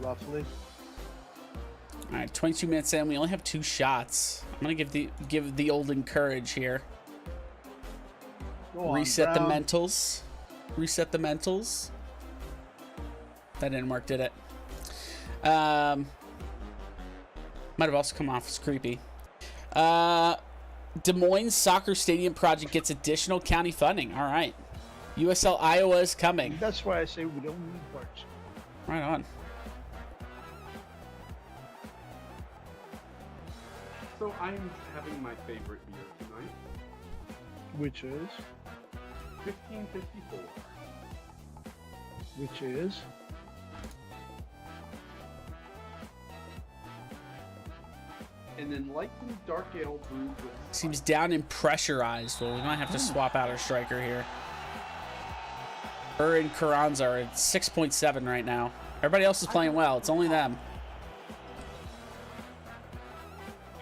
Roughly. All right, 22 minutes in. We only have 2 shots. I'm gonna give the old encourage here. Go on, Reset the Brown. mentals. Reset the mentals. That didn't work, did it? Might have also come off as creepy. Des Moines Soccer Stadium project gets additional county funding. All right. USL Iowa is coming. That's why I say we don't need parts. Right on. So I'm having my favorite beer tonight. Which is? 1554. Which is? An enlightened dark ale brewed with Seems down and pressurized. Well, we might have to swap out our striker here. And Carranza are at 6.7 right now. Everybody else is playing well. It's only them.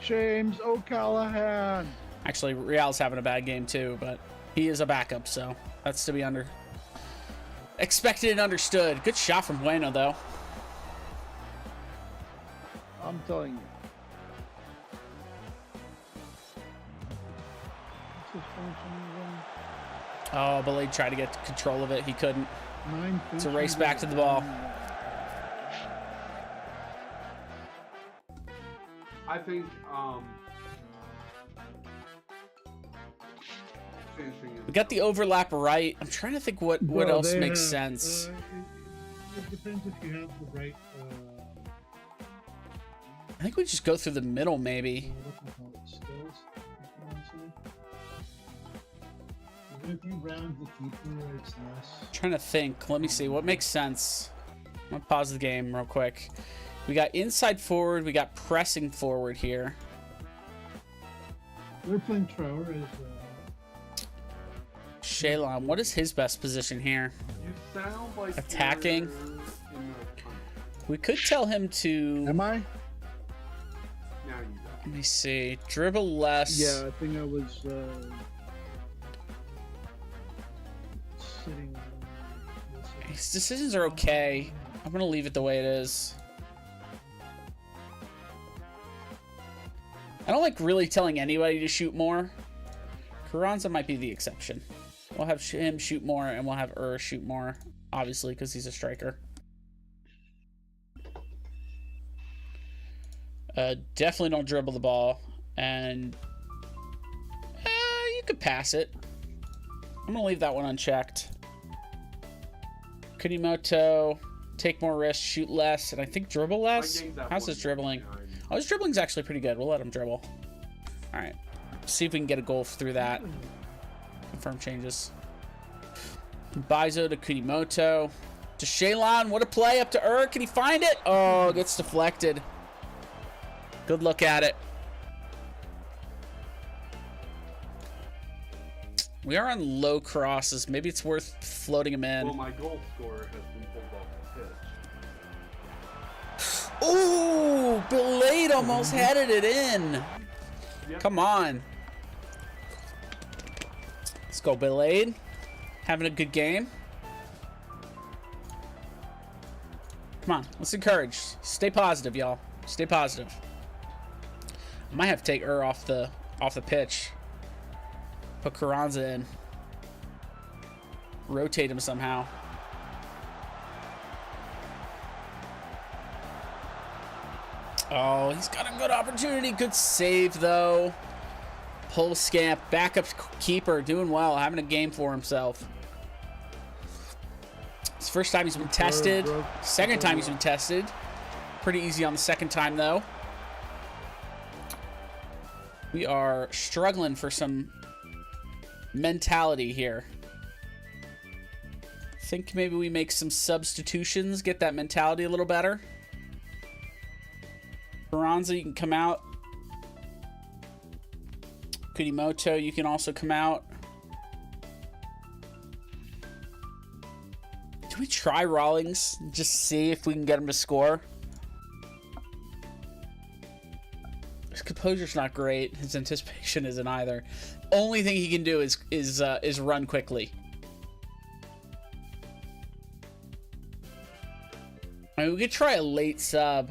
James O'Callahan. Actually, Real's having a bad game too, but he is a backup, so that's to be expected and understood. Good shot from Bueno, though. I'm telling you. What's this phone Oh, Belay tried to get control of it. He couldn't. from? It's a race back to the ball. I think finishing is We got the overlap right. I'm trying to think what Bro, else they makes have, sense. It depends if you have the right I think we just go through the middle, maybe. If you round the keeper, it's less. Trying to think. Let me see what makes sense. I'm gonna pause the game real quick. We got inside forward. We got pressing forward here. We're playing Trower as Shaylon, what is his best position here? You sound like Attacking. you're in the country. We could tell him to. Am I? Now you don't. Let me see. Dribble less. Yeah, I think I was sitting. His decisions are okay. I'm gonna leave it the way it is. I don't like really telling anybody to shoot more. Carranza might be the exception. We'll have him shoot more, and we'll have shoot more, obviously, because he's a striker. Definitely don't dribble the ball, and you could pass it. I'm gonna leave that one unchecked. Kunimoto, take more risks, shoot less, and I think dribble less. How's his dribbling? Oh, his dribbling's actually pretty good. We'll let him dribble. All right. See if we can get a goal through that. Confirm changes. Baizo to Kunimoto. To Shaylon. What a play up to Can he find it? Oh, gets deflected. Good look at it. We are on low crosses. Maybe it's worth floating him in. Well, my goal scorer has been pulled off the pitch. Ooh, Belade almost headed it in. Yep. Come on. Let's go, Belade. Having a good game. Come on, let's encourage. Stay positive, y'all. Stay positive. I might have to take off the pitch. Put Carranza in. Rotate him somehow. Oh, he's got a good opportunity. Good save, though. Pull Scamp. Backup keeper. Doing well. Having a game for himself. It's the first time he's been tested. Second time he's been tested. Pretty easy on the second time, though. We are struggling for some mentality here. Think maybe we make some substitutions. Get that mentality a little better. Carranza, you can come out. Kunimoto, you can also come out. Do we try Rawlings? Just see if we can get him to score. His composure's not great. His anticipation isn't either. Only thing he can do is run quickly. I mean, we could try a late sub.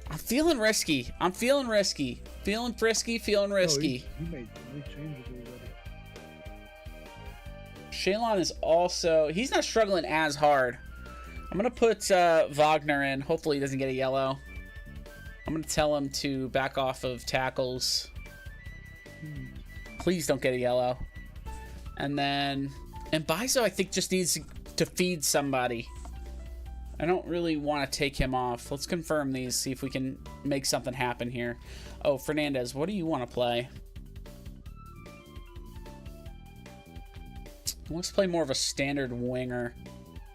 I'm feeling risky. I'm feeling risky. Feeling frisky, feeling risky. He made changes already. Shaylon is also... He's not struggling as hard. I'm going to put Wagner in. Hopefully he doesn't get a yellow. I'm going to tell him to back off of tackles. Please don't get a yellow. And then... And Baizo, I think, just needs to feed somebody. I don't really want to take him off. Let's confirm these, see if we can make something happen here. Oh, Fernandez, what do you want to play? Let's play more of a standard winger.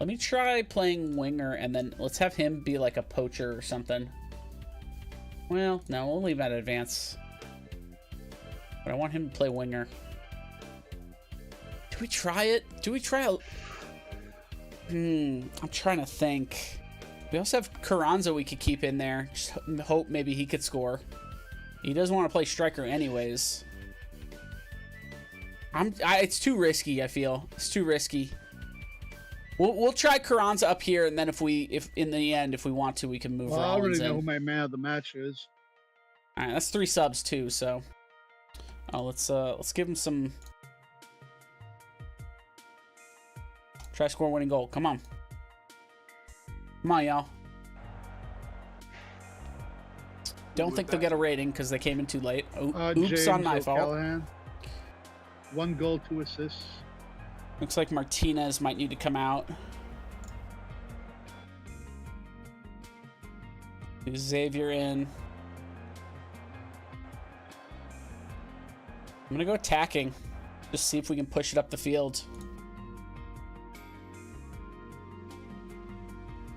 Let me try playing winger, and then let's have him be like a poacher or something. Well, no, we'll leave that advance. But I want him to play winger. Do we try it? Do we try a... I'm trying to think. We also have Carranza we could keep in there. Just hope maybe he could score. He doesn't want to play striker anyways. It's too risky, I feel. It's too risky. We'll try Carranza up here, and then if in the end, if we want to, we can move Well, I Rollins already know in. who my man of the match is. All right, that's 3 subs too, so... Oh, let's give him some... Try score winning goal. Come on. Come on, y'all. Don't think they'll get a rating because they came in too late. Oops, James on my fault. O'Callahan. 1 goal, 2 assists. Looks like Martinez might need to come out. Xavier in. I'm gonna go attacking. Just see if we can push it up the field.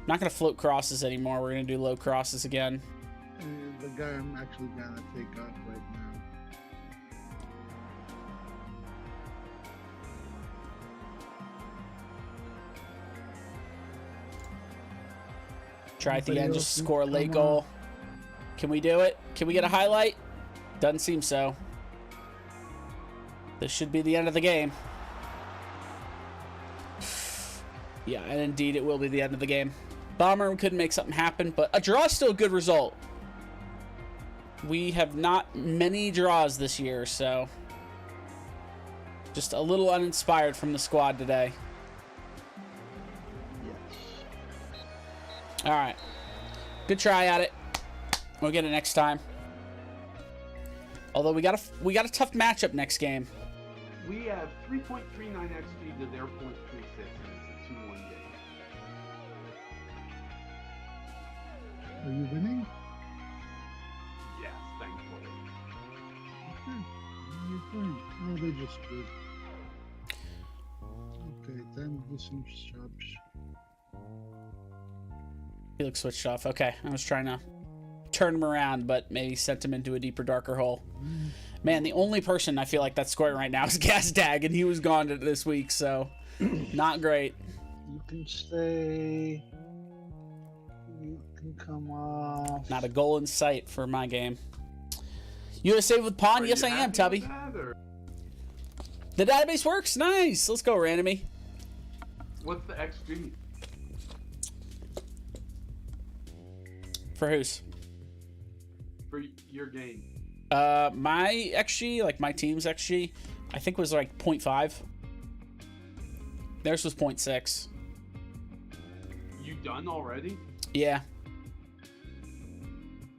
Not gonna float crosses anymore. We're gonna do low crosses again. The guy I'm actually gonna take off right now. Try at the Anybody end, else just think- score a late come on. goal. Can we do it? Can we get a highlight? Doesn't seem so. This should be the end of the game. Yeah, and indeed it will be the end of the game. Bummer we couldn't make something happen, but a draw is still a good result. We have not many draws this year, so just a little uninspired from the squad today. Yes. All right, good try at it. We'll get it next time. Although we got a tough matchup next game. We have 3.39 XG to their .36, and it's a 2-1 game. Are you winning? Yes, thankfully. You're fine. Oh, they just good. Okay, time to do some shops. He looks switched off. Okay, I was trying to turn him around, but maybe sent him into a deeper, darker hole. Man, the only person I feel like that's scoring right now is Gazdag, and he was gone this week, so not great. You can stay. You can come off. Not a goal in sight for my game. You want to save with Pawn? Are Yes, you I am, happy Tubby. with that, or The database works. Nice. Let's go, Randomy. what's the XG? For whose? For your game? My XG, like my team's XG, I think was like 0.5. Theirs was 0.6. You done already? Yeah.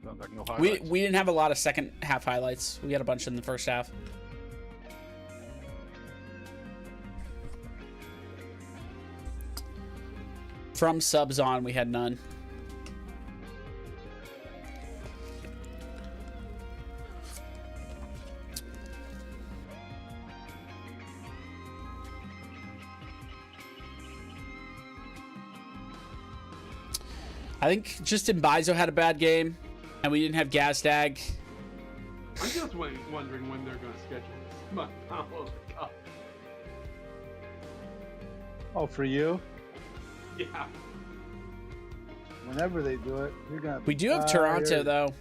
Sounds like no We highlights. didn't have a lot of second half highlights. We had a bunch in the first half. From subs on, we had none. I think just Mbaizo had a bad game, and we didn't have Gazdag. I'm just wondering when they're going to schedule this month. Oh, for you? Yeah. Whenever they do it, you're gonna. We do have Toronto, though.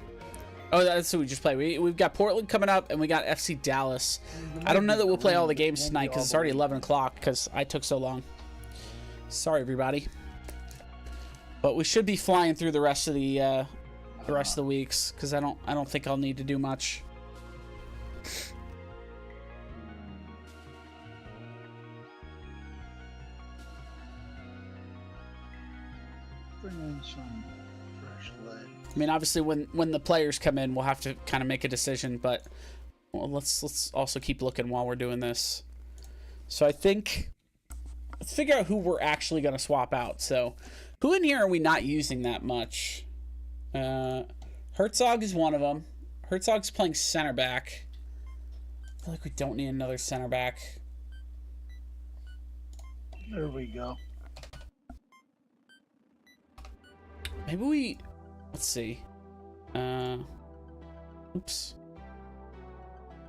Oh, that's who we just played. We've got Portland coming up, and we got FC Dallas. I don't know that we'll play all the games tonight because it's already 11 o'clock because I took so long. Sorry, everybody. But we should be flying through the rest of the weeks because I don't think I'll need to do much. Bring in some fresh legs. I mean, obviously, when the players come in, we'll have to kind of make a decision. But well, let's also keep looking while we're doing this. So I think let's figure out who we're actually going to swap out. So who in here are we not using that much? Herzog is one of them. Herzog's playing center back. I feel like we don't need another center back. There we go. Maybe we... Let's see. Oops.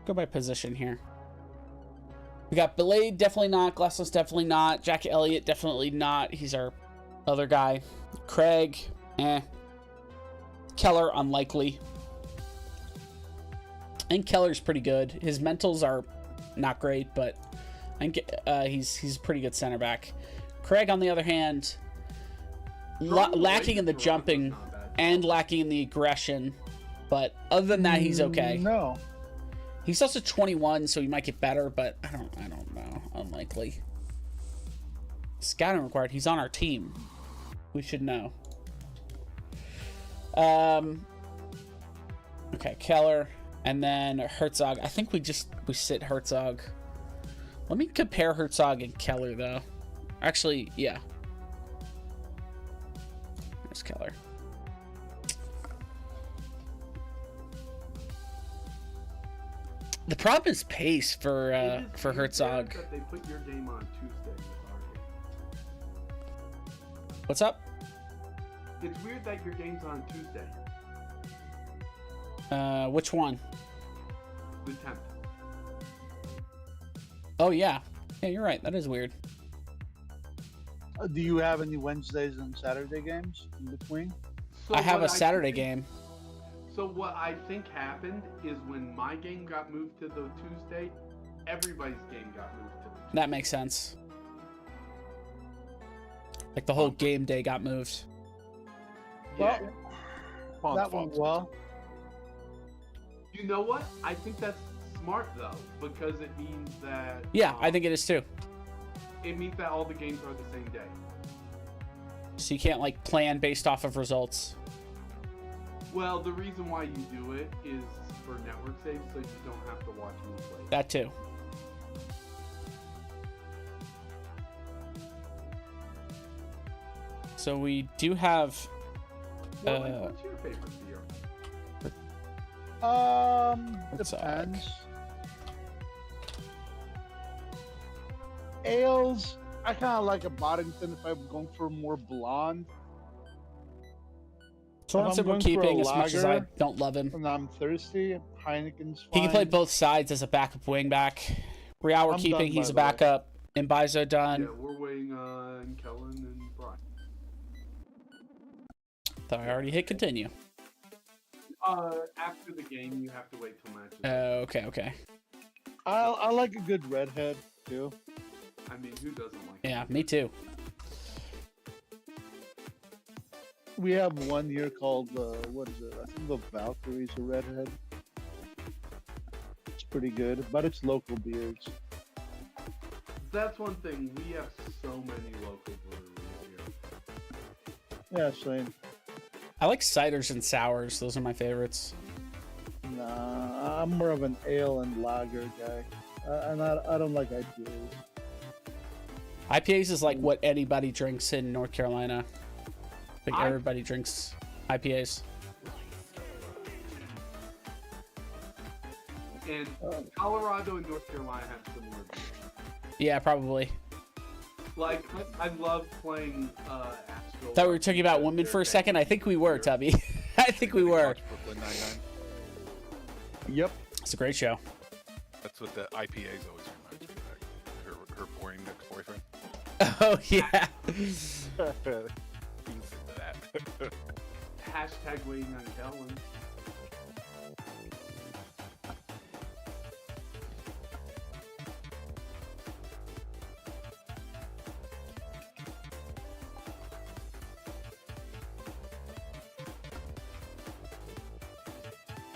Go by position here. We got Belay, definitely not. Glasslow's definitely not. Jack Elliott, definitely not. He's our other guy. Craig, Keller, unlikely. I think Keller's pretty good. His mentals are not great, but I think he's a pretty good center back. Craig, on the other hand, lacking in the jumping and lacking in the aggression, but other than that, he's okay. No. He's also 21, so he might get better, but I don't know. Unlikely. Scouting required. He's on our team. We should know. Okay, Keller, and then Herzog. I think we sit Herzog. Let me compare Herzog and Keller, though. Actually, yeah. There's Keller. The problem is pace It is weird Herzog. that they put your game on Tuesday with our game. What's up? It's weird that your game's on Tuesday, Which one? the 10th. Oh yeah, yeah, you're right. That is weird. Do you have any Wednesdays and Saturday games in between? So I have a what Saturday think- game. So what I think happened is when my game got moved to the Tuesday, everybody's game got moved to the Tuesday. That makes sense. Like the whole game day got moved. Yeah. Well, that went well. You know what? I think that's smart though, because it means that. Yeah, I think it is too. It means that all the games are the same day. So you can't like plan based off of results. Well, the reason why you do it is for network saves, so you don't have to watch me play. That too. So we do have. Well, what's your favorite beer? Herzog. Depends. Ales, I kind of like a Boddington if I'm going for more blonde. Sorensen we're going for a keeping as much as I lager, don't love him. And I'm thirsty. Heineken's He fine. can play both sides as a backup wingback. Real we're I'm keeping, done, he's a by the way. backup. Mbizo done. Yeah, we're waiting on Kellen and Brian. Thought I already hit continue. After the game, you have to wait till matches. Okay. I like a good redhead too. I mean, who doesn't like Yeah, me too. We have one here called what is it? I think the Valkyrie's a redhead. It's pretty good, but it's local beers. That's one thing. We have so many local breweries here. Yeah, same. I like ciders and sours. Those are my favorites. Nah, I'm more of an ale and lager guy, and I don't like IPAs. IPAs is like what anybody drinks in North Carolina. Like everybody drinks IPAs. And Colorado and North Carolina have similar beers. Yeah, probably. Like, I love playing Asheville. Thought we were talking about women for a second. I think we were, Tubby. I think we were. Watch Brooklyn Nine-Nine. Yep. It's a great show. That's what the IPAs always reminds me of. Her boring ex-boyfriend. Oh yeah. He's into that. Hashtag waiting on Kellen.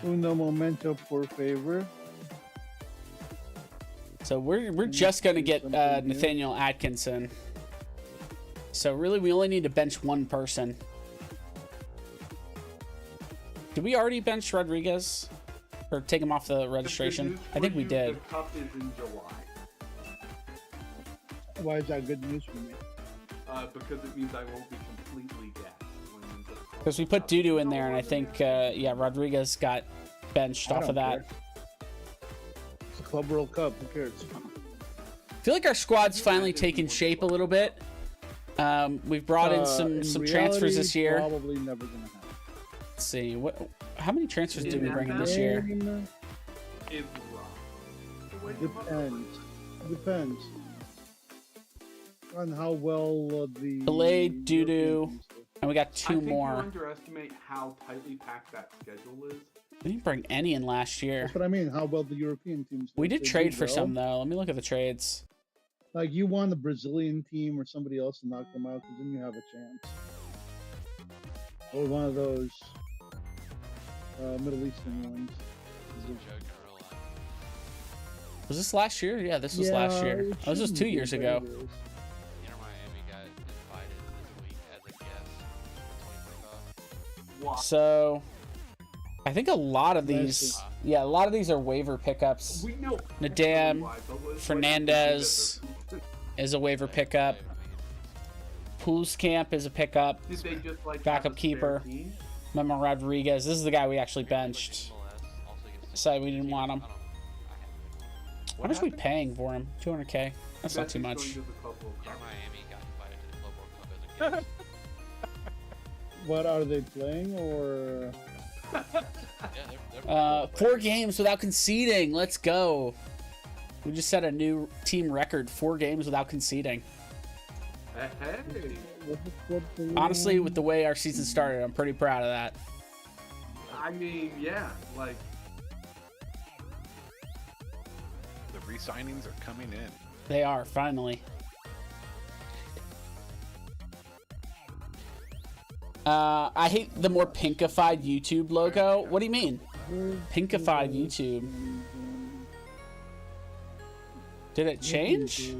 Uno momento por favor. So we're just gonna get Nathaniel Atkinson. So really, we only need to bench one person. Did we already bench Rodriguez? Or take him off the registration? I think we did. The cup is in July. Why is that good news for me? Because it means I won't be completely gassed. Because we put Dudu in there, and I think, yeah, Rodriguez got benched I off of don't that. care. It's a Club World Cup. Who cares? I feel like our squad's finally taken shape a little bit. We've brought in some reality, transfers this year. Probably never gonna happen. Let's see. How many transfers did we bring in this NFL? year? It's rough. The way you Depends. Depends on how well the Delayed, Dudu. European teams do. And we got I two think you more. underestimate how tightly packed that schedule is. We didn't bring any in last year. That's what I mean. How well the European teams do. We If did they do trade for well, some, though. Let me look at the trades. Like you want the Brazilian team or somebody else to knock them out, because then you have a chance. Or one of those Middle Eastern ones. Was this last year? Yeah, this was last year. it Oh, this was shouldn't 2 be, years but ago. it is. Inter Miami got invited this week as a guest. 20 kickoff. So, I think a lot of Nice. these, yeah, a lot of these are waiver pickups. We know Nadam, why, but let's Fernandez is a waiver pickup. Pools Camp is a pickup. Did they just like Backup have a spare keeper. team? Memo Rodriguez. This is the guy we actually benched. Decided we didn't want him. How much are we paying for him? 200K. That's not too Messi's much. going to the Club World Inter Cup. Miami got invited to the Club World Cup as a kid. What are they playing or? Yeah, they're 4 games without conceding. Let's go. We just set a new team record. 4 games without conceding. Hey. Honestly, with the way our season started, I'm pretty proud of that. I mean, yeah, like, The re-signings are coming in. They are, finally. I hate the more pinkified YouTube logo. What do you mean? Pinkified YouTube. Did it change?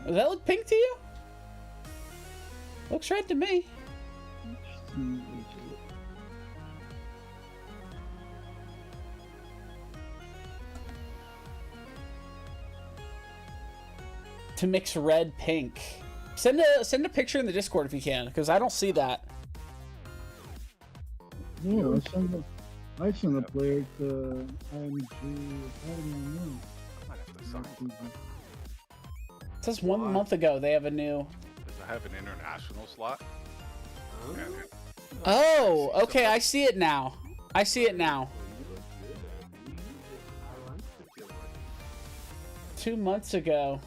Does that look pink to you? Looks red to me. To mix red pink. Send a picture in the Discord if you can, because I don't see that. Yeah, I send the player to IMG Academy. I might have to sign. It says 1 month ago they have a new. Does it have an international slot? Yeah, dude. Oh, okay, I see it now. I see it now. 2 months ago,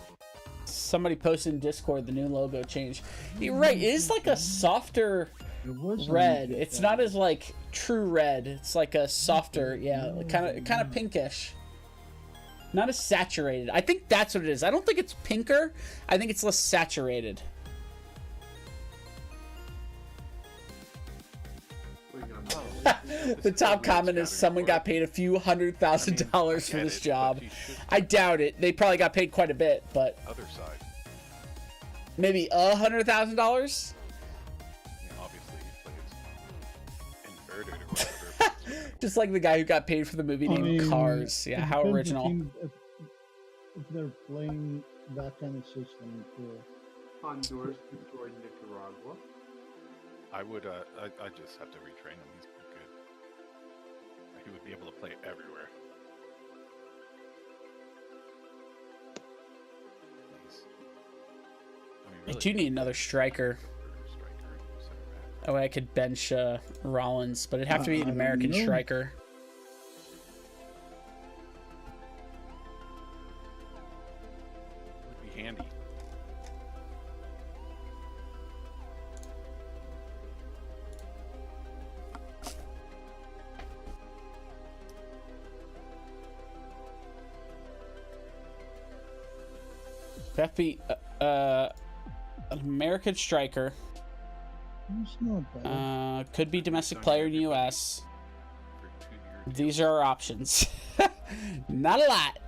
somebody posted in Discord the new logo change. You're right, it is like a softer red. It's not as like true red. It's like a softer, yeah, kind of pinkish. Not as saturated. I think that's what it is. I don't think it's pinker. I think it's less saturated. The top comment is someone got paid a few $100,000 for this job. I doubt it. They probably got paid quite a bit, but Other side. maybe $100,000. I mean, obviously, like it's inverted or whatever. Just like the guy who got paid for the movie named Cars. Yeah, how original. If they're playing that kind of system too. Honduras destroyed Nicaragua. I would. I just have to retrain him. He's pretty good. He would be able to play everywhere. I do need another striker. That way I could bench Rollins, but it'd have to be an American striker. Would be handy. That'd be an American striker. It's not bad. Could be domestic player in the U.S. These are our options. Not a lot.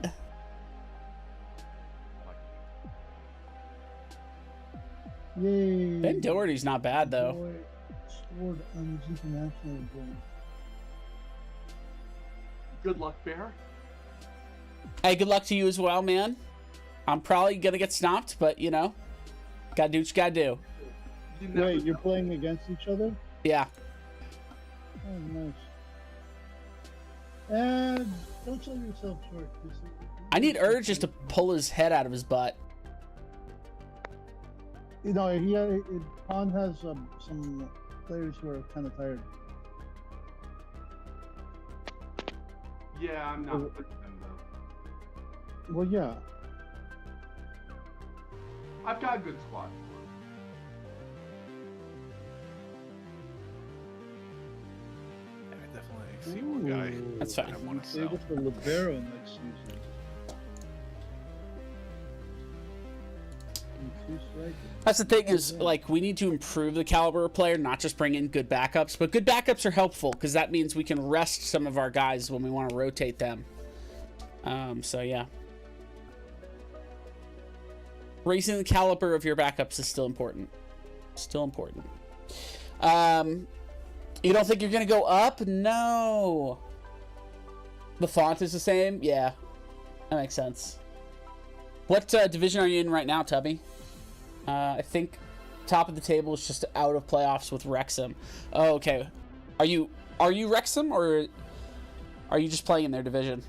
Yay. Ben Doherty's not bad though. Boy scored on his international game. Good luck, Bear. Hey, good luck to you as well, man. I'm probably gonna get stomped, but you know, gotta do what you gotta do. You never Wait, you're know. playing against each other? Yeah. Oh, nice. And don't sell yourself short. I need Urge just to pull his head out of his butt. You know, Pond has some players who are kind of tired. Yeah, I'm not with them though. Well, yeah. I've got a good squad. I definitely see one guy. That's that fine. I want to Save sell. it for Libero next season. That's the thing is, like, we need to improve the caliber of player, not just bring in good backups. But good backups are helpful because that means we can rest some of our guys when we want to rotate them. So, yeah. Raising the caliber of your backups is still important. Still important. You don't think you're going to go up? No. The font is the same? Yeah. That makes sense. What division are you in right now, Tubby? I think top of the table is just out of playoffs with Wrexham. Oh, okay. Are you Wrexham, or are you just playing in their division?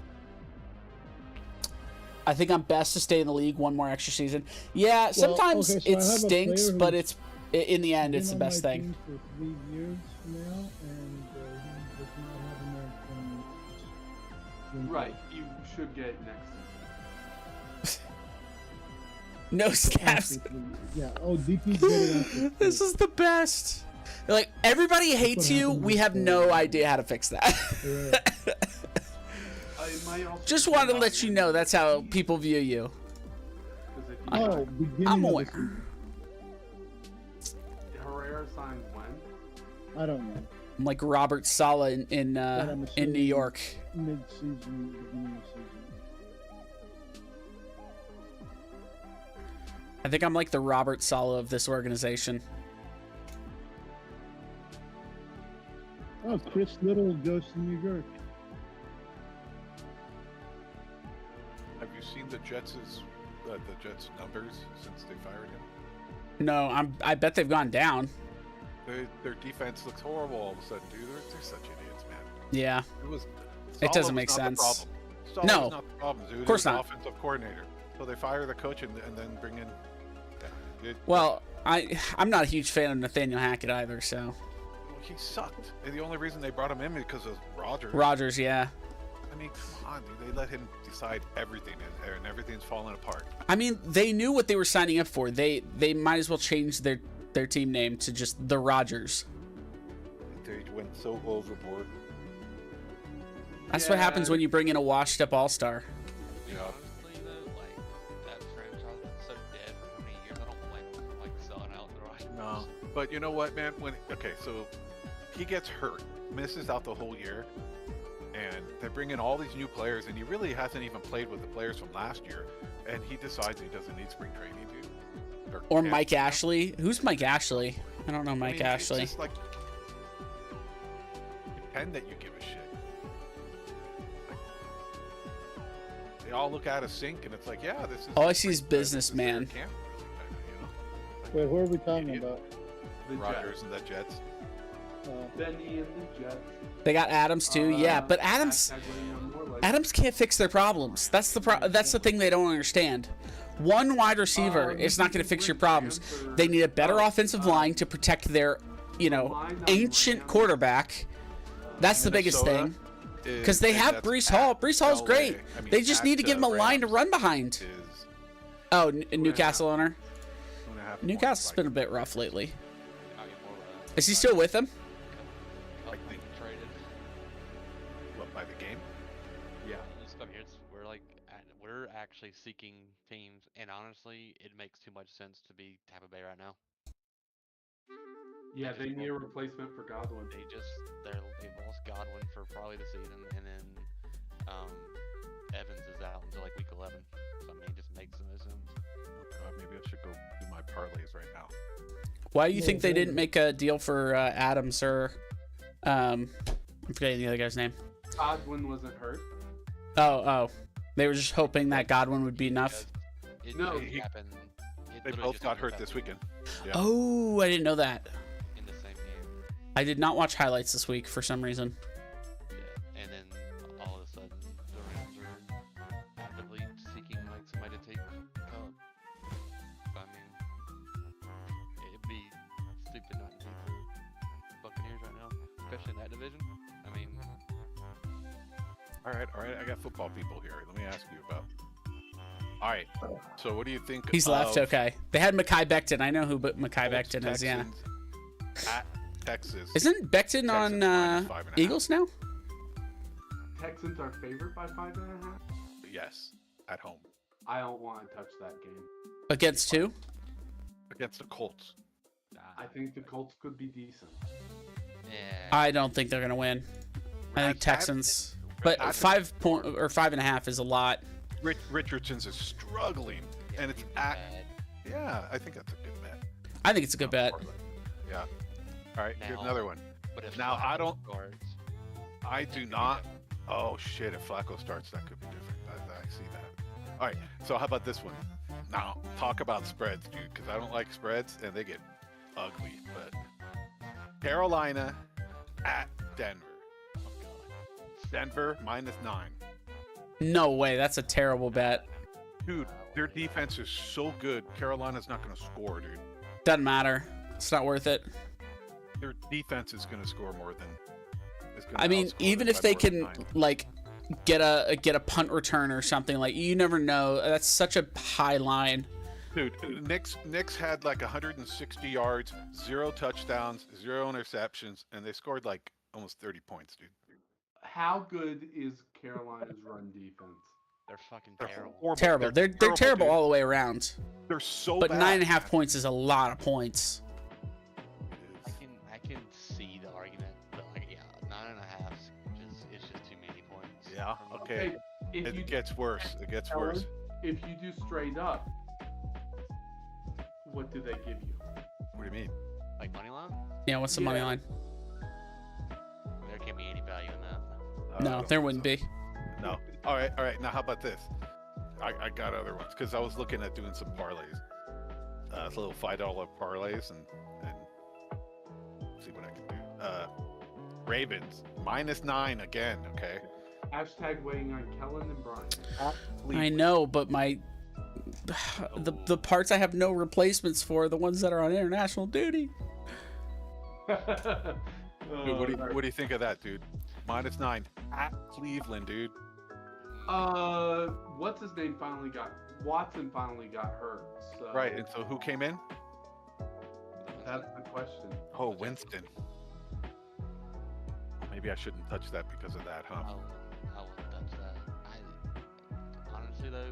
I think I'm best to stay in the league one more extra season. Yeah, sometimes okay, so I it have a stinks, player but who's in the end, it's been the on best my thing. team for 3 years now, and he does not have American. Right, you should get it next season. No snaps. Yeah. Oh, DP's getting after This is the best. They're like, everybody hates you. happened We with have no idea how to fix that. Yeah. It might also Just be wanted to about let you know that's how people view you. 'cause if you Oh, beginning I'm of the aware. season. Herrera signed when? I don't know. I'm like Robert Sala in I'm New assuming York. Mid-season, beginning of season. I think I'm like the Robert Sala of this organization. Oh, Chris Little goes to New York. Have you seen the Jets' numbers since they fired him? No, I bet they've gone down. Their defense looks horrible all of a sudden, dude. They're such idiots, man. Yeah. It doesn't was make not the sense. problem. Sala No. was not the problem, dude. Of course He was not. the offensive coordinator. So they fire the coach and then bring in. Well, I'm not a huge fan of Nathaniel Hackett either, so. He sucked. And the only reason they brought him in because of Rodgers. Rodgers, yeah. I mean, come on, dude. They let him decide everything, and everything's falling apart. I mean, they knew what they were signing up for. They might as well change their team name to just the Rodgers. They went so overboard. That's what happens when you bring in a washed-up all-star. Yeah. Honestly, though, like that franchise is so dead for so many years. I don't blame them for like selling out the Rodgers. No, but you know what, man? So he gets hurt, misses out the whole year, and they bring in all these new players, and he really hasn't even played with the players from last year, and he decides he doesn't need spring training, dude. Or camp, Mike you know? Ashley. Who's Mike Ashley? I don't know I Mike mean, Ashley. It's just like pretend that you give a shit. They all look out of sync, and it's like, yeah, this is. All I see is this their businessman. camp, you know? Like, Wait, who are we talking Idiot. about? The Rodgers Jets. and the Jets. Benny and the Jets. They got Adams too, yeah. But Adams can't fix their problems. That's the thing they don't understand. One wide receiver is not going to fix your problems. They need a better offensive line to protect their, ancient quarterback. That's the biggest thing. Because they have Breece Hall. Breece Hall's great. They just need to give him a line to run behind. Oh, Newcastle owner. Newcastle's been a bit rough lately. I'll get more of that. Is he still with them? I think traded. What, by the game? Yeah. Just come here. We're actually seeking teams, and honestly, it makes too much sense to be Tampa Bay right now. Yeah, they need a replacement for Godwin. They've lost Godwin for probably the season, and then Evans is out until like week 11. So I mean, it just makes no sense. Oh God, maybe I should go do my parlays right now. Why do you think they didn't make a deal for Adams or I'm forgetting the other guy's name? Godwin wasn't hurt. Oh. They were just hoping that Godwin would be enough. No, It happened. They both got hurt this weekend. Yeah. Oh, I didn't know that. in the same game. I did not watch highlights this week for some reason. Yeah, and then all of a sudden, the Rams are actively seeking like somebody to take Cup. I mean, it'd be stupid not to take the Buccaneers right now, especially in that division. I mean, All right. I got football people here. Let me ask you about. All right. So, what do you think? He's left. of Okay. They had Mekhi Becton. I know who Mekhi Colts Becton is. Yeah. Texans At Texas. Isn't Becton Texans on minus 5.5. Eagles now? Texans are favored by 5.5. Yes, at home I don't want to touch that game. Against who? against the Colts. I think the Colts could be decent. yeah. I don't think they're gonna win. I think Texans. But 5.5 is a lot. Richardson's is struggling, and it's at. bad. Yeah, I think that's a good bet. I think it's a good bet. Yeah. All right, here's Now- another one. But if Now, I Flacco don't- starts, I do not. Oh shit! If Flacco starts, that could be different. I see that. All right. So how about this one? Now talk about spreads, dude, because I don't like spreads, and they get ugly. But Carolina at Denver. Oh, God. Denver -9. No way. That's a terrible bet. Dude, their defense is so good. Carolina's not going to score, dude. Doesn't matter. It's not worth it. Their defense is going to score more than. I mean, even if they can like get a punt return or something, like you never know. That's such a high line. Dude, Knicks had like 160 yards, 0 touchdowns, 0 interceptions, and they scored like almost 30 points, dude. How good is Carolina's run defense? They're fucking They're terrible. horrible. Terrible. They're terrible dude. all the way around. They're so But bad. 9.5 points is a lot of points. I can see the argument, but like, yeah, 9.5 is just too many points. Yeah, for me. okay. If you It gets worse. It gets Ellen, worse. if you do straight up, what do they give you? What do you mean? Like money line? Yeah, what's the money Yeah. line? There can't be any value in that. I No, don't there think wouldn't so. be. No. All right. Now, how about this? I got other ones because I was looking at doing some parlays, little $5 parlays, and see what I can do. Ravens -9 again. Okay. Hashtag waiting on Kellen and Brian. I know, but the parts I have no replacements for are the ones that are on international duty. Dude, what do you think of that, dude? -9 at Cleveland, dude. What's his name Watson finally got hurt. So Right. And so who came in? that's the question. Oh, Winston. Maybe I shouldn't touch that because of that, huh? I wouldn't touch that. Honestly though,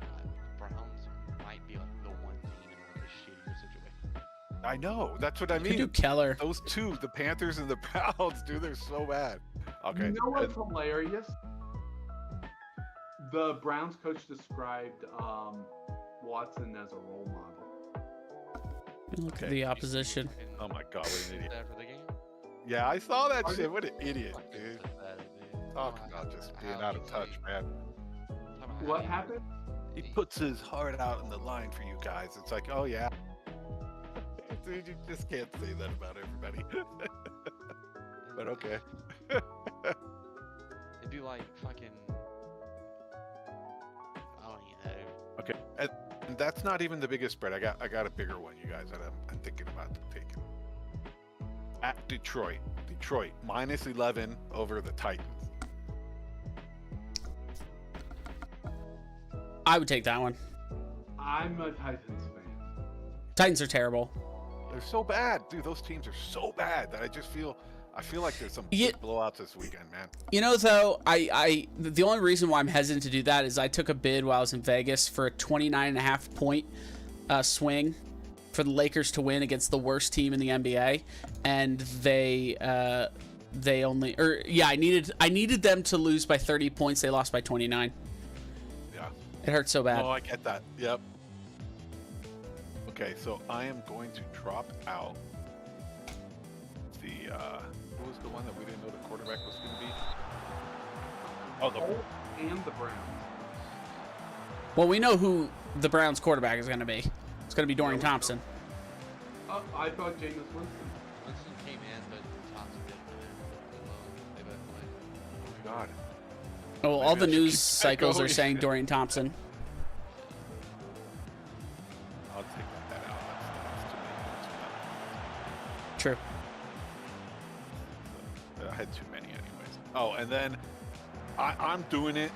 Browns might be like the one team in like a shittier situation. I know. That's what I You could do mean. Keller. Those two, the Panthers and the Browns, dude, they're so bad. Okay. You know what's hilarious? The Browns coach described Watson as a role model. Look at Okay. the opposition. And Oh my God, what an idiot. after the game, Yeah, I saw that Are shit. you- What an idiot, fucking dude. pathetic, dude. Talk How- about just being how out of easy- touch, man. talk about What how happened? He puts his heart out in the line for you guys. It's like, oh yeah. Dude, you just can't say that about everybody. But okay. It'd be like fucking. I don't even know. Okay. And that's not even the biggest spread. I got a bigger one, you guys, that I'm thinking about taking. At Detroit. Detroit -11 over the Titans. I would take that one. I'm a Titans fan. Titans are terrible. They're so bad, dude. Those teams are so bad that I feel like there's some Yeah. big blowouts this weekend, man. You know, though, the only reason why I'm hesitant to do that is I took a bid while I was in Vegas for a 29.5 point swing for the Lakers to win against the worst team in the NBA, and they only, I needed them to lose by 30 points. They lost by 29. Yeah. It hurt so bad. No, I get that. Yep. Okay, so I am going to drop out the what was the one that we didn't know the quarterback was going to be? Oh, the Colts and the Browns. Well, we know who the Browns quarterback is going to be. It's going to be Dorian Thompson. I thought Jameis Winston. Winston came in, but Thompson didn't come in. Well, they both played. God. Oh, all the Maybe I should news keep that cycles are going. saying Dorian Thompson. I'll take that out. That's too many points. True. I had too many anyways. Oh, and then I'm doing it.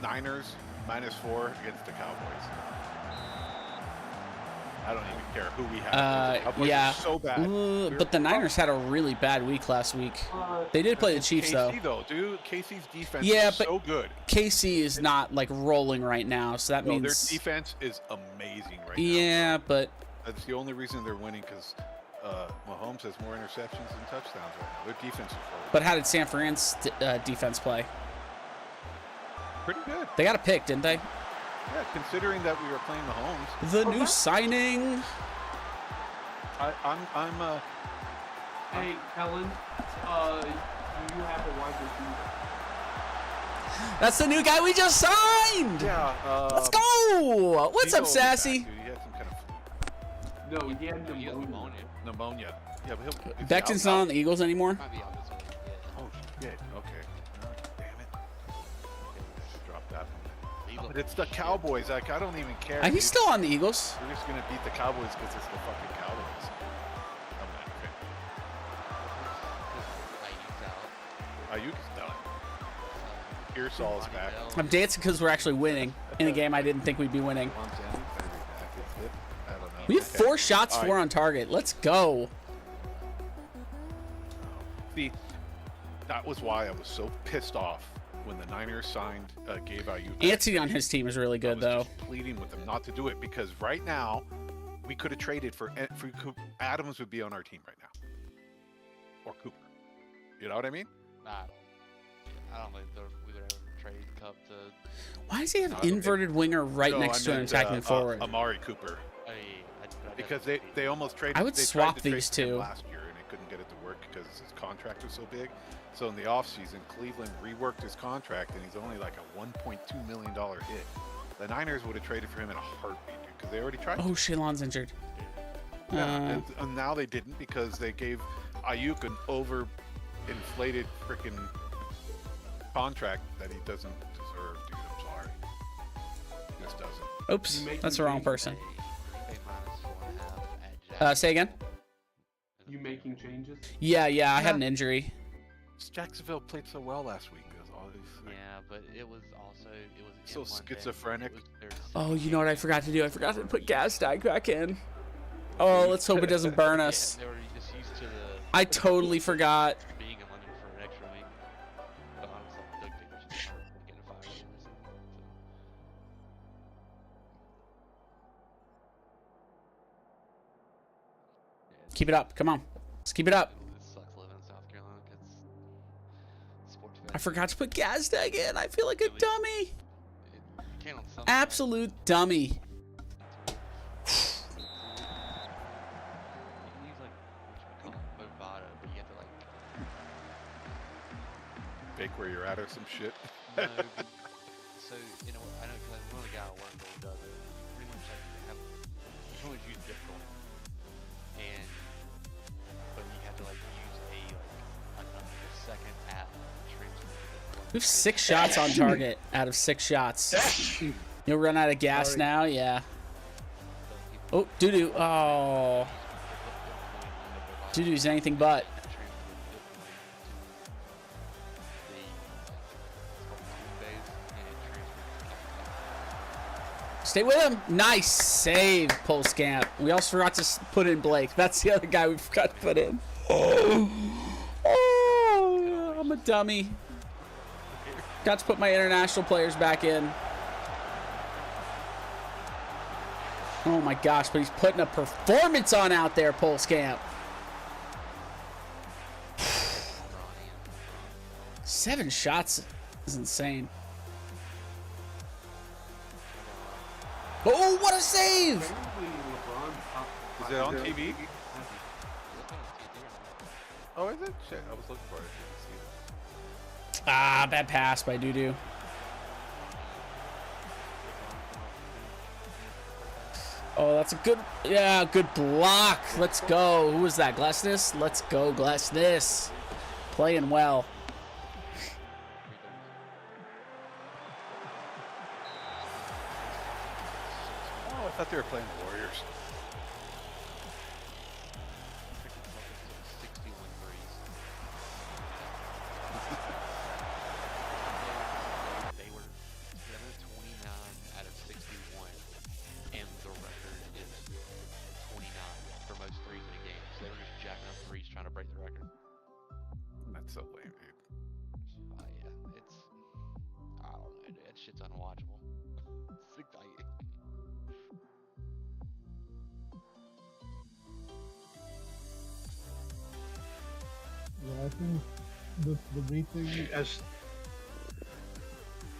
Niners -4 against the Cowboys. I don't even care who we have. The Cowboys yeah. are so bad. But the Niners had a really bad week last week. They did play the Chiefs, though. KC, dude. KC's defense Yeah, is but so good. KC is not, like, rolling right now, so that No, their means... defense is amazing right now. Yeah, but... That's the only reason they're winning because Mahomes has more interceptions than touchdowns right now. Their defense is rolling. But how did San Fran's defense play? Pretty good. They got a pick, didn't they? Yeah, considering that we were playing Mahomes. The new signing. I'm Hey, Kellen, do you have a wide receiver? That's the new guy we just signed. yeah. Let's go. What's up, Debo Sassy? was back, dude. He had some kind of No, he had He has pneumonia. Pneumonia. Yeah, but he'll. is he Becton's out? not on the Eagles anymore. Might be out this week. Yeah. Oh shit. Okay. Damn it. Drop that one. He No, looked but it's the shit. Cowboys. Like I don't even care. He's still on the Eagles. We're just gonna beat the Cowboys because it's the fucking Cowboys. I'm not okay. Ayuk's out. Ayuk's done. Pearsall's back. I'm dancing because we're actually winning in a game I didn't think we'd be winning. I don't know. We have 4 shots, All 4 right. on target. Let's go. See, that was why I was so pissed off when the Niners signed gave Ayuk. Anthony on his team is really I good, was though. just pleading with them not to do it because right now we could have traded for Adams would be on our team right now, or Cooper. You know what I mean? I don't think we would ever trade Cup to. Why does he have Okay. inverted winger right No, next I to an meant, attacking forward? Amari Cooper. I Because they almost traded. I would they swap tried to trade these for him two. last year, and they couldn't get it to work because his contract was so big. So in the offseason, Cleveland reworked his contract, and he's only like a $1.2 million hit. The Niners would have traded for him in a heartbeat because they already tried. Oh, Shalon's injured. Yeah, and now they didn't because they gave Ayuk an over-inflated freaking contract that he doesn't deserve, dude. I'm sorry. He just doesn't. Oops, You make that's the him wrong think person. -4.5 at Say again? You making changes? Yeah, I had an injury. Jacksonville played so well last week. It was all these, Yeah, but it was also So in London. schizophrenic. It was their Oh, you know what I forgot to do? I forgot to put gas tank back in. Oh, let's hope it doesn't burn Yeah, us. they were just used to I totally forgot. being in London for an extra week. But honestly, Doug Taylor should start getting fired again or something. So. Keep it up. Come on. Let's keep it up. It sucks living in South Carolina because sports. I forgot to put gas tank in. I feel like a dummy. You can on some Absolute dummy. You can use like Movado, but you have to like fake where you're at or some shit. no. So you know, I know because one of the guys I work with does it. Pretty much like you have you can always use Bitcoin, and but you have to like use a second app to transfer Bitcoin. We have 6 shots on target out of 6 shots. You'll run out of gas Sorry. now? Yeah. Oh, doo-doo. Oh. Doo-doo's anything but. Stay with him. Nice save, Pole Scamp. We also forgot to put in Blake. That's the other guy we forgot to put in. Oh, I'm a dummy. Got to put my international players back in. Oh my gosh, but he's putting a performance on out there, Pole Scamp. 7 shots is insane. Oh, what a save! Apparently LeBron's top Is it on 5 TV? Oh, is it? Shit, I was looking for it. I didn't see it. Ah, bad pass by Doo-Doo. Oh, that's a good block. Let's go. Who was that? Glessness? Let's go, Glessness. Playing well. Oh, I thought they were playing the Warriors. 61 threes. They were 29 out of 61, and the record is 29 for most threes in a game. So they were just jacking up threes trying to break the record. That's so lame, dude. Yeah, it's I don't know, dude. That shit's unwatchable. It's exciting. Yeah, I think the rethink. As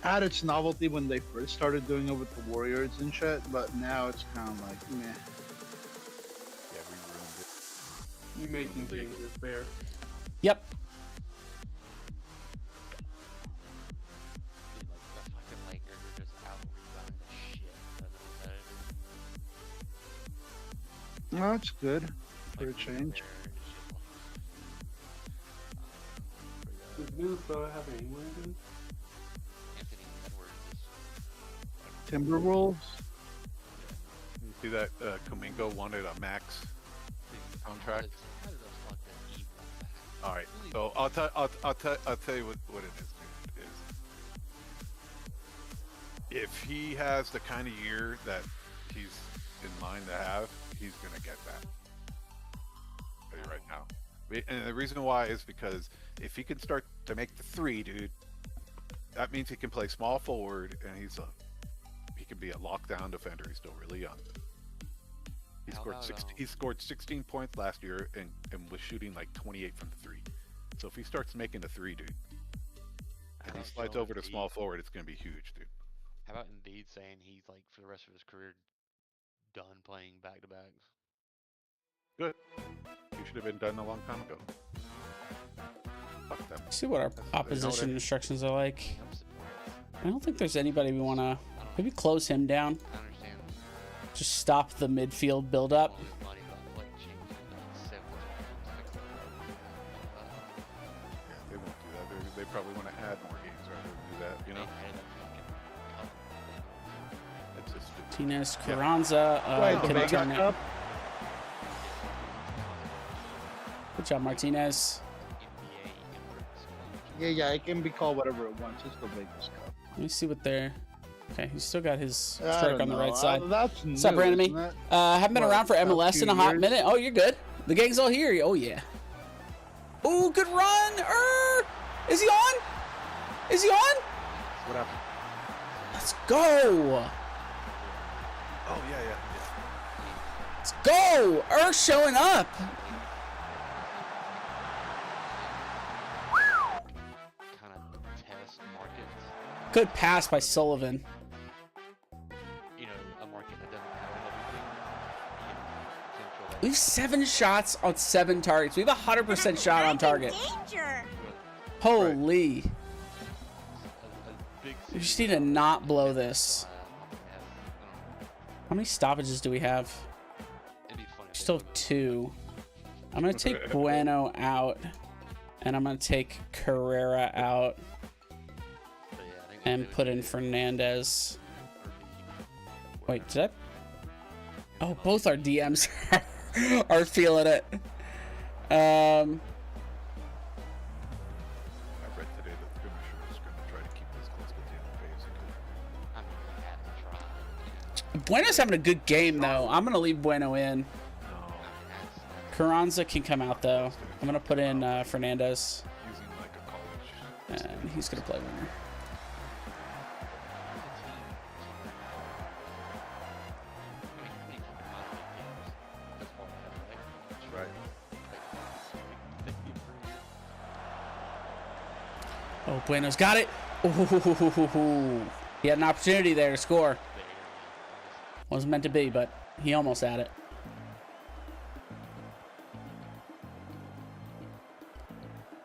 had its novelty when they first started doing it with the Warriors and shit, but now it's kind of like meh. Yeah, we ruined it. You making changes there. Yep. Dude, like the fucking Lakers are just out rebounding the shit out of No, that's good for a Like, change. there, it's just like, Does Minnesota have anyone good? Anthony Edwards is Timberwolves. You see that Kuminga wanted a max contract? How did those fuck that evil back? All right, Really so I'll tell you what it is, dude. If he has the kind of year that he's in line to have, he's gonna get that. I'll tell you right now. And the reason why is because if he can start to make the three, dude, that means he can play small forward, and he can be a lockdown defender. He's still really young. He scored 16 points last year and was shooting like 28 from the three. So if he starts making the three, dude, and he slides over to small forward, it's gonna be huge, dude. How about Embiid saying he's like for the rest of his career done playing back to backs? Good. He should have been done a long time ago. Fuck them. See what our opposition instructions are like. I don't think there's anybody we want to maybe close him down. I understand Just stop the midfield buildup. all this money about like changing like 7 Yeah, they won't do that. They probably want to add more games rather than do that, you know? It's just stupid. Martinez, Carranza, Right, the can Mega turn it. Cup. Good job, Martinez. Yeah, it can be called whatever it wants. It's the Vegas Cup. Let me see what they're. Okay, he's still got his I strike don't on the know. right side. That's What's up, new, Brandon? isn't it? Haven't been What, around for about MLS in a 2 hot years? minute. Oh, you're good. The gang's all here. Oh yeah. Oh, good run. Is he on? Is he on? What happened? Let's go. Oh, yeah. Let's go. Showing up. Kind of test markets. Good pass by Sullivan. You know, a market that doesn't have everything. You know, potential that We have 7 shots on 7 targets. We have a 100% shot on target. Danger! Holy. a big We just city need to not blow this. I don't know. How many stoppages do we have? It'd be funny. if they Still moved 2. I'm going to take Bueno out. And I'm going to take Carrera out. but yeah, I think And they would put do in it Fernandez. or Wait, did I? Oh, both our DMs are feeling it. I read today that the commissioner was going to try to keep this close to the end phase. I mean, we had to try. You know, Bueno's having a good game, though. I'm going to leave Bueno in. No. that's Carranza can come out, though. I'm going to put in Fernandez. Using like a college. And he's going to play winger. That's right. Oh, Bueno's got it. Ooh, he had an opportunity there to score. Wasn't meant to be, but he almost had it.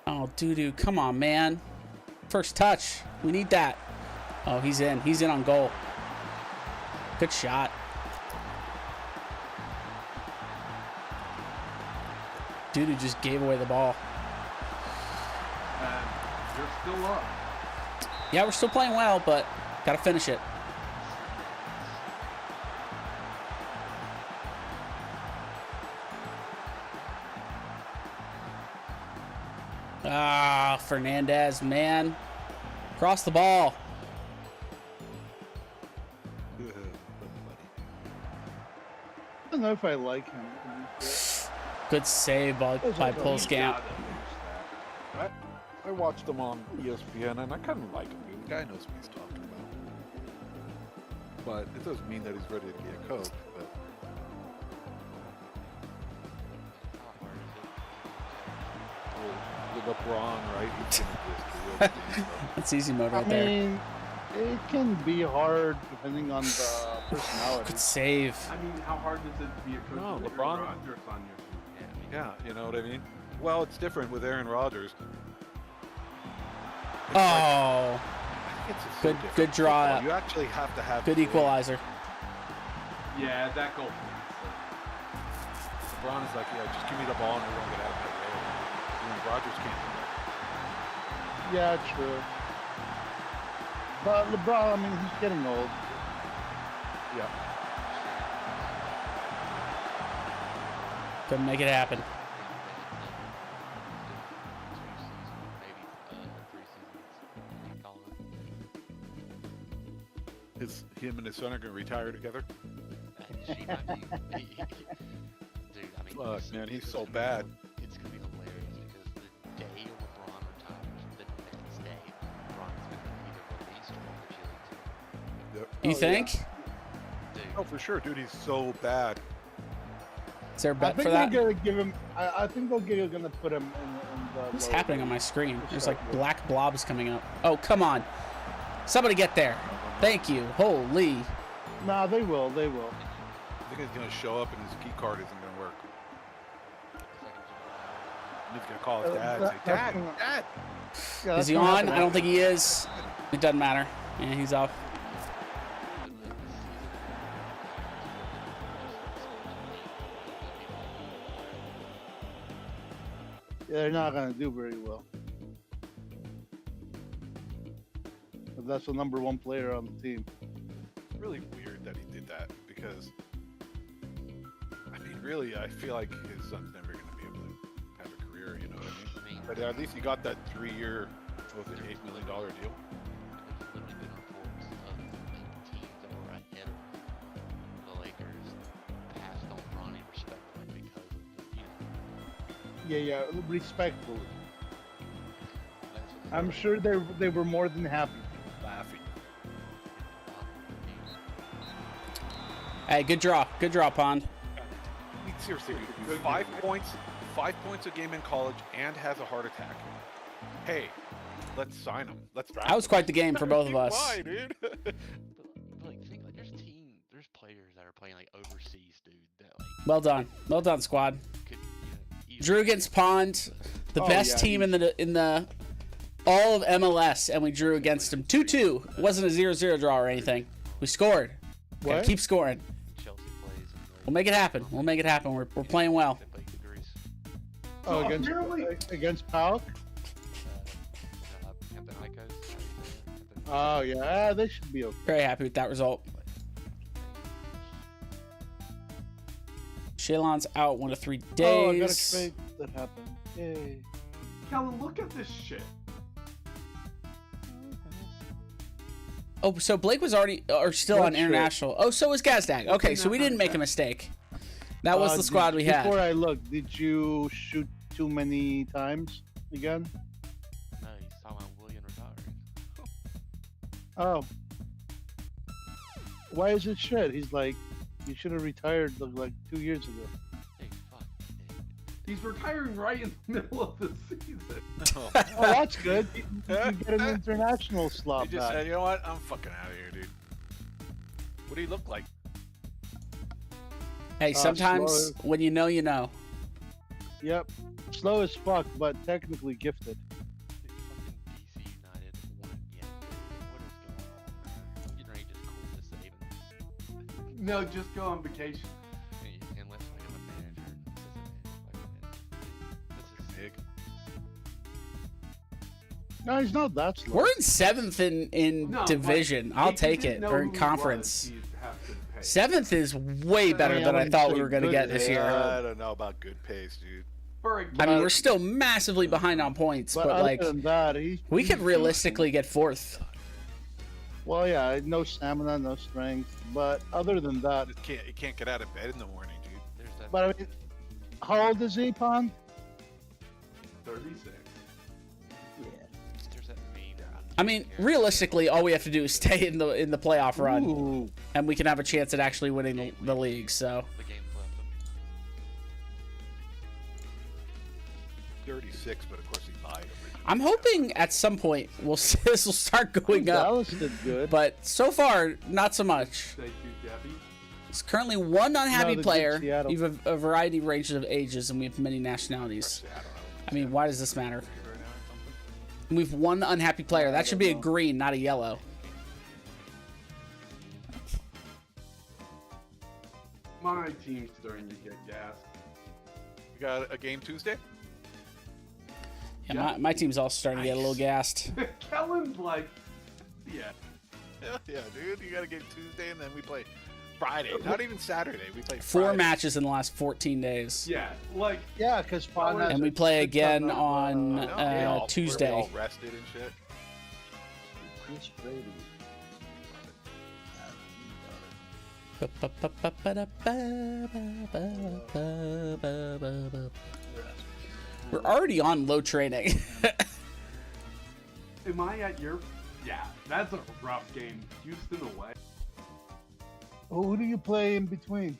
Oh, doo-doo. Come on, man. First touch. We need that. Oh, he's in. He's in on goal. Good shot. Doo-doo just gave away the ball. And they're still up. Yeah, we're still playing well, but got to finish it. Ah, Fernandez, man. Cross the ball. I don't know if I like him. Good save by Polskamp. I watched him on ESPN and I kind of like him. Dude. The guy knows what he's talking about. But it doesn't mean that he's ready to be a coach. But with LeBron, right? He's gonna just do it. That's easy mode I right there. mean, it can be hard depending on the personality. Good save. I mean, how hard is it to be a coach No, with LeBron- Aaron Rodgers on your team? Yeah, you know what I mean? Well, it's different with Aaron Rodgers. Oh, I think it's just so Good- different. good draw. Football, you actually have to have good the- equalizer. Yeah, that goal. LeBron is like, yeah, just give me the ball and we're gonna get out of my way. And Rodgers can't do that. Yeah, true. But LeBron, I mean, he's getting old. Yeah. Couldn't make it happen. Him and his son are gonna retire together. She might be. Dude, I mean, Fuck, man, he's so bad. It's gonna be hilarious because the day LeBron retires, the next day, LeBron is gonna be either released or on the G League team. You think? Dude, Oh, for sure, dude. He's so bad. Is there a I bet think for they're that? gonna give him. I think they're gonna put him in the. What's lower happening on league. my screen? There's like Respectable. black blobs coming up. Oh, come on. Somebody get there. Thank you. Holy. Nah, they will. They will. I think he's gonna show up and his key card isn't gonna work. And he's gonna call his dad and say, That's Dad, gonna- Dad. Yeah, Is that's he gonna on? happen. I don't think he is. It doesn't matter. Yeah, he's off. Yeah, they're not gonna do very well. But that's the number one player on the team. It's really weird that he did that because, I mean, really, I feel like his son's never gonna be able to have a career. You know what I mean? But at least he got that 3-year, what was it, $8 million deal. There's literally been reports of teams that were ahead of the Lakers passed on Bronny respectfully because of the, Yeah, respectfully. that's what I'm sure they were more than happy. Laughing. Hey, good draw. Good draw, Pond. I mean, seriously, dude, 5 points a game in college and has a heart attack. Hey, let's sign him. Let's draft That was quite the game for both of us. Why, dude? But like, think like there's players that are playing like overseas, dude. That like Well done. Well done, squad. could easily Drew against Pond, the Oh, best yeah, team in the all of MLS, and we drew against him 2-2. It wasn't a 0-0 draw or anything. We scored. Gotta What? keep scoring. Chelsea plays. We'll make it happen. We'll make it happen. We're playing well. They play Greece. Oh, So against apparently- PAOK? Panathinaikos. Oh yeah, they should be okay. Very happy with that result. Shaylon's out 1 to 3 Oh, I got a days. trade that happened. Yay. Kellen, look at this shit. Oh, so Blake was already or still What on trade? international. Oh, so was Gazdag. Okay, so we didn't make a mistake. That was the squad we had. Before I look, did you shoot too many times again? No, he's talking about William retiring. Oh. Why is it shit? He's like, you should have retired like 2 years ago. Hey, fuck. He's retiring right in the middle of the season. Oh, that's good. You get an international He slot just back. said, you know what? I'm fucking out of here, dude. What do you look like? Hey, sometimes slow. when you know, you know. Yep. Slow as fuck, but technically gifted. Dude, fucking DC United won again. What is going on, man? I'm getting ready to just quit the savings. No, just go on vacation. Unless like I'm a manager. This is Big. No, he's not that slow. We're in 7th in No, division. but I'll if you take didn't it. know Or who in he conference. was, you'd have to pay. 7th is way better mean, I than I wouldn't thought we say were going to good get this year. I don't know about good pace, dude. For a I mean, game. we're still massively behind on points, But but other like than that, we could he's realistically get 4th. Well, yeah, no stamina, no strength. But other than that, You can't get out of bed in the morning, dude. there's that. but I mean, how old is he, Pond? 36. There's that meme. I mean, realistically, all we have to do is stay in the playoff run, Ooh. and we can have a chance at actually winning the league. So The game left him. 36, but of course he lied originally. I'm hoping at some point this will start going up. Dallas did good. But so far, not so much. Thank you, Debbie. There's currently one unhappy No, they did player. Seattle. We have a variety of ranges of ages, and we have many nationalities. I don't know. I mean, why does this matter? Right now or something? We have one unhappy player. That should be a know. green, not a yellow. My team's starting to get gas. You got a game Tuesday? Yeah, my team's all starting to get a little gassed. Kellen's like, Yeah. Yeah, dude. You got a game Tuesday, and then we play Friday. Not even Saturday. We play Four Friday. matches in the last 14 days. yeah, like, Yeah, because And we play again on No, we all- Tuesday. We're all rested and shit. Chris Brady. We're already on low training. am I at your? Yeah, that's a rough game. Houston away. Who do you play in between?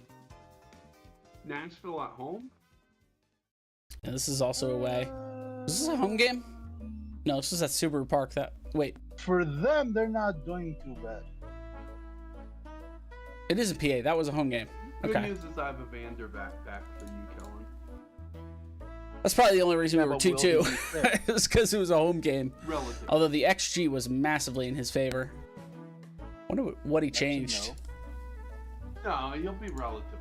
Nashville at home. And this is also away. Is this a home game? No, this is at Subaru Park. Wait, For them, they're not doing too bad. it is a PA. That was a home game. Good Okay. news is I have a Vander back for you, Kellen. That's probably the only reason we Yeah, were but 2-2. will he be fit? It was because it was a home game. Relative. Although the XG was massively in his favor. Wonder what he Actually, changed. No, you'll be relatively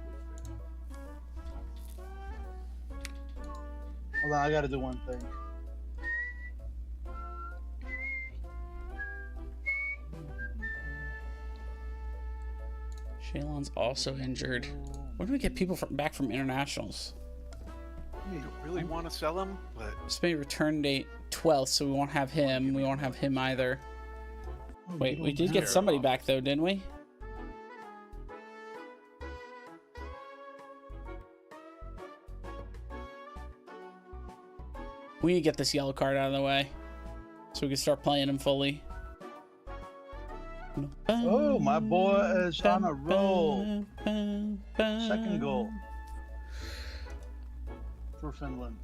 fit. Hold on, I gotta do one thing. Shaylon's also injured. Where do we get people back from internationals? You really want to sell him, but This may return date 12th, so we won't have him. We won't have him either. Wait, we did get somebody back though, didn't we? We need to get this yellow card out of the way so we can start playing him fully. Oh, my boy is on a roll. Second goal for Finland.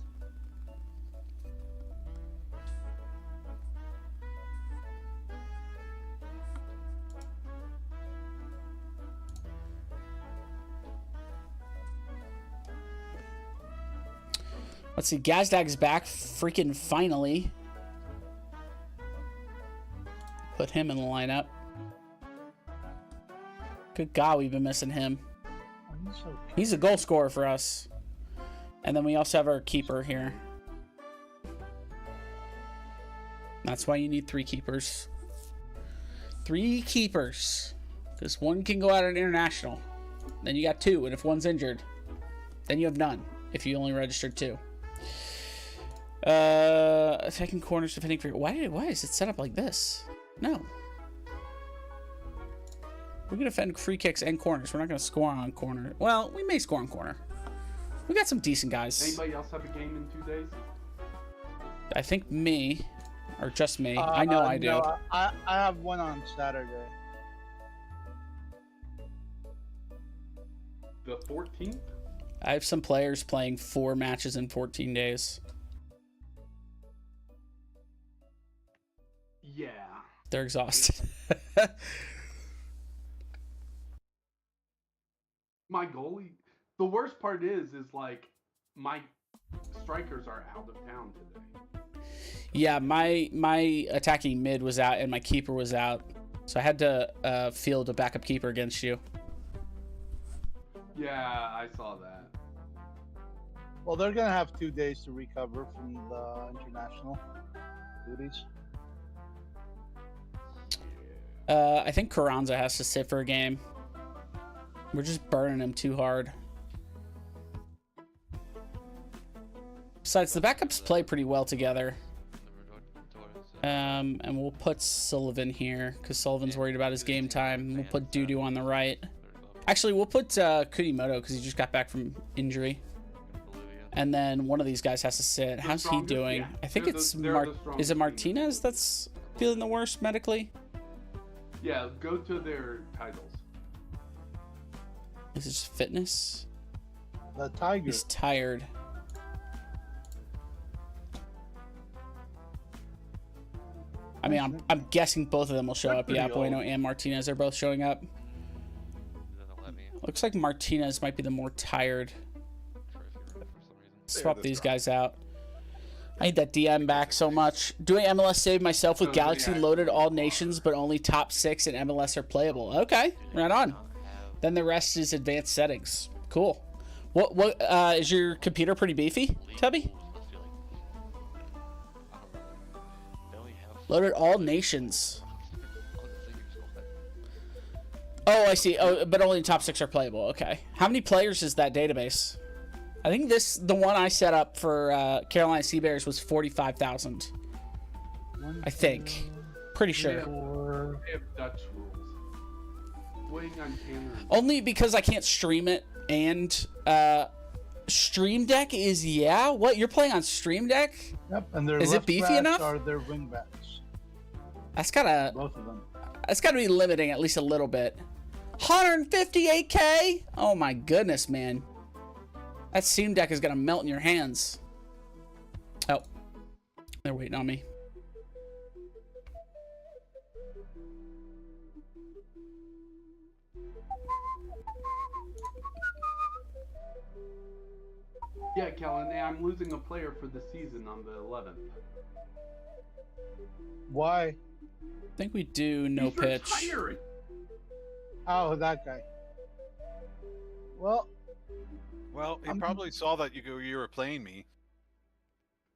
Let's see, Gazdag's back freaking finally. Put him in the lineup. Good God, we've been missing him. Oh, he's okay. He's a goal scorer for us. And then we also have our keeper here. That's why you need 3 keepers. 3 keepers. Because one can go out at international. Then you got 2, and if one's injured, then you have none. If you only registered 2. Attacking corners, defending free. Why is it set up like this? No. We can defend free kicks and corners. We're not going to score on corner. Well, we may score on corner. We got some decent guys. Anybody else have a game in 2 days? I think me, or just me. I know I do. No, I have one on Saturday. The 14th? I have some players playing 4 matches in 14 days. Yeah. They're exhausted. My goalie. The worst part is like my strikers are out of town today. Yeah, my attacking mid was out and my keeper was out. So I had to field a backup keeper against you. Yeah, I saw that. Well, they're gonna have 2 days to recover from the international duties. I think Carranza has to sit for a game. We're just burning him too hard. Besides, the backups play pretty well together. And we'll put Sullivan here because Sullivan's worried about his game time. We'll put Dudu on the right. Actually, we'll put Kudimoto because he just got back from injury. And then one of these guys has to sit. How's he strongest? doing? Yeah. I think They're it's the strongest is it team. Martinez that's feeling the worst medically? Yeah, go to their titles. Is it just fitness? The Tiger. He's tired. I mean, I'm guessing both of them will show They're up. Yeah, pretty Bueno old. and Martinez are both showing up. Doesn't let me Looks like Martinez might be the more tired. trophy room for some reason. Swap that's these right. guys out. I need that DM back so much. Doing MLS save myself with So, Galaxy yeah. loaded all nations, but only top 6 in MLS are playable. Okay, right on. Then the rest is advanced settings. Cool. What is your computer pretty beefy, Tubby? Let's feel like I don't know. They only have Loaded all nations. all the figures on. Oh, I see. Oh, but only the top 6 are playable. Okay. How many players is that database? I think the one I set up for Carolina Sea Bears was 45,000. I think. Pretty sure. They have Dutch rules. Waiting on Canada. Only because I can't stream it, and Stream Deck is, yeah? What, you're playing on Stream Deck? Yep, and their Is it left beefy backs enough? are their wing backs. That's gotta Both of them. be limiting at least a little bit. 158K? Oh my goodness, man. That Stream Deck is gonna melt in your hands. Oh, they're waiting on me. Yeah, Kellen, I'm losing a player for the season on the 11th. Why? I think we do no He's pitch. retiring. Oh, that guy. Well, Well, he probably saw that you were playing me.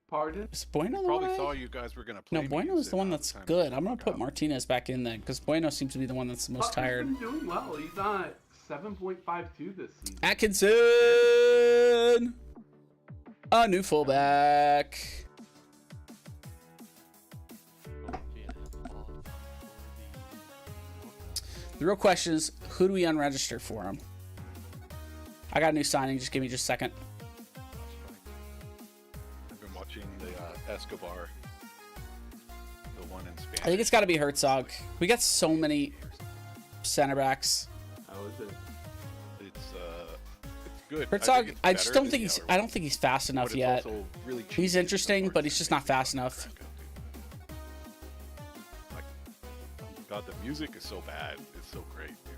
Pardon? Is Bueno the Probably one? saw you guys were gonna play No, me. Bueno is the one that's Time to good. I'm gonna fuck put up. Martinez back in then, because Bueno seems to be the one that's the most Butler's tired. been doing well. He's on 7.52 this season. Atkinson! A new fullback. The real question is, who do we unregister for him? I got a new signing. Just give me just a second. I've been watching the Escobar, the one in Spanish. I think it's got to be Herzog. We got so many center backs. How is it? It's good. Herzog, I just just don't think he's. I don't think he's fast enough yet. Really He's interesting, but he's just not fast enough. Like, God, the music is so bad. It's so great, dude.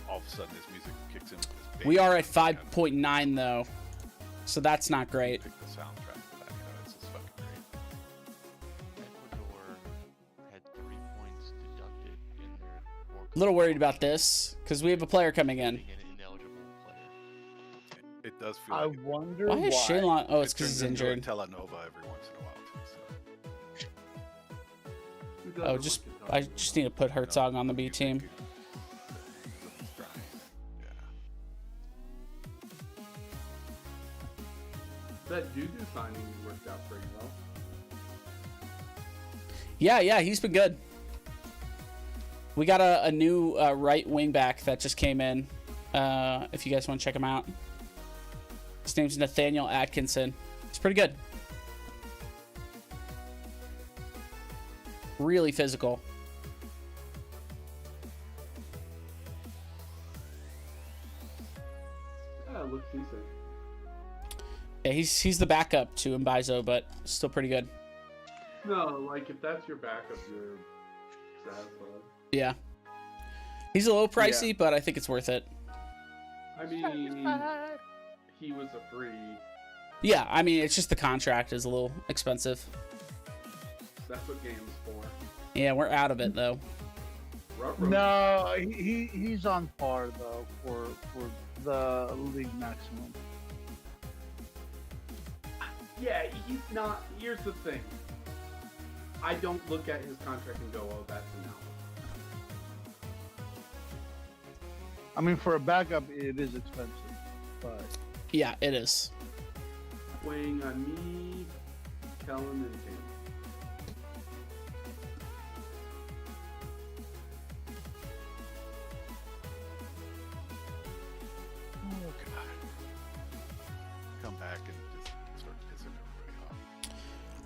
All of a sudden, this music kicks in. With this We bass are at line, 5.9 though, so that's not great. Pick the soundtrack for that. It's just fucking great. Ecuador had 3 points deducted in their World A little Cup worried about this because we have a player coming in. being an ineligible player. It does feel I like wonder Why is Shaylon? Oh, it's it because he's turns into a injured. telenova every once in a while too. Who Oh, doesn't just like to I talk? just need to put Herzog on the B team. That Dudu signing worked out pretty well. Yeah, he's been good. We got a new right wing back that just came in. If you guys want to check him out, his name's Nathaniel Atkinson. It's pretty good. Really physical. Yeah, it looks decent. Yeah, he's the backup to Mbaizo, but still pretty good. No, like if that's your backup, you're satisfied. Yeah. He's a little pricey, Yeah. but I think it's worth it. I mean, he was a free. Yeah, I mean, it's just the contract is a little expensive. That's what game's for. Yeah, we're out of it, though. Ruh-roh. No, he's on par though for the league maximum. Yeah, he's not. Here's the thing. I don't look at his contract and go, "Oh, that's enough." I mean, for a backup, it is expensive, but Yeah, it is. Weighing on me, Kellen, and Tim. Oh god. Come back and just start pissing everybody off.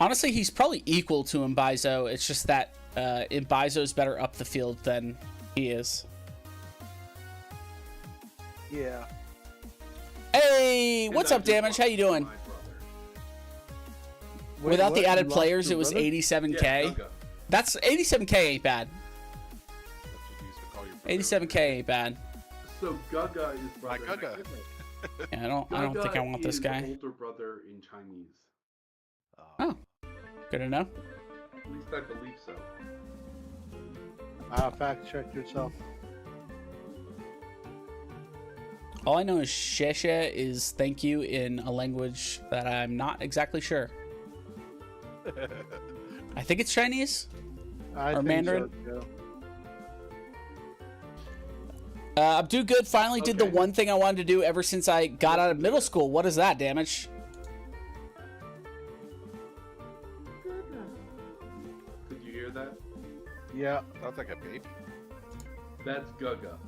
Honestly, he's probably equal to Mbaizo. It's just that Mbaizo's better up the field than he is. yeah. Hey, And what's I up, just Damage? lost How you doing? my brother. Without the What? added You lost players, your it was brother? 87K. Yeah, Gugga. That's 87K ain't bad. That's what you used to call your brother. 87K ain't bad. So Gugga is My brother. Gugga. Yeah, I don't think I Gugga want this is guy. older brother in Chinese. Oh. Good to know. At least I believe so. Fact check yourself. All I know is sheshe is thank you in a language that I'm not exactly sure. I think it's Chinese. I Or think Mandarin? So, too. Abdu Good finally did the Okay. one thing I wanted to do ever since I got out of middle school. What is that, Damage? Did you hear that? Yeah. Sounds like a baby. That's Gaga.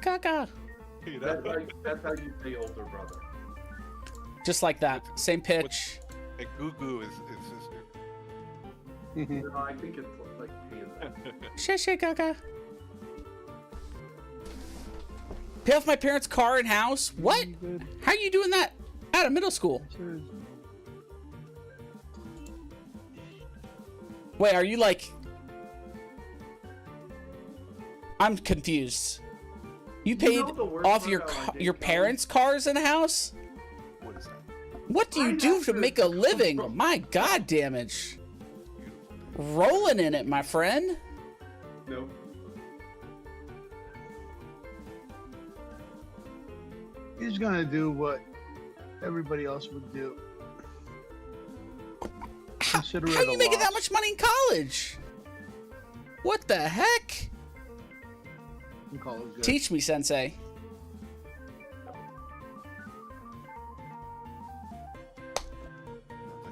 Caca. That's how you say older brother. Just like that. Same pitch. And Goo Goo is his sister. No, I think it's like panda. Sheshe Caca. Pay off my parents' car and house? What? How are you doing that out of middle school? Wait, are you like... I'm confused. You paid know the worst off part your about my your day, parents' cars and house? What is that? What do I you do have to to make a living? control- My God, Damage. Rolling in it, my friend. Nope. He's gonna do what everybody else would do. Consider How it are you a making that loss. much money in college? What the heck? And call it good. Teach me, Sensei.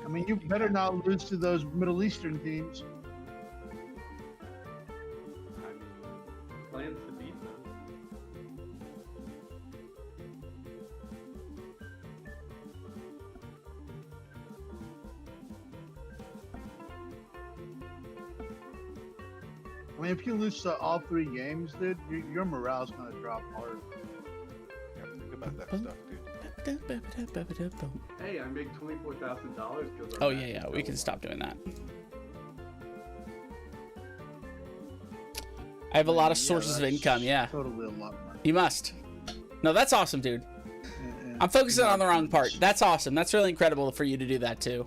I mean, you better not lose to those Middle Eastern teams. I mean, plans to beat them. I mean, if you lose to all 3 games, dude, your morale's gonna drop hard. Yeah, think about that stuff, dude. Hey, I make $24,000 because. Oh, yeah, we can stop doing that. I have a lot of sources of that's income, yeah. Totally a lot more. You must. No, that's awesome, dude. And- I'm focusing on the wrong part. That's awesome. That's really incredible for you to do that, too.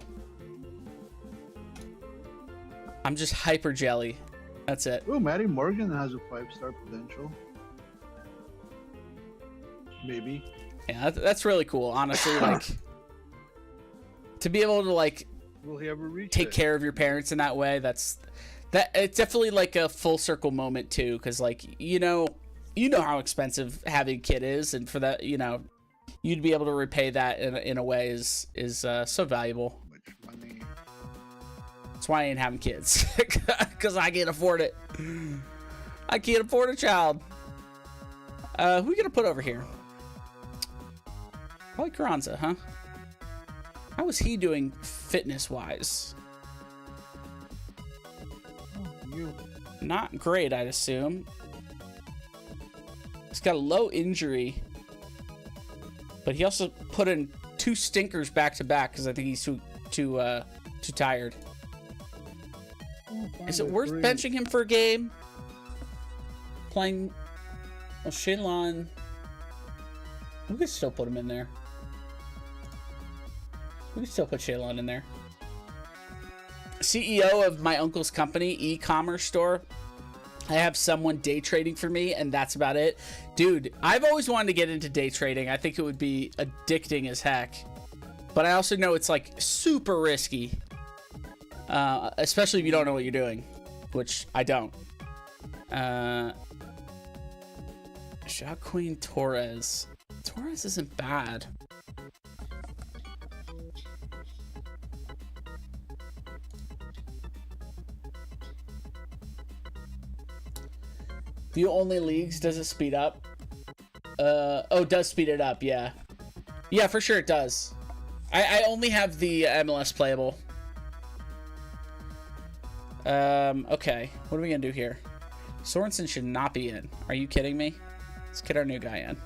I'm just hyper jelly. That's it. Ooh, Matty Morgan has a 5-star potential. Maybe. Yeah, that's really cool, honestly. Like, to be able to, like, Will he ever reach take it? care of your parents in that way, it's definitely like a full circle moment too, because like you know how expensive having a kid is, and for that, you'd be able to repay that in a way is so valuable. Which money? That's why I ain't having kids, because I can't afford it. I can't afford a child. Who we gonna put over here? Probably Carranza, huh? How is he doing fitness wise? Oh, you. Not great, I'd assume. He's got a low injury, but he also put in 2 stinkers back to back because I think he's too tired. Oh, Is it fine, worth three. benching him for a game? Playing, well, Shinlon. We could still put him in there. We could still put Shinlon in there. CEO of my uncle's company, e-commerce store. I have someone day trading for me, and that's about it. Dude, I've always wanted to get into day trading. I think it would be addicting as heck. But I also know it's like super risky. Especially if you don't know what you're doing, which I don't. Jacqueline Torres. Torres isn't bad. View only leagues, does it speed up? Oh, it does speed it up, yeah. Yeah, for sure it does. I only have the MLS playable. Okay. What are we gonna do here? Sorensen should not be in. Are you kidding me? Let's get our new guy in.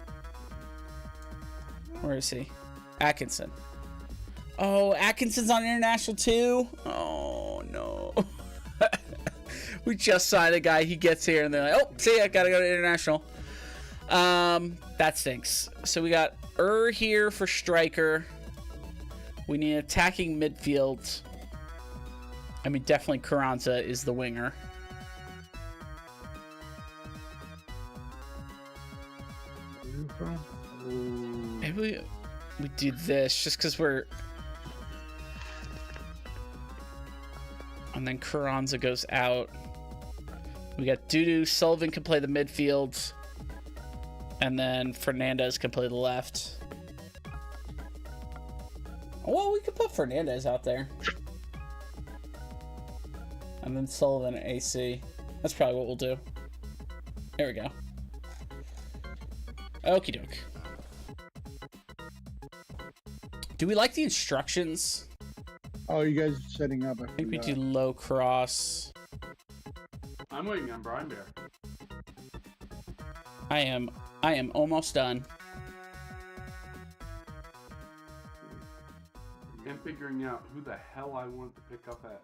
Where is he? Atkinson. Oh, Atkinson's on international too? Oh, no. We just signed a guy. He gets here and they're like, oh, see, I gotta go to international. That stinks. So we got here for striker. We need attacking midfield. I mean, definitely Carranza is the winger. do this just because we're... And then Carranza goes out. We got Dudu. Sullivan can play the midfield. And then Fernandez can play the left. Well, we could put Fernandez out there. And then Sullivan at AC. That's probably what we'll do. There we go. Okie doke. Do we like the instructions? Oh, you guys are setting up. I think we do low cross. I'm waiting on Brian Bear. I am almost done. I'm figuring out who the hell I want to pick up at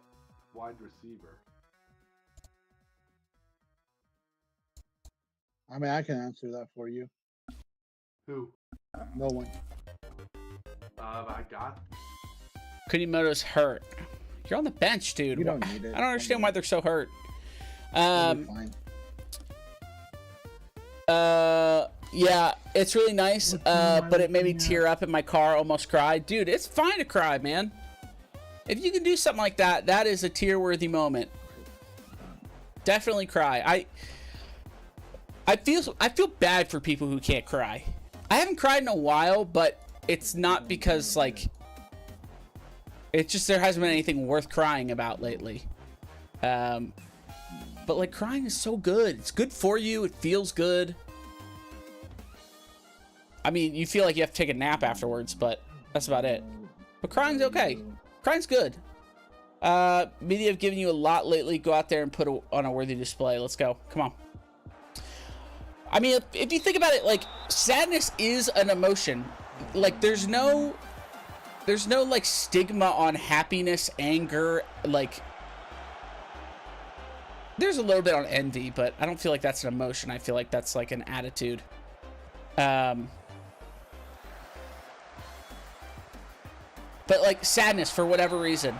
wide receiver. I mean, I can answer that for you. Who? No one. I got. Kunimoto's hurt. You're on the bench, dude. You don't need it. I don't understand why they're so hurt. Fine. Yeah, it's really nice, but it made me tear up in my car, almost cried. Dude, it's fine to cry, man. If you can do something like that, that is a tear-worthy moment. Definitely cry. I feel bad for people who can't cry. I haven't cried in a while, but it's not because, like, it's just there hasn't been anything worth crying about lately. But, like, crying is so good. It's good for you. It feels good. I mean, you feel like you have to take a nap afterwards, but that's about it. But crying's okay. Crying's good. Media have given you a lot lately. Go out there and put on a worthy display. Let's go. Come on. I mean, if you think about it, like, sadness is an emotion. Like, there's no like stigma on happiness, anger, like, there's a little bit on envy, but I don't feel like that's an emotion. I feel like that's like an attitude. But like sadness for whatever reason,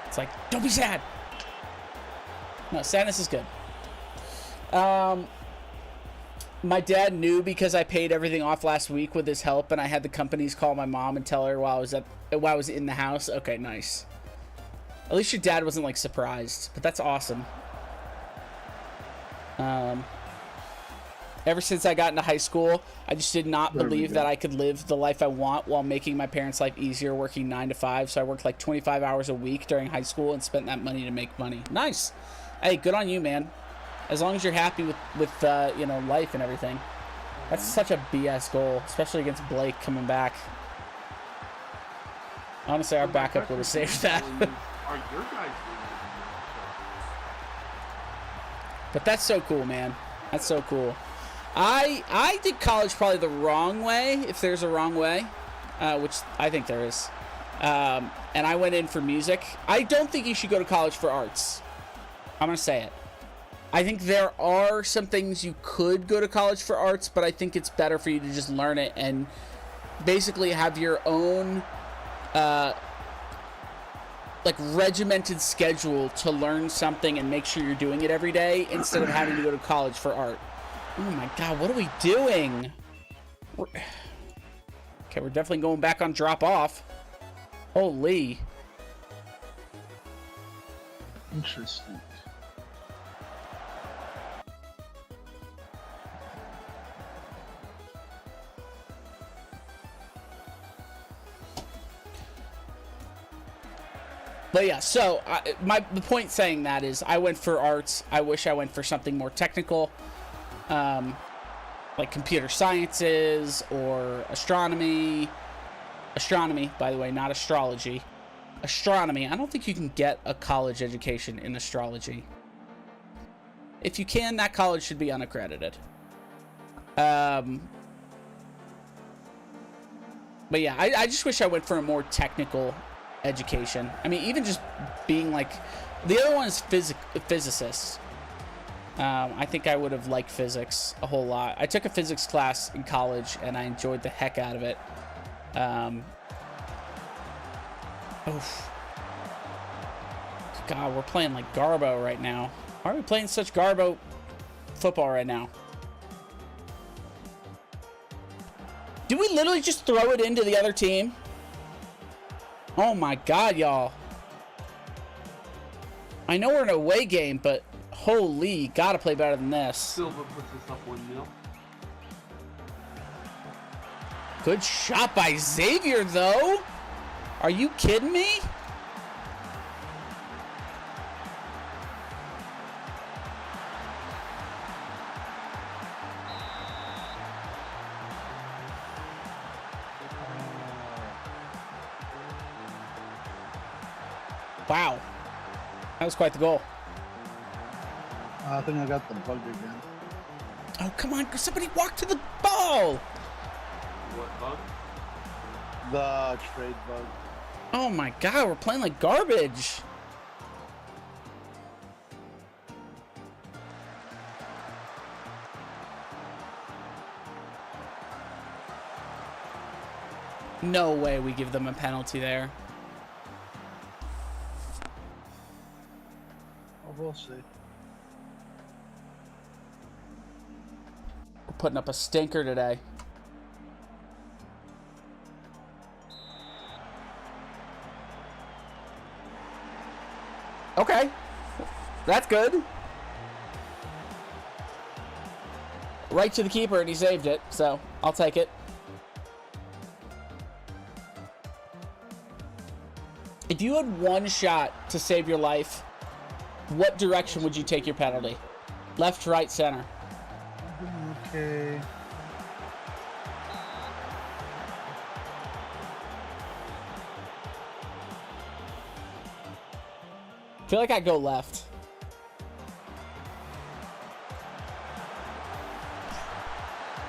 it's like, don't be sad. No, sadness is good. My dad knew because I paid everything off last week with his help, and I had the companies call my mom and tell her while I was in the house. Okay, nice. At least your dad wasn't like surprised, but that's awesome. Ever since I got into high school, I just did not believe that I could live the life I want while making my parents' life easier working 9 to 5. So I worked like 25 hours a week during high school and spent that money to make money. Nice. Hey, good on you, man. As long as you're happy with you know, life and everything. That's such a BS goal, especially against Blake coming back. Honestly, our backup would have saved that. Are your guys But that's so cool, man. That's so cool. I did college probably the wrong way, if there's a wrong way, which I think there is. And I went in for music. I don't think you should go to college for arts. I'm going to say it. I think there are some things you could go to college for arts, but I think it's better for you to just learn it and basically have your own like regimented schedule to learn something and make sure you're doing it every day instead of having to go to college for art. Oh my god, what are we doing? Okay, we're definitely going back on drop off. Holy. Interesting. But yeah, so the point saying that is I went for arts. I wish I went for something more technical, like computer sciences or astronomy. Astronomy, by the way, not astrology. Astronomy. I don't think you can get a college education in astrology. If you can, that college should be unaccredited. But yeah, I just wish I went for a more technical education. I mean, even just being like, the other one is physicists. I think I would have liked physics a whole lot. I took a physics class in college and I enjoyed the heck out of it. Oof. God, we're playing like Garbo right now. Why are we playing such Garbo football right now? Did we literally just throw it into the other team? Oh my god, y'all. I know we're in a away game, but holy, gotta play better than this. Silva puts us up 1-0. Good shot by Xavier, though. Are you kidding me? Wow. That was quite the goal. I think I got the bug again. Oh, come on. Somebody walk to the ball. What bug? The trade bug. Oh my god, we're playing like garbage. No way we give them a penalty there. Oh, we'll see. We're putting up a stinker today. Okay, that's good. Right to the keeper, and he saved it, so I'll take it. If you had one shot to save your life, what direction would you take your penalty? Left, right, center? Okay. I feel like I'd go left.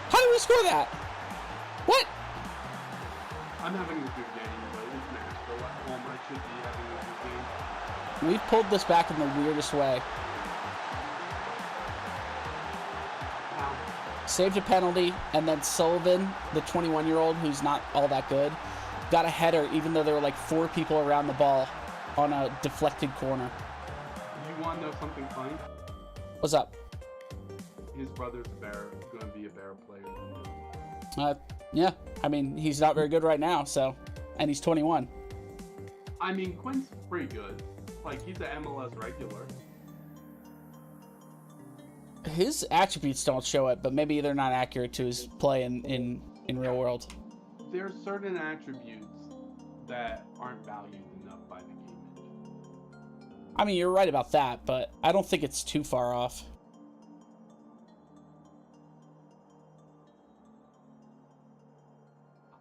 How did we score that? What? I'm having a good game, but it's Nashville at home. I should be having a good game. We've pulled this back in the weirdest way. Wow. Saved a penalty, and then Sullivan, the 21-year-old who's not all that good, got a header even though there were like 4 people around the ball on a deflected corner. You want to know something funny? What's up? His brother's going to be a better player. Yeah, I mean, he's not very good right now, so, and he's 21. I mean, Quinn's pretty good. Like, he's an MLS regular. His attributes don't show it, but maybe they're not accurate to his play in real world. There are certain attributes that aren't valued enough by the game engine. I mean, you're right about that, but I don't think it's too far off.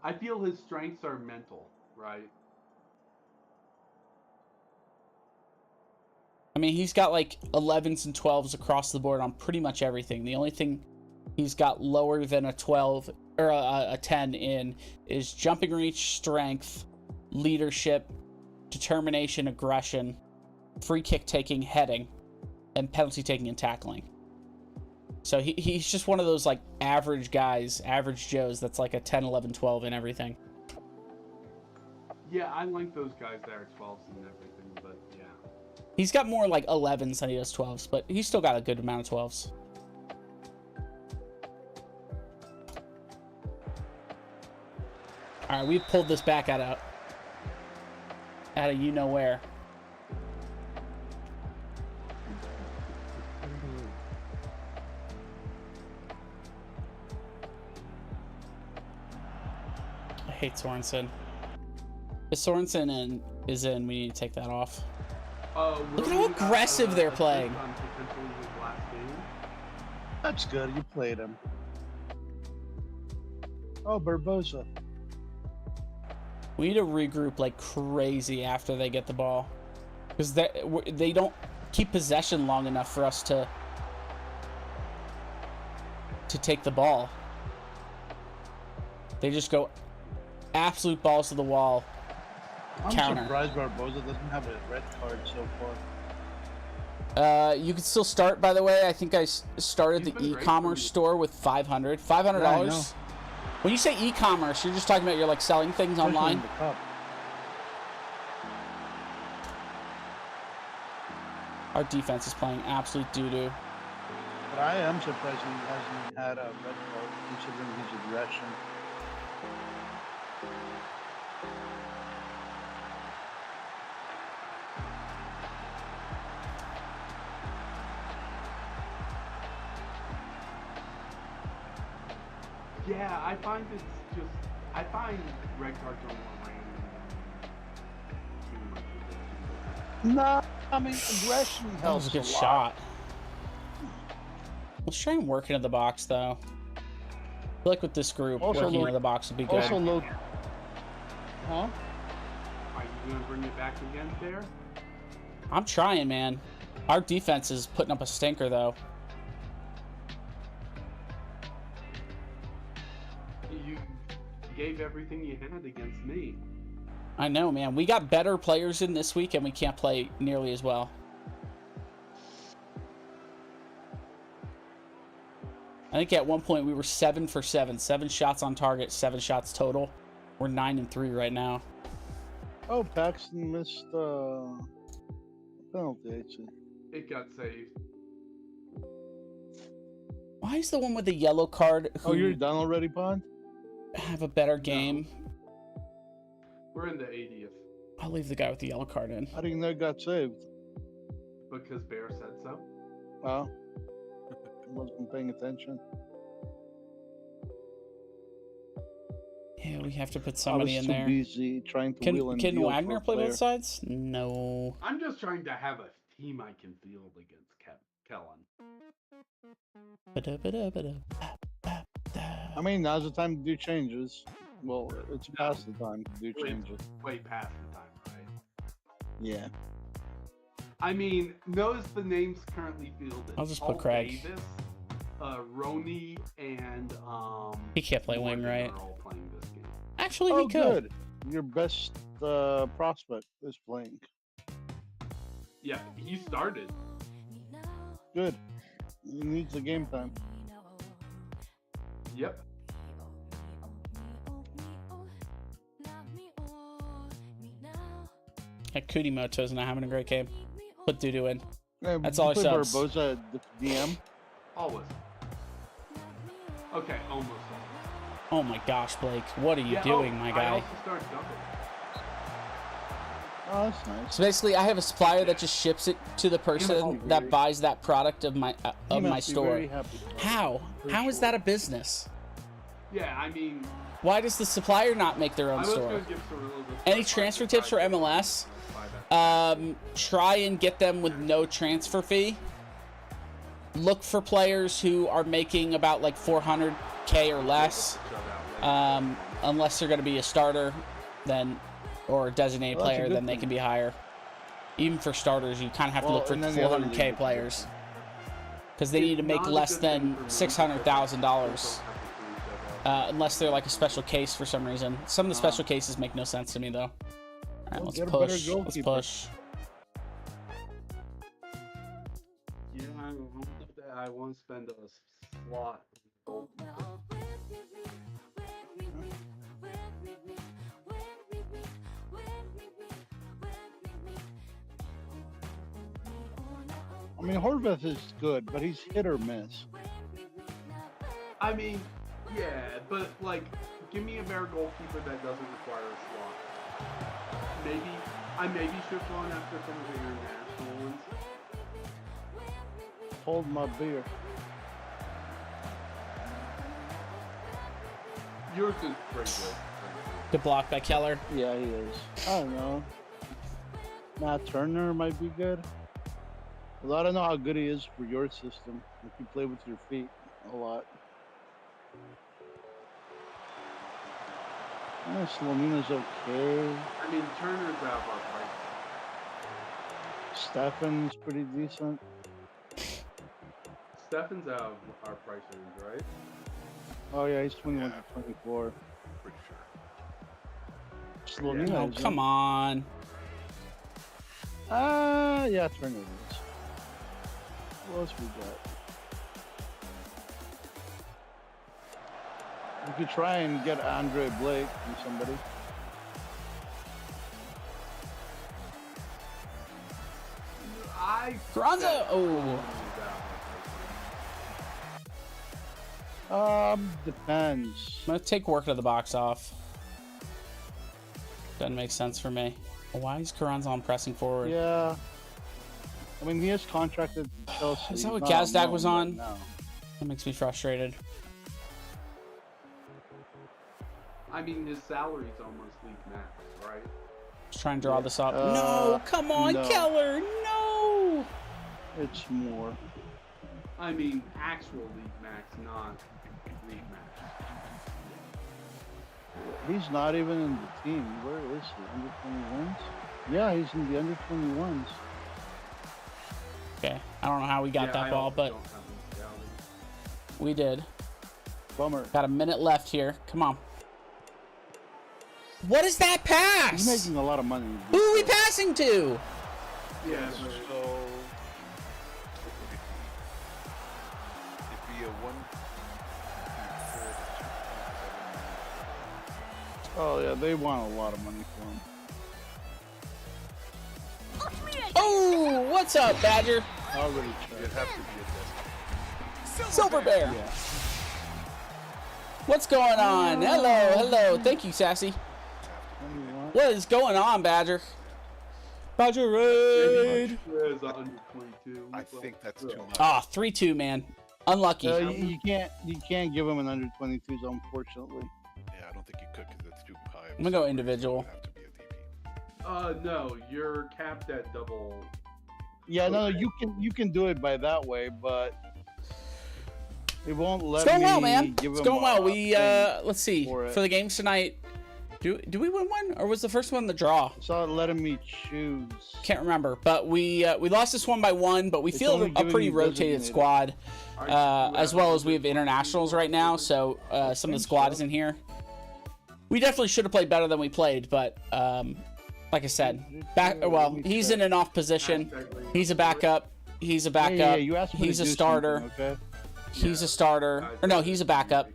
I feel his strengths are mental, right? I mean, he's got like 11s and 12s across the board on pretty much everything. The only thing he's got lower than a 12 or a 10 in is jumping reach, strength, leadership, determination, aggression, free kick taking, heading, and penalty taking and tackling. So he's just one of those like average guys, average Joes that's like a 10, 11, 12 in everything. Yeah, I like those guys that are 12s and everything, but yeah. He's got more like 11s than he does 12s, but he's still got a good amount of 12s. All right, we've pulled this back out of you know where. I hate Sorensen. If Sorensen is in, we need to take that off. Look at how aggressive they're playing. On potentially his last game. That's good. You played him. Oh, Barbosa. We need to regroup like crazy after they get the ball, because they don't keep possession long enough for us to take the ball. They just go absolute balls to the wall. I'm Counter. surprised Barbosa doesn't have a red card so far. You can still start, by the way. I think I started He's the been great e-commerce for you. store with $500. Yeah, I know. $500. When you say e-commerce, you're just talking about you're like selling things Especially online. in the cup. Our defense is playing absolute doo-doo. But I am surprised he hasn't had a red card considering his aggression. Yeah, I find I find red cards are more random. No, I mean aggression helps. That was a good lot. shot. Let's try and work into the box, though. I feel like with this group, Also working low- into the box would be good. Also low. Huh? Are you gonna bring it back again there? I'm trying, man. Our defense is putting up a stinker, though. You gave everything you had against me. I know, man. We got better players in this week, and we can't play nearly as well. I think at one point we were 7 for 7. 7 shots on target, 7 shots total. We're 9 and 3 right now. Oh, Paxton missed penalty. Actually. It got saved. Why is the one with the yellow card who Oh, you're done already, Pond? have a better game? We're in the 80th I'll leave the guy with the yellow card in. I think that got saved. because Bear said so. Well, wasn't paying attention. Yeah, we have to put I was somebody in too there. busy trying to wheel and Can deal Wagner for a play player. both sides? No. I'm just trying to have a team I can field against Kellen. I mean, now's the time to do changes. Well, it's past the time to do changes. Way past the time, right? Yeah. I mean, notice the names currently fielded. I'll just Paul put Craig. Davis, Roney, and He can't play wing, Morgan right? are all playing this game. Actually, Oh, he could. good. Your best prospect is playing. Yeah, he started. Good. He needs the game time. Yep. Kudimoto's not having a great game. Put Dudu in. Hey, That's you all I play subs. Barbosa at the DM. Always. Okay, almost. Oh my gosh, Blake. What are you Yeah, doing, my I guy? also started double. Oh, that's nice. So basically, I have a supplier that just ships it to the person very- that buys that product of my He my must be store. very happy. How? For How is sure. that a business? Yeah, I mean, Why does the supplier not make their I own was store? going to give Cirillo this. Any transfer tips for MLS? Try and get them with no transfer fee. Look for players who are making about like 400K or less. Unless they're going to be a starter, then or a designated Well, that's a player, good then they thing. can be higher. Even for starters, you kind of have to Well, look for and then the other 400K league- players because they It's need to make not a less good thing than for me $600,000. because don't have to Unless they're like a special case for some reason. Some of the special cases make no sense to me though. All right, Well, let's get a better push. Let's goalkeeper. push. Yeah, I won't spend a slot. I mean, Horvath is good, but he's hit or miss. I mean, yeah, but like, give me a better goalkeeper that doesn't require a slot. I maybe should have gone after some of the international ones. Hold my beer. Yours is pretty good. Good block by Keller. Yeah, he is. I don't know. Matt Turner might be good. Although I don't know how good he is for your system. If you play with your feet a lot. Yeah, Slomina's okay. I mean, Turner's out of our price. Stefan's pretty decent. Stefan's out of our price range, right? Oh yeah, he's 21 Yeah. to 24. Pretty sure. Slovenia. Oh, isn't. come on. Yeah, Turner is. What else we got? We could try and get Andre Blake from somebody. I Granzo! Oh. Depends. I'm gonna take work to the box off. Doesn't make sense for me. Why is Karanzan pressing forward? Yeah. I mean, he is contracted to Chelsea. Is that what He's not Gazdag was loan on? right now. That makes me frustrated. I mean, his salary's almost league max, right? Just trying to draw this up. Uh, No, come on, no. Keller. No. It's more. I mean, actual league max, not league max. He's not even in the team. Where is he? Under 21s? Yeah, he's in the under 21s. Okay, I don't know how we got Yeah, that I ball, also but don't have him scouted. we did. Bummer. Got a minute left here. Come on. What is that pass? He's making a lot of money. Who are we passing to? Yeah, So but it'd be a 1. Oh yeah, they want a lot of money for him. Oh, what's up, Badger? Already It'd checked. have to be a Silver Bear. Yeah. What's going on? Hello, hello. Thank you, Sassy. 21. What is going on, Badger? Badger raid. is under 22. I think that's too much. Ah, 3-2, man. Unlucky. You can't give him an under 22s, unfortunately. Yeah, I don't think you could because it's too high. I'm gonna go individual. It would have to be a DP. No, you're capped at double. Yeah, no, you can do it by that way, but it won't let It's going me well, man. give It's him going well. a We thing let's see for it. for the games tonight. Do we win one, or was the first one the draw? It's not letting me choose. Can't remember, but we lost this one by 1. But we It's feel only a giving pretty you rotated designated. squad, as well as we have internationals right now. So some of the squad is in here. We definitely should have played better than we played, but like I said, well, he's in an off position. He's a backup. He's a backup. Yeah, you asked me He's to a do starter. something, okay? He's a starter. Or no, he's a backup.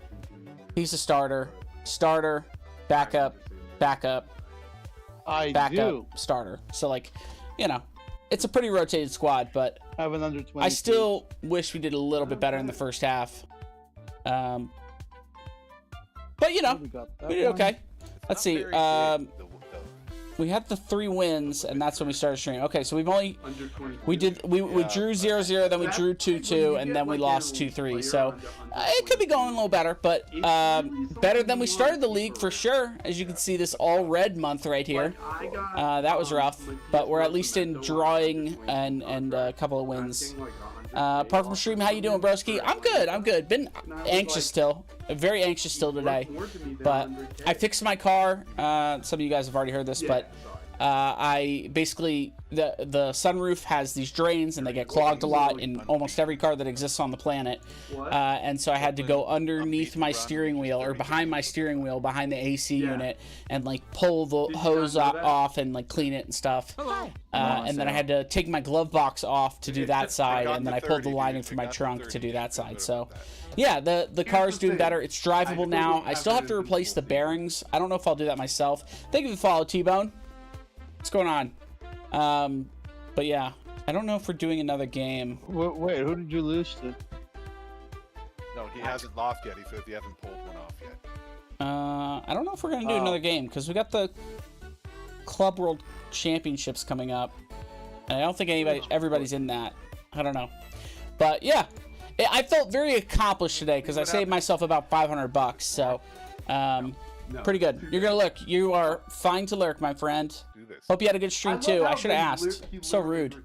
He's a starter. Starter. Backup. Backup. I Backup. do Starter. So like, you know, it's a pretty rotated squad, but have an under 20. I still wish we did a little bit better in the first half. But you know, we did okay. Let's see. We had the 3 wins, and that's when we started streaming. Okay, so we've only Under 22. we drew 0-0, then we drew 2-2, and then we lost 2-3. So it could be going a little better, but better than we started the league for sure. As you can see, this all red month right here. That was rough, but we're at least in drawing and a couple of wins. Apart from stream, how you doing, broski? I'm good. I'm good. Been anxious still. Very anxious still today. But I fixed my car. Some of you guys have already heard this, but I basically the sunroof has these drains and they get clogged a lot in almost every car that exists on the planet. And so I had to go underneath my steering wheel or behind my steering wheel, behind the AC unit, and like pull the hose off and like clean it and stuff. And then I had to take my glove box off to do that side, and then I pulled the lining from my trunk to do that side. So yeah, the car's doing better. It's drivable now. I still have to replace the bearings. I don't know if I'll do that myself. Thank you for the follow, T-Bone. What's going on? But yeah, I don't know if we're doing another game. Wait, who did you lose to? No, he hasn't lost yet. He says he hasn't pulled one off yet. I don't know if we're gonna do another game because we got the Club World Championships coming up, and I don't think everybody's in that. I don't know, but yeah, I felt very accomplished today because I saved myself about $500. So, pretty good. You're gonna lurk. You are fine to lurk, my friend. Do this. Hope you had a good stream too. I should have asked. So rude.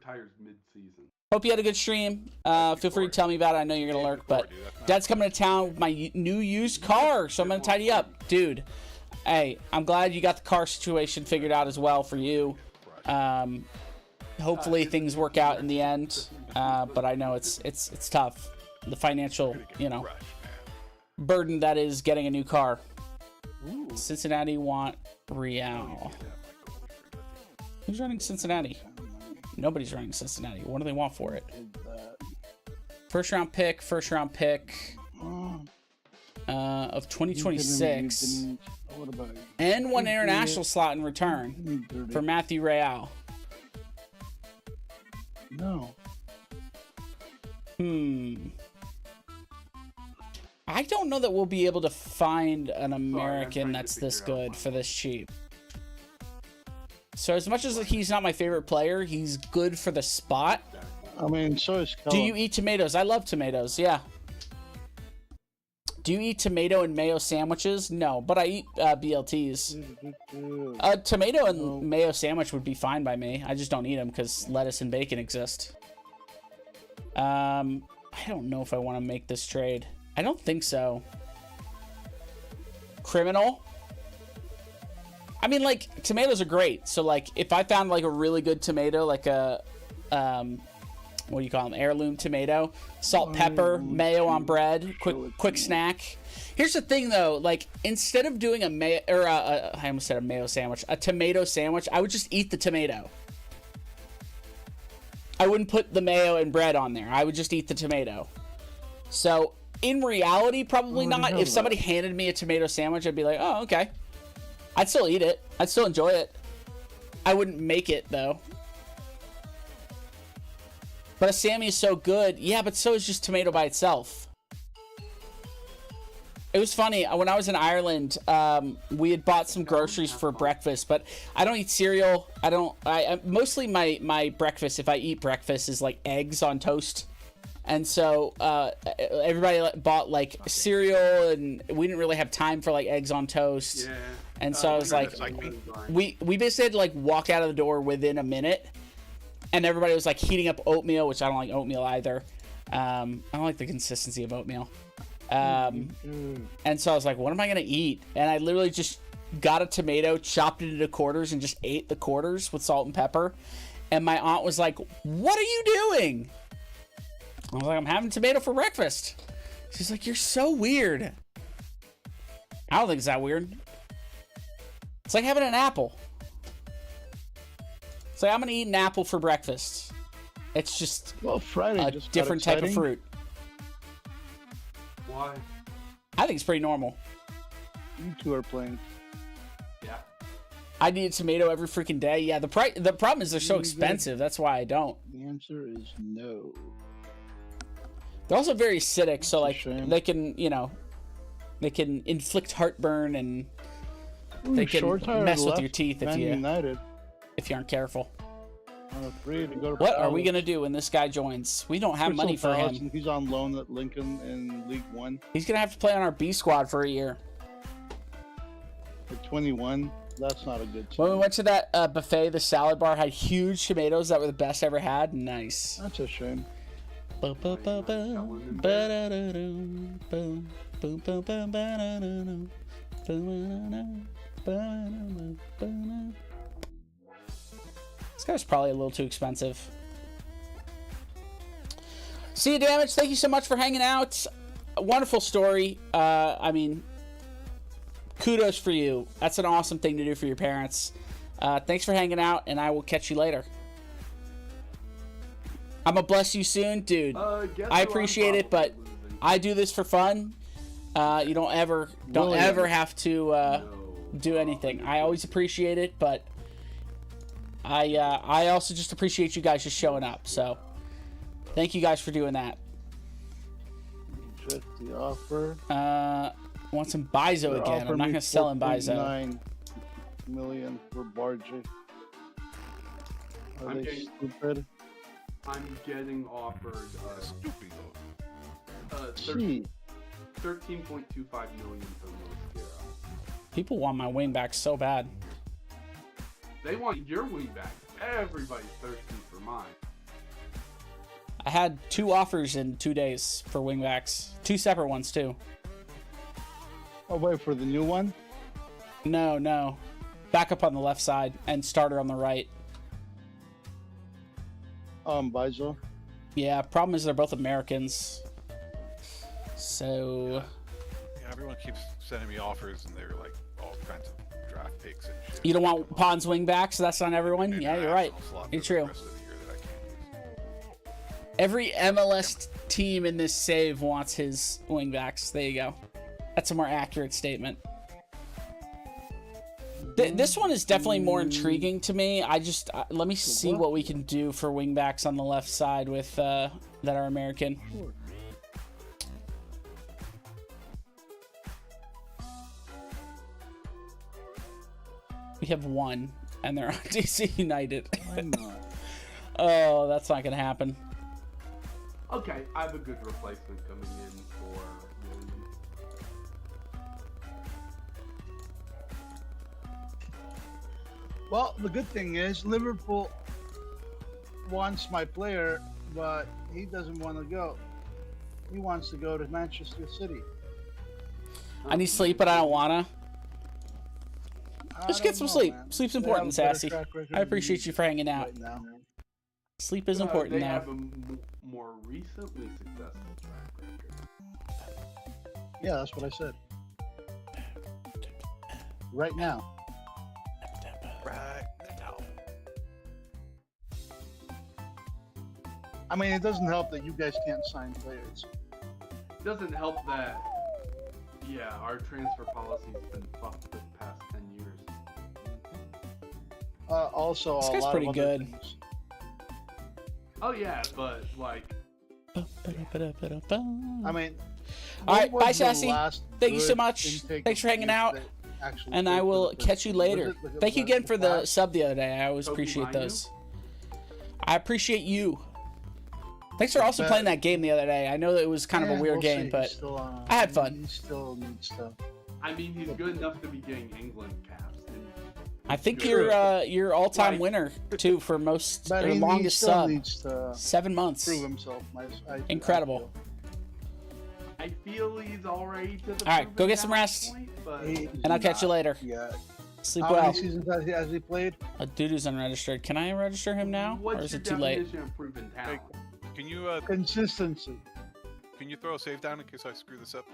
Hope you had a good stream. Feel free to tell me about it. I know you're gonna lurk, but Dad's coming to town with my new used car, so I'm gonna tidy up, dude. Hey, I'm glad you got the car situation figured out as well for you. Hopefully things work out in the end, but I know it's tough. The financial, burden that is getting a new car. Cincinnati want Real. Who's running Cincinnati? Nobody's running Cincinnati. What do they want for it? First round pick of 2026. And one international slot in return for Matthew Real. No. I don't know that we'll be able to find an trying American to that's this figure out good my- for this cheap. So as much as he's not my favorite player, he's good for the spot. I mean, so is Do you eat tomatoes? I love tomatoes, yeah. Do you eat tomato and mayo sandwiches? No, but I eat BLTs. A tomato and mayo sandwich would be fine by me. I just don't eat them because lettuce and bacon exist. I don't know if I want to make this trade. I don't think so. Criminal? I mean, like, tomatoes are great. So, like, if I found, like, a really good tomato, like a, what do you call them? Heirloom tomato, salt, pepper, mayo on bread, quick snack. Here's the thing, though. Like, instead of doing a mayo, or I almost said a mayo sandwich, a tomato sandwich, I would just eat the tomato. I wouldn't put the mayo and bread on there. I would just eat the tomato. So, in reality, probably not. If somebody handed me a tomato sandwich, I'd be like, oh, okay. I'd still eat it. I'd still enjoy it. I wouldn't make it, though. But a Sammy is so good. Yeah, but so is just tomato by itself. It was funny. When I was in Ireland, we had bought some groceries for breakfast, but I don't eat cereal. I mostly my breakfast, if I eat breakfast, is like eggs on toast. And so everybody bought like cereal, and we didn't really have time for like eggs on toast. Yeah. And so I was like, we basically had to like walk out of the door within a minute, and everybody was like heating up oatmeal, which I don't like oatmeal either. I don't like the consistency of oatmeal. And so I was like, what am I gonna eat? And I literally just got a tomato, chopped it into quarters, and just ate the quarters with salt and pepper. And my aunt was like, what are you doing? I was like, I'm having tomato for breakfast. She's like, you're so weird. I don't think it's that weird. It's like having an apple. It's like, I'm gonna eat an apple for breakfast. It's just Friday a just different type of fruit. Why? I think it's pretty normal. You two are playing. Yeah. I need a tomato every freaking day. Yeah, the problem is they're so expensive. That's why I don't. The answer is no. They're also very acidic, so like shame. they can, they can inflict heartburn, and they can mess with your teeth if you aren't careful. I'm afraid to go to What are we college. gonna do when this guy joins? We don't have money for Palace, him. and he's on loan at Lincoln in League One. He's gonna have to play on our B squad for a year. At 21, that's not a good When we team. went to that buffet, the salad bar had huge tomatoes that were the best I ever had. Nice. That's a shame. This guy's probably a little too expensive. See you, Damage. Thank you so much for hanging out. A wonderful story. I mean, kudos for you. That's an awesome thing to do for your parents. Thanks for hanging out, and I will catch you later. I'm gonna bless you soon, dude. I appreciate it, but I do this for fun. You don't ever have to do anything. I always appreciate it, but I also just appreciate you guys just showing up. So thank you guys for doing that. Just the offer. Want some Bizo again? I'm not gonna sell him Bizo. 9 million for Bargy. Are I'm they getting- stupid? I'm getting offered Stupid. 13.25 million for Mosquera. People want my wing back so bad. They want your wing back. Everybody's thirsty for mine. I had 2 offers in 2 days for wingbacks. 2 separate ones too. Oh wait, for the new one? No. Back up on the left side and starter on the right. Bizo. Yeah, problem is they're both Americans. So Yeah, everyone keeps sending me offers, and they're like all kinds of draft picks and shit. you don't want Pond's wing back, so that's on everyone? And Yeah, you're right. Arsenal slot You're for true. the rest of the year that I can't use. Every MLS team in this save wants his wingbacks. There you go. That's a more accurate statement. This one is definitely more intriguing to me. I just let me see what we can do for wingbacks on the left side with that are American. Sure. have one, and they're on DC United. Why not? Oh, that's not gonna happen. Okay, I have a good replacement coming in for Williams. Well, the good thing is Liverpool wants my player, but he doesn't want to go. He wants to go to Manchester City. I need sleep, but I don't wanna. Let's get don't some know, sleep. man. Sleep's They important, have a better Sassy. track record I appreciate you for hanging out. right now. Sleep is important they now. have a more recently successful track record. Yeah, that's what I said. Right now. Right now. I mean, it doesn't help that you guys can't sign players. It doesn't help that, yeah, our transfer policy's been fucked the past 10 years. Also, This a guy's lot pretty of other good. things. Oh yeah, but like, I mean, All right, what bye, was the Sassy. last Thank you so good much. intake Thanks of for hanging youth out. that actually And played I for will the catch you was later. it- was Thank you it again for the Flash? sub the other day. I always Toby appreciate Mainu? those. I appreciate you. Thanks for also Bet. playing that game the other day. I know that it was kind of a Yeah, weird we'll game, see. but He's still, I had fun. He still needs to. I mean, he's good enough to be getting England caps. And I think True. you're all-time Like- winner too for most But or he longest still sub. needs to 7 months. prove himself. Incredible. I feel he's already to the. All right, go proven get some talent rest. point, but And I'll catch you later. Yeah. Sleep How well. many seasons has he played? A dude who's unregistered. Can I register him now, What's or is your it too late? definition of proven talent? Can you Consistency. throw a save down in case I screw this up?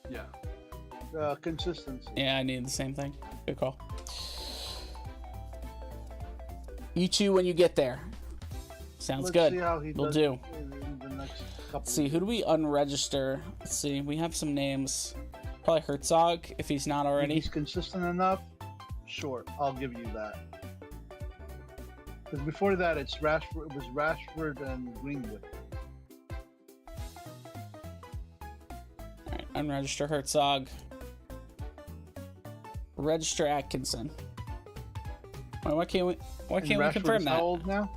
Yeah. Consistency. Yeah, I need the same thing. Good call. You two when you get there. Sounds Let's good. see how he Will does do. in the next couple. Let's see, who do we unregister? Let's see, we have some names. Probably Herzog, if he's not If already. he's consistent enough, sure, I'll give you that. Because before that, it was Rashford and Greenwood. Alright, unregister Herzog. Register Atkinson. Wait, why can't we And confirm Rashford is that? how old now?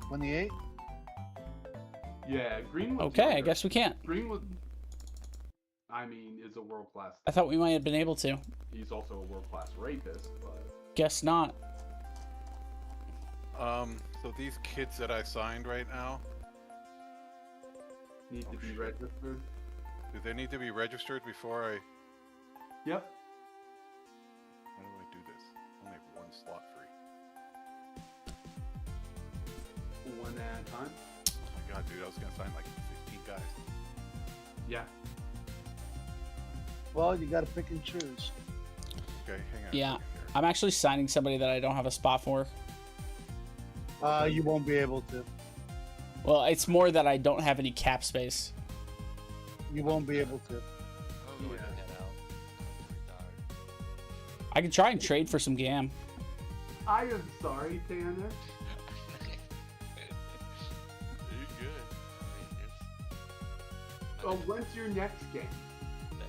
28? Yeah, Greenwood. Okay, I guess we can't. Greenwood. I mean, is a world class. I thought we might have been able to. He's also a world class rapist, but Guess not. So these kids that I signed right now, need to Oh, be shit. registered. do they need to be registered before I? Yep. How do I do this? I only have one slot free. One at a time. Oh my god, dude, I was gonna sign like 15 guys. Yeah. Well, you gotta pick and choose. Okay, hang on. Yeah. a second here. I'm actually signing somebody that I don't have a spot for. You won't be able to. Well, it's more that I don't have any cap space. You won't be able to. Oh, go ahead Yeah. and head out. Retire. I can try and trade for some GAM. I am sorry, Tanner. You're good. I mean, there's Oh, when's your next game? 19.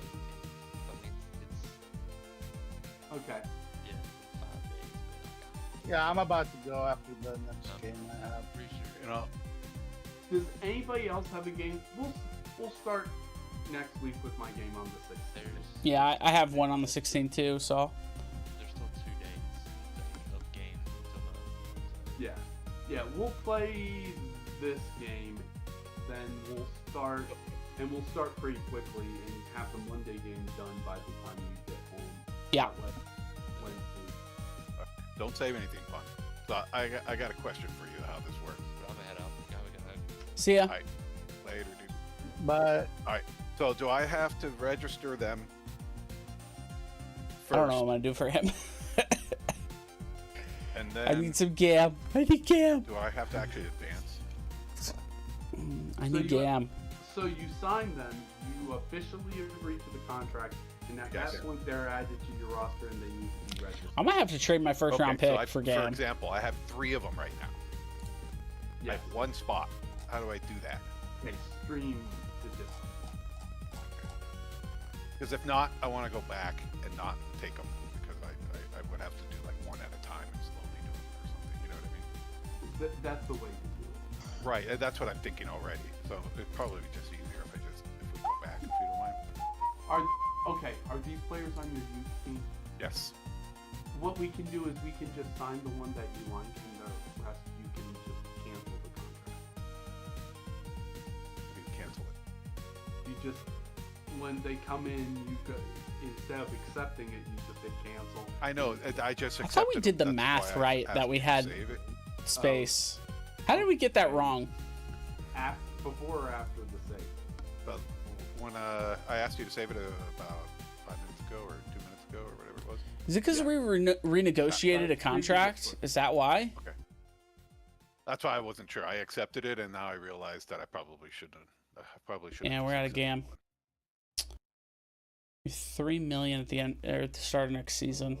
I mean, it's Okay. yeah, 5 days. Yeah, I'm about to go after the next game I have. I'm pretty sure. You know, Does anybody else have a game? We'll start next week with my game on the 6th. There's Yeah, I have one on the 16th too, so. there's still 2 days of game until the. Yeah. Yeah, we'll play this game, then we'll start, and we'll start pretty quickly and have the Monday game done by the time you get home. Yeah. Wednesday. don't save anything, Pun. So I got a question for you how this works. But I'm gonna head out. Yeah, we gotta. See ya. Alright. Later, dude. But So do I have to register them first? I don't know what I'm gonna do for him. And I then need some GAM. I need GAM. do I have to actually advance? I So need you- GAM. So you sign them, you officially agree to the contract, and at Yes. that point they're added to your roster and they need to be registered. I might have to trade my first round so pick I, for For GAM. example, I have 3 of them right now. I Yes. have 1 spot. How do I do that? Okay, stream the disc. Because if not, I want to go back and not take them because I would have to do like one at a time and slowly do it or something. You know what I mean? That's the way to do it. Right. That's what I'm thinking already. So it'd probably be just easier if we go back, if you don't mind. Are these players on your youth team? Yes. What we can do is we can just sign the one that you like, and the rest you can just cancel the contract. You can cancel it. You just, when they come in, you go, instead of accepting it, you just hit cancel. I know. I just I accepted thought we did the them. That's math why I right, asked that we you to had save it. space. How did we get that wrong? Before or after the save? But when I asked you to save it about 5 minutes ago or 2 minutes ago or whatever it was. Is it because we renegotiated a contract? Is that why? Okay. That's why I wasn't sure. I accepted it, and now I realized that I probably shouldn't. Yeah, we're out of game. 3 million at the end or at the start of next season.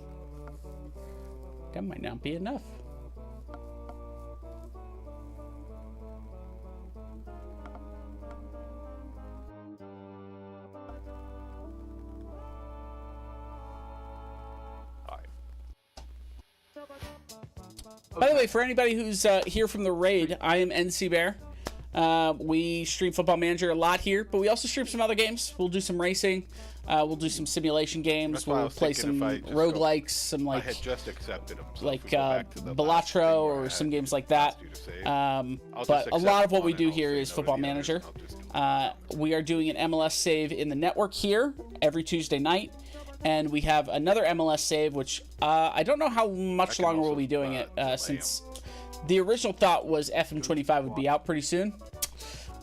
That might not be enough. By the way, for anybody who's here from the raid, I am NC Bear. We stream Football Manager a lot here, but we also stream some other games. We'll do some racing. We'll do some simulation games. That's why I We'll was play thinking some if I just roguelikes, some I like had just accepted them. So like if we go back to the last thing Balatro where I or had some games like that. asked you to save, But just a accept lot of what one we and do I'll here say is no to Football the others, Manager. and I'll just We are doing an MLS save in the network here every Tuesday night, and we have another MLS save, which I don't know how much can longer also, we'll be doing it delay 'em. since the original thought was FM25 would be out pretty soon.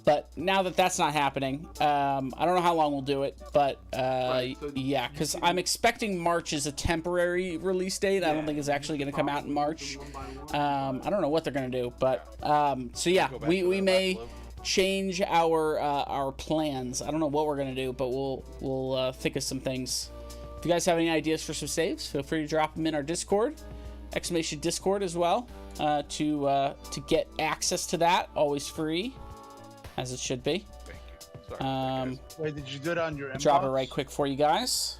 But now that that's not happening, I don't know how long we'll do it, but Right, so yeah, because I'm expecting March is a temporary release date. I don't Yeah. think it's actually going to come out in March. One by one. I don't know what they're going to do, but so yeah, Go back we to that may last level. change our plans. I don't know what we're going to do, but we'll think of some things. If you guys have any ideas for some saves, feel free to drop them in our Discord, exclamation Discord as well, to get access to that. Always free, as it should be. Thank you. Sorry about that, guys. Wait, did you do it on your inbox? Drop it right quick for you guys.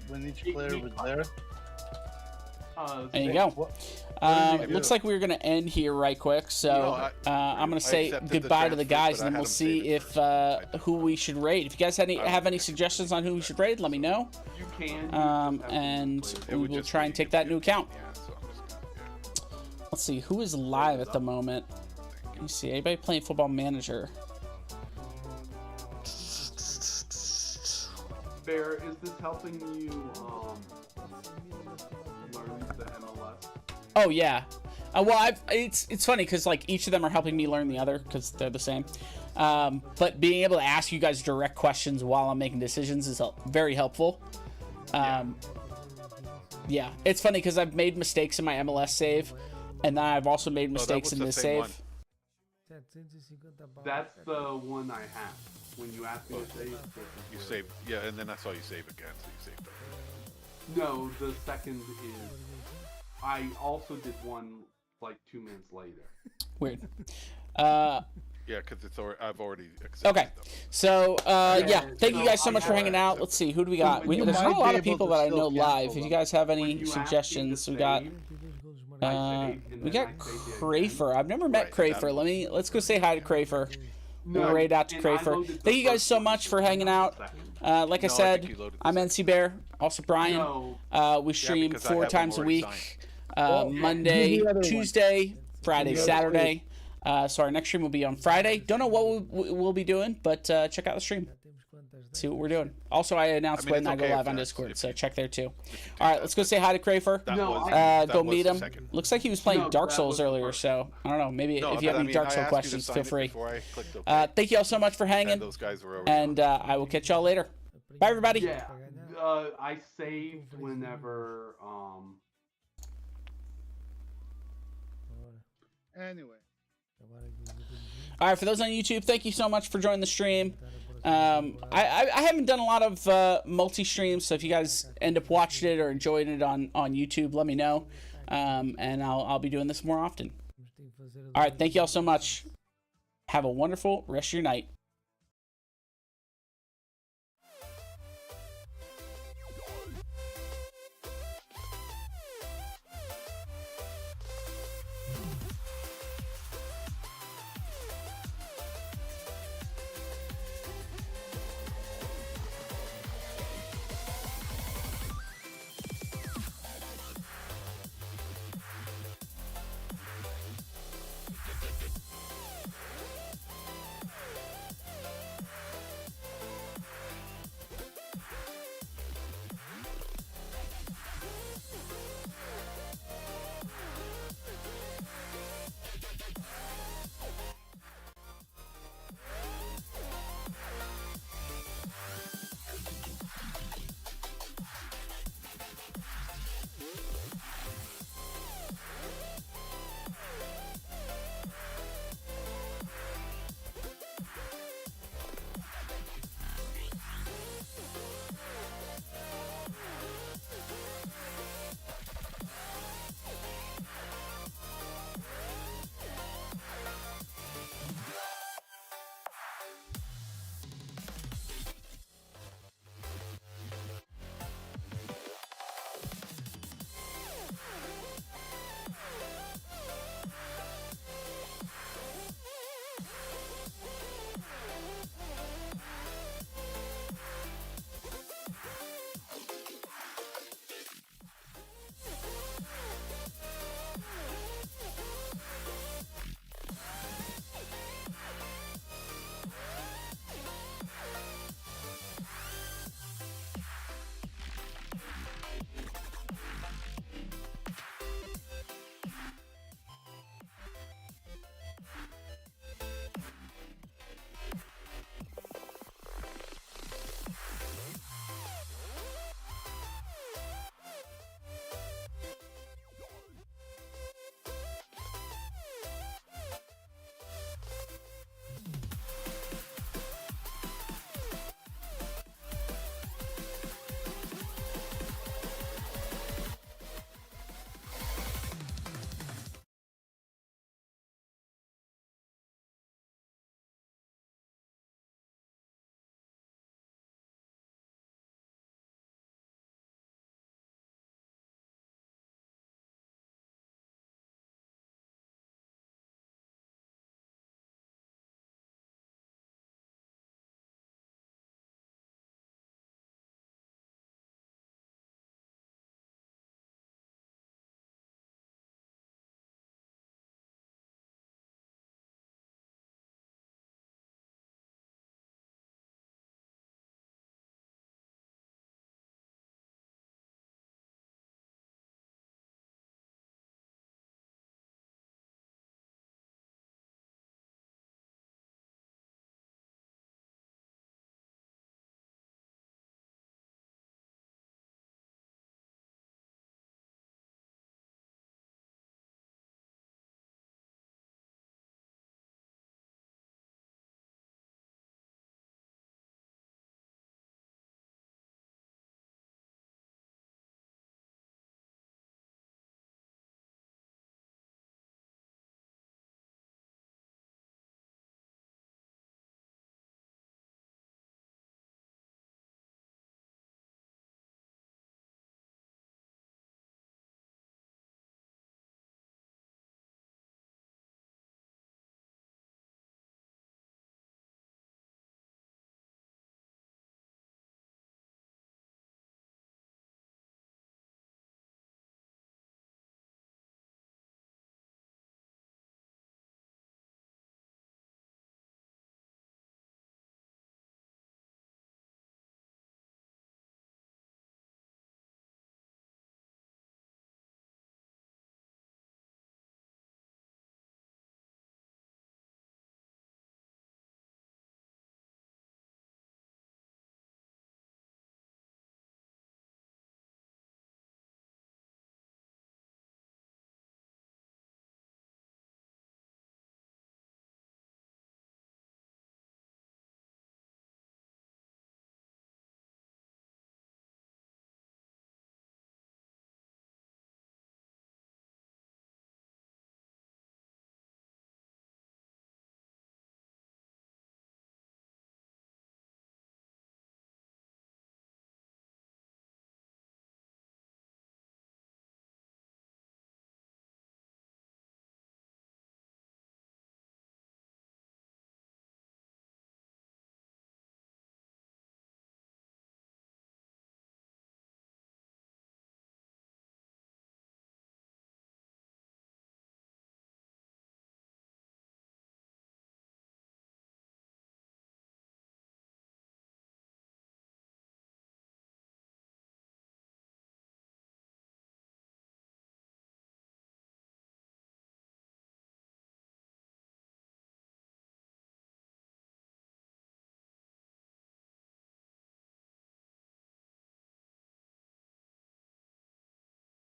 When each player was there? There you go. What did It you looks do? like we're gonna end here right quick, so I'm gonna say accepted the goodbye to the transfers, guys, but and I then had we'll them see save it if first. who we should raid. If you guys have any suggestions on who we should raid, let me know, You can. you just have to and play It we would will just try be and take that new account. Yeah, so I'm just gonna, yeah. Let's see who is live at the moment. Let me see. Anybody playing Football Manager? Bear, is this helping you learn the MLS? Oh yeah. Well, it's funny because like each of them are helping me learn the other because they're the same. But being able to ask you guys direct questions while I'm making decisions is very helpful. Yeah, it's funny because I've made mistakes in my MLS save, and then I've also made mistakes was in the this same save. one. That's the one I have. When you ask me to save, You save, yeah, and then that's all you save again, so you saved it. no, the second is. I also did one like 2 minutes later. Weird. Yeah, because I've already accepted Okay, them. so yeah, thank you so guys so I much for have- hanging out. Let's see, who do we got? when you There's not a might lot be of able people to that I still know live. cancel If you them. guys have When any you ask me to suggestions, we got save, we got Crafer. I've never met Right, Crafer. Let's go say hi to Crafer. We'll raid out to and I Crafer. loaded the Thank you guys first so one, much so for it's hanging not out. the second. Like I No, I think said, you loaded the I'm second. NC Bear. Also Brian. No. We stream because I 4 have them times a already week. signed. Monday, do the other one. Tuesday, Friday, Do the other Saturday. So our next stream will be on Friday. Don't know what we'll be doing, but check out the stream. See what we're doing. Also, I announce I mean, when it's I go okay if live on that's- Discord, if so you- check there too. you All right, that, let's go say hi to Crafer. That No, was, I- that Go was meet the him. second. Looks like he was playing No, Dark that Souls was the earlier, first. so I don't know. Maybe No, if you have but any Dark I Soul asked you to questions, sign feel it free. before I clicked OK. Thank you all so much for hanging, And those guys were already and I will catch y'all later. Bye, everybody. Yeah. I saved whenever. Anyway. All right, for those on YouTube, thank you so much for joining the stream. I haven't done a lot of multi-streams, so if you guys end up watching it or enjoying it on YouTube, let me know, and I'll be doing this more often. All right, thank you all so much. Have a wonderful rest of your night.